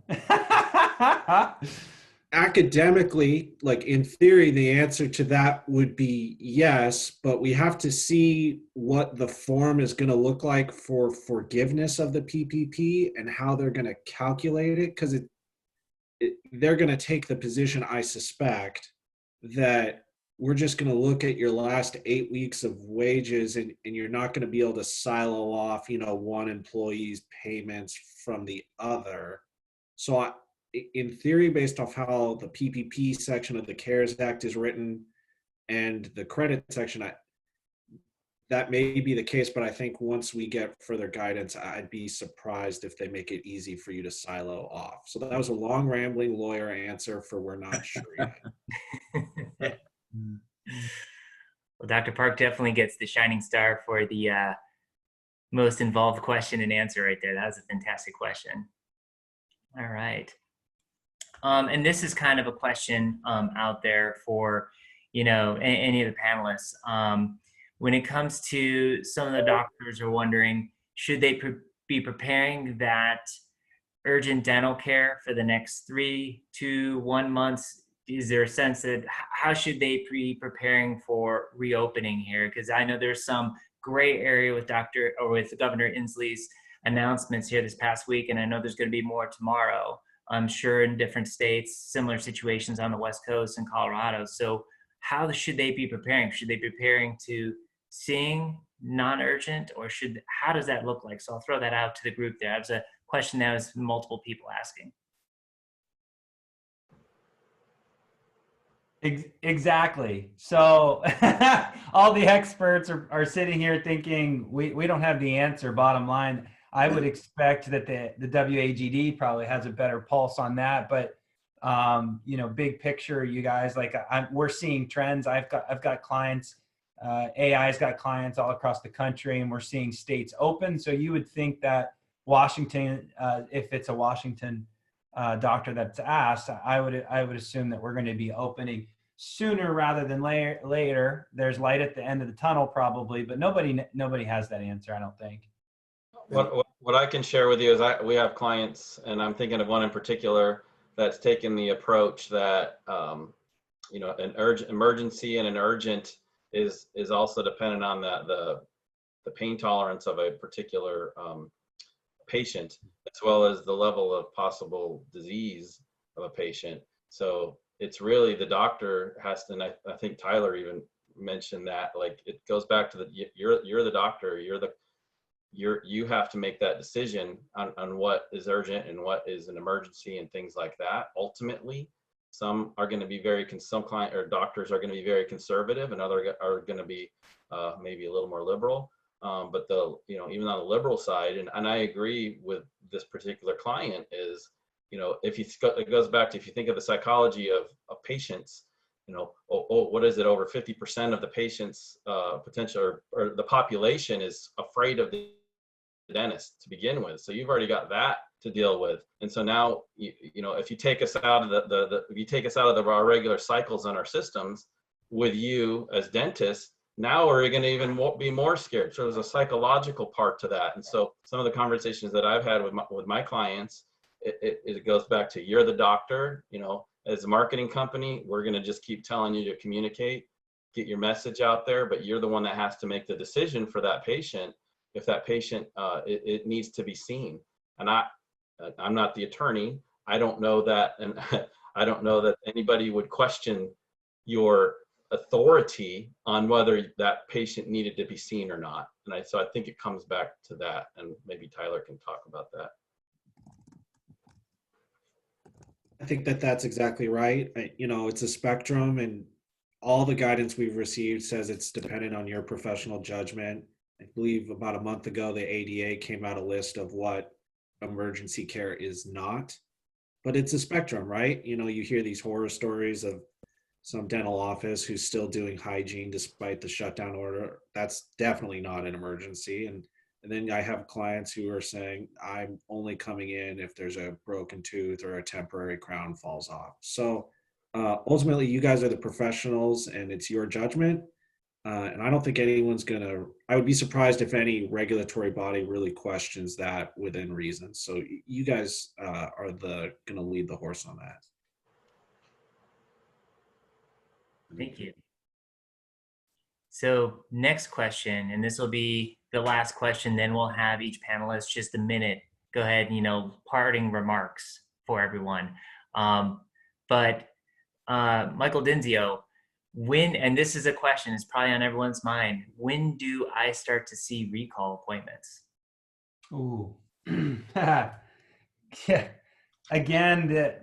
S5: academically, like in theory, the answer to that would be yes, but we have to see what the form is going to look like for forgiveness of the PPP and how they're going to calculate it, because they're going to take the position, I suspect, that we're just going to look at your last 8 weeks of wages, and you're not going to be able to silo off, one employee's payments from the other. So in theory, based off how the PPP section of the CARES Act is written and the credit section, that may be the case, but I think once we get further guidance, I'd be surprised if they make it easy for you to silo off. So that was a long, rambling lawyer answer for we're not sure yet.
S1: Well, Dr. Park definitely gets the shining star for the most involved question and answer right there. That was a fantastic question. All right. And this is kind of a question out there for, any of the panelists. When it comes to some of the doctors are wondering, should they be preparing that urgent dental care for the next 3 to 1 months? Is there a sense that how should they be preparing for reopening here? Because I know there's some gray area with Governor Inslee's announcements here this past week, and I know there's going to be more tomorrow. I'm sure in different states, similar situations on the West Coast and Colorado. So how should they be preparing? Should they be preparing to seeing non-urgent, or how does that look like? So I'll throw that out to the group there. That was a question that was multiple people asking.
S3: Exactly. So all the experts are sitting here thinking we don't have the answer. Bottom line, I would expect that the WAGD probably has a better pulse on that. But big picture, you guys, we're seeing trends. I've got clients. AI's got clients all across the country, and we're seeing states open. So you would think that Washington, if it's a Washington doctor that's asked, I would assume that we're going to be opening sooner rather than later. There's light at the end of the tunnel probably, but nobody has that answer, I don't think.
S7: What I can share with you is we have clients, and I'm thinking of one in particular that's taken the approach that an urgent emergency and an urgent is also dependent on the pain tolerance of a particular patient, as well as the level of possible disease of a patient. So it's really the doctor has to, and I think Tyler even mentioned that, like, it goes back to you're the doctor, you have to make that decision on what is urgent and what is an emergency and things like that. Ultimately, some are going to be some client or doctors are going to be very conservative, and other are going to be maybe a little more liberal. But even on the liberal side, and I agree with this particular client, is, it goes back to, if you think of the psychology of patients, what is it? Over 50% of the patients potential or the population is afraid of the dentist to begin with. So you've already got that to deal with. And so now, if you take us out of our regular cycles in our systems with you as dentists, now we're going to even be more scared. So there's a psychological part to that. And so some of the conversations that I've had with my clients, it goes back to, you're the doctor, as a marketing company, we're going to just keep telling you to communicate, get your message out there, but you're the one that has to make the decision for that patient. If that patient, it needs to be seen. And I'm not the attorney. I don't know that. And I don't know that anybody would question your authority on whether that patient needed to be seen or not. And so I think it comes back to that, and maybe Tyler can talk about that.
S5: I think that's exactly right. It's a spectrum, and all the guidance we've received says it's dependent on your professional judgment. I believe about a month ago, the ADA came out a list of what emergency care is not, but it's a spectrum, right? You hear these horror stories of some dental office who's still doing hygiene despite the shutdown order. That's definitely not an emergency. And then I have clients who are saying, I'm only coming in if there's a broken tooth or a temporary crown falls off. So ultimately, you guys are the professionals, and it's your judgment. And I don't think anyone's I would be surprised if any regulatory body really questions that within reason. So you guys are going to lead the horse on that.
S1: Thank you. So next question, and this will be the last question, then we'll have each panelist just a minute. Go ahead, parting remarks for everyone. But Michael Dinsio, when, and this is a question, it's probably on everyone's mind, when do I start to see recall appointments?
S3: Ooh. Yeah. Again,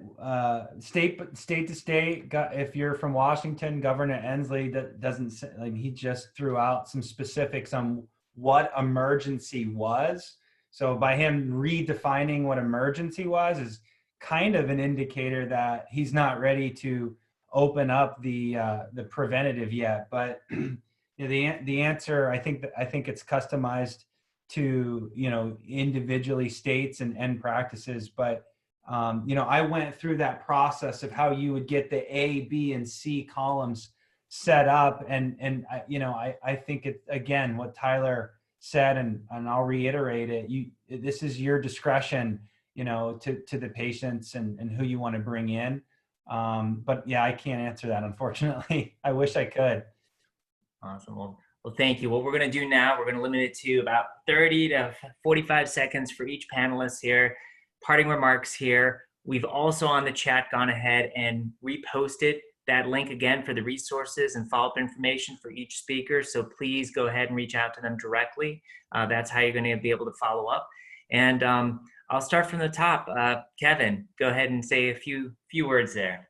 S3: state to state. If you're from Washington, Governor Inslee doesn't like, he just threw out some specifics on what emergency was. So by him redefining what emergency was is kind of an indicator that he's not ready to open up the preventative yet. But the answer, I think it's customized to individually states and practices, but I went through that process of how you would get the A, B, and C columns set up, and I think it, again, what Tyler said, and I'll reiterate it. This is your discretion, to the patients and who you want to bring in. But yeah, I can't answer that, unfortunately. I wish I could.
S1: Awesome. Well, thank you. What we're going to do now, we're going to limit it to about 30 to 45 seconds for each panelist here. Parting remarks here. We've also on the chat gone ahead and reposted that link again for the resources and follow-up information for each speaker. So please go ahead and reach out to them directly. That's how you're going to be able to follow up. And I'll start from the top. Kevin, go ahead and say a few words there.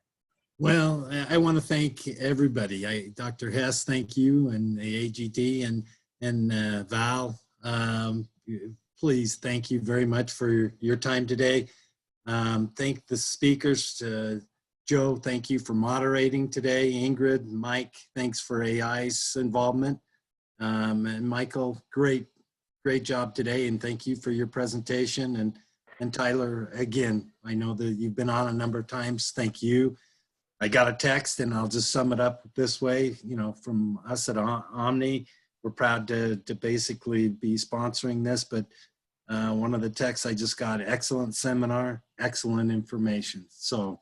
S2: Well, I want to thank everybody. Dr. Hess, thank you, and the AGD and Val. Please, thank you very much for your time today. Thank the speakers. Joe, thank you for moderating today. Ingrid, Mike, thanks for AI's involvement. And Michael, great job today, and thank you for your presentation. And Tyler, again, I know that you've been on a number of times. Thank you. I got a text, and I'll just sum it up this way. From us at Omni, we're proud to basically be sponsoring this, but one of the texts I just got, excellent seminar, excellent information. So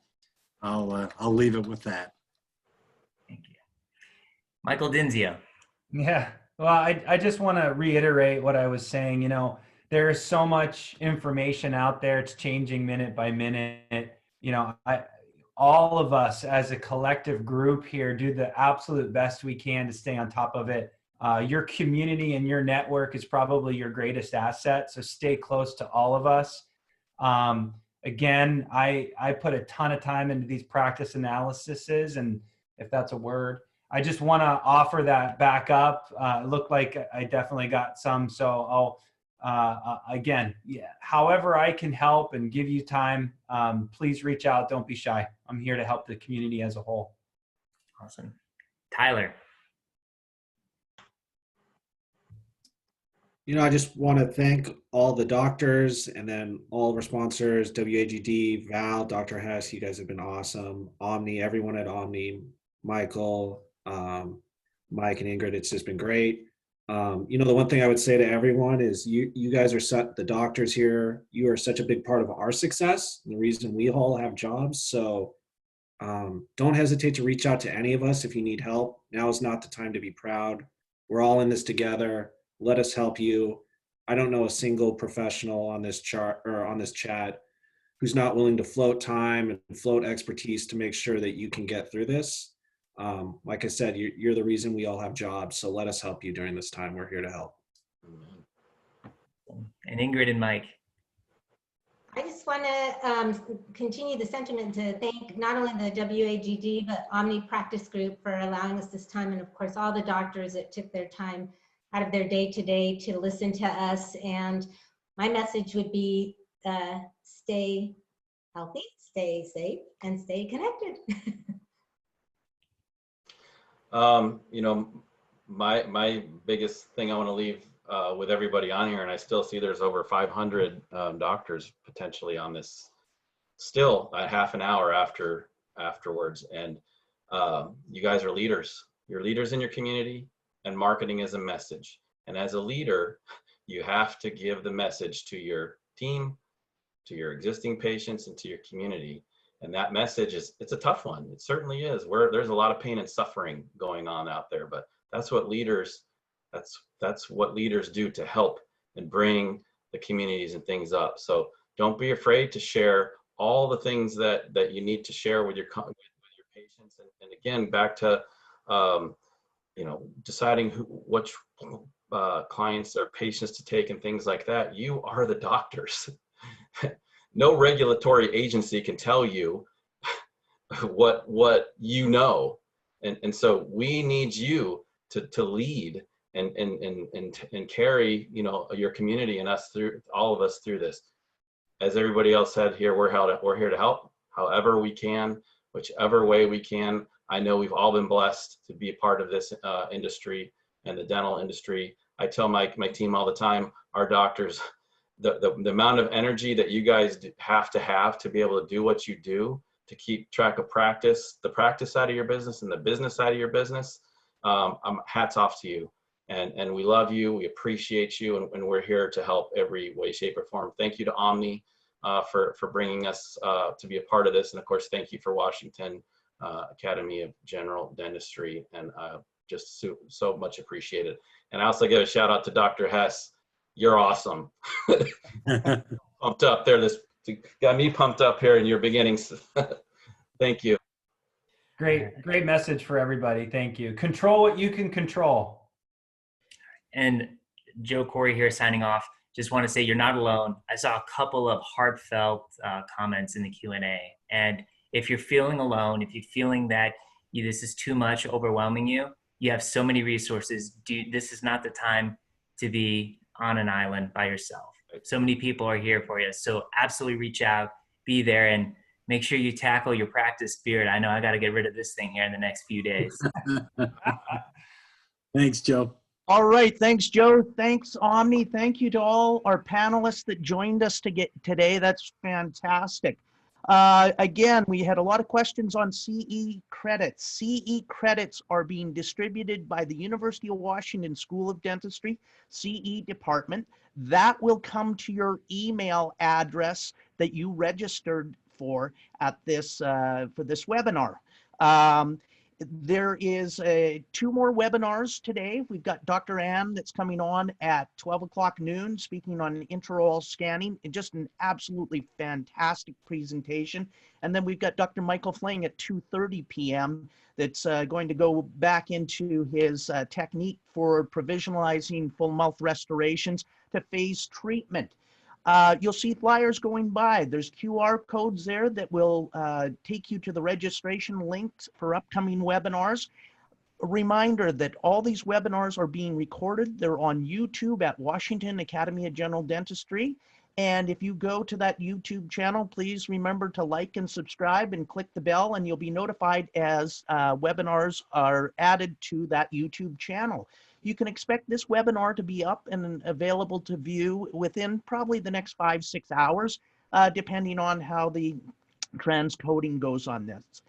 S2: I'll leave it with that.
S1: Thank you. Michael Dinsio.
S3: Yeah. Well, I just want to reiterate what I was saying. There is so much information out there. It's changing minute by minute. All of us as a collective group here do the absolute best we can to stay on top of it. Your community and your network is probably your greatest asset. So stay close to all of us. Again, I put a ton of time into these practice analyses, and if that's a word, I just want to offer that back up. It looked like I definitely got some. So I'll, again, however I can help and give you time, please reach out. Don't be shy. I'm here to help the community as a whole.
S1: Awesome. Tyler.
S5: I just want to thank all the doctors and then all of our sponsors, WAGD, Val, Dr. Hess, you guys have been awesome. Omni, everyone at Omni, Michael, Mike and Ingrid, it's just been great. The one thing I would say to everyone is you guys are the doctors here, you are such a big part of our success, and the reason we all have jobs. So don't hesitate to reach out to any of us if you need help. Now is not the time to be proud. We're all in this together. Let us help you. I don't know a single professional on this chart or on this chat who's not willing to float time and float expertise to make sure that you can get through this. Like I said, you're the reason we all have jobs. So let us help you during this time. We're here to help.
S1: And Ingrid and Mike.
S6: I just want to continue the sentiment to thank not only the WAGD, but Omni Practice Group for allowing us this time. And of course, all the doctors that took their time out of their day to day to listen to us. And my message would be stay healthy, stay safe, and stay connected.
S7: My biggest thing I want to leave with everybody on here, and I still see there's over 500 doctors potentially on this, still a half an hour afterwards. And you guys are leaders. You're leaders in your community, and marketing is a message. And as a leader, you have to give the message to your team, to your existing patients, and to your community. And that message it's a tough one. It certainly is. There's a lot of pain and suffering going on out there, but that's what leaders do to help and bring the communities and things up. So don't be afraid to share all the things that you need to share with your patients. And again, back to deciding which clients or patients to take and things like that. You are the doctors. No regulatory agency can tell you what you know, and so we need you to lead and carry your community and all of us through this. As everybody else said here, we're here to help however we can, whichever way we can. I know we've all been blessed to be a part of this industry and the dental industry. I tell my team all the time, our doctors, the amount of energy that you guys have to be able to do what you do, to keep track of the practice side of your business and the business side of your business, hats off to you. And we love you, we appreciate you, and we're here to help every way, shape, or form. Thank you to Omni for bringing us to be a part of this. And of course, thank you for Washington Academy of General Dentistry, and just so much appreciated. And I also give a shout out to Dr. Hess. You're awesome. Pumped up there. Got me pumped up here in your beginnings. Thank you.
S3: Great message for everybody. Thank you. Control what you can control.
S1: And Joe Corey here signing off. Just want to say you're not alone. I saw a couple of heartfelt comments in the Q&A. And if you're feeling alone, if you're feeling that this is too much, overwhelming you, you have so many resources. This is not the time to be on an island by yourself. So many people are here for you. So absolutely reach out, be there, and make sure you tackle your practice spirit. I know I got to get rid of this thing here in the next few days.
S2: Thanks, Joe.
S4: All right. Thanks, Joe. Thanks, Omni. Thank you to all our panelists that joined us today. That's fantastic. Again, we had a lot of questions on CE credits. CE credits are being distributed by the University of Washington School of Dentistry, CE department. That will come to your email address that you registered for at this for this webinar. There is 2 more webinars today. We've got Dr. Ann that's coming on at 12 o'clock noon, speaking on intraoral scanning, and just an absolutely fantastic presentation. And then we've got Dr. Michael Fling at 2:30 p.m. that's going to go back into his technique for provisionalizing full mouth restorations to phase treatment. You'll see flyers going by. There's QR codes there that will take you to the registration links for upcoming webinars. A reminder that all these webinars are being recorded. They're on YouTube at Washington Academy of General Dentistry. And if you go to that YouTube channel, please remember to like and subscribe and click the bell, and you'll be notified as webinars are added to that YouTube channel. You can expect this webinar to be up and available to view within probably the next 5-6 hours, depending on how the transcoding goes on this.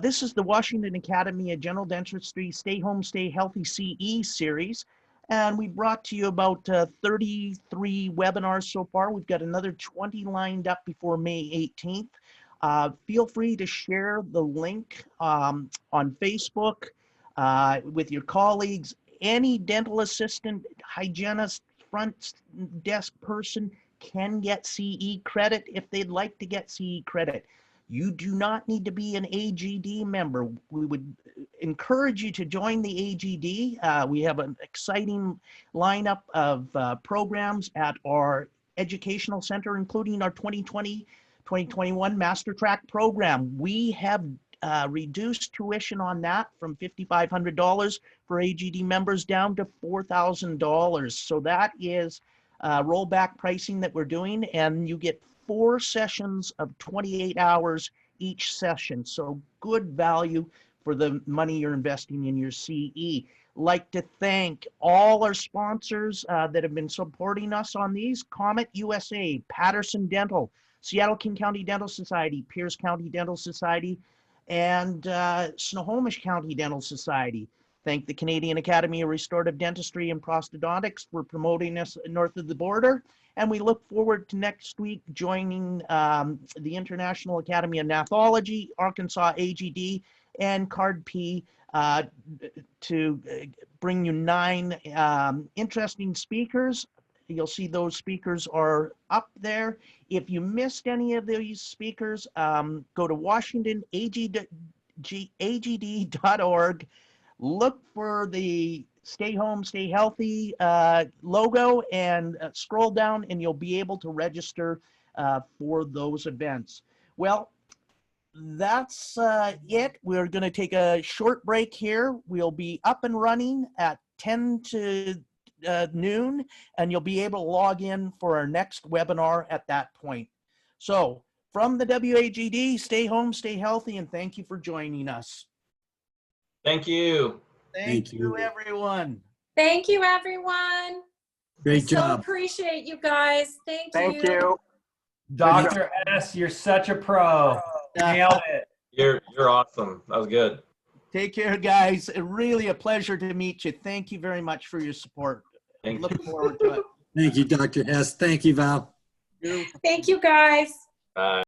S4: This is the Washington Academy of General Dentistry Stay Home, Stay Healthy CE series. And we brought to you about 33 webinars so far. We've got another 20 lined up before May 18th. Feel free to share the link on Facebook with your colleagues. Any dental assistant, hygienist, front desk person can get CE credit if they'd like to get CE credit. You do not need to be an AGD member. We would encourage you to join the AGD. We have an exciting lineup of programs at our educational center, including our 2020-2021 Master Track program. We have reduced tuition on that from $5,500 for AGD members down to $4,000. So that is rollback pricing that we're doing, and you get 4 sessions of 28 hours each session. So good value for the money you're investing in your CE. Like to thank all our sponsors that have been supporting us on these: Comet USA, Patterson Dental, Seattle King County Dental Society, Pierce County Dental Society, and Snohomish County Dental Society. Thank the Canadian Academy of Restorative Dentistry and Prosthodontics for promoting us north of the border. And we look forward to next week joining the International Academy of Nathology, Arkansas AGD, and CARD-P to bring you 9 interesting speakers. You'll see those speakers are up there. If you missed any of these speakers, go to washingtonagd.org. Look for the Stay Home, Stay Healthy logo and scroll down and you'll be able to register for those events. Well, that's it. We're going to take a short break here. We'll be up and running at 10 to noon, and you'll be able to log in for our next webinar at that point. So from the WAGD, stay home, stay healthy, and thank you for joining us.
S7: Thank you.
S4: Thank you, everyone.
S8: Thank you, everyone.
S2: Great
S8: So
S2: job.
S8: appreciate you guys. Thank you.
S9: Thank you.
S3: Dr. S, you're such a pro. Nailed it.
S7: You're awesome. That was good.
S4: Take care, guys. Really a pleasure to meet you. Thank you very much for your support.
S7: Thank
S4: Looking forward to it.
S2: Thank you, Dr. Hess. Thank you, Val.
S8: Thank you, guys.
S7: Bye.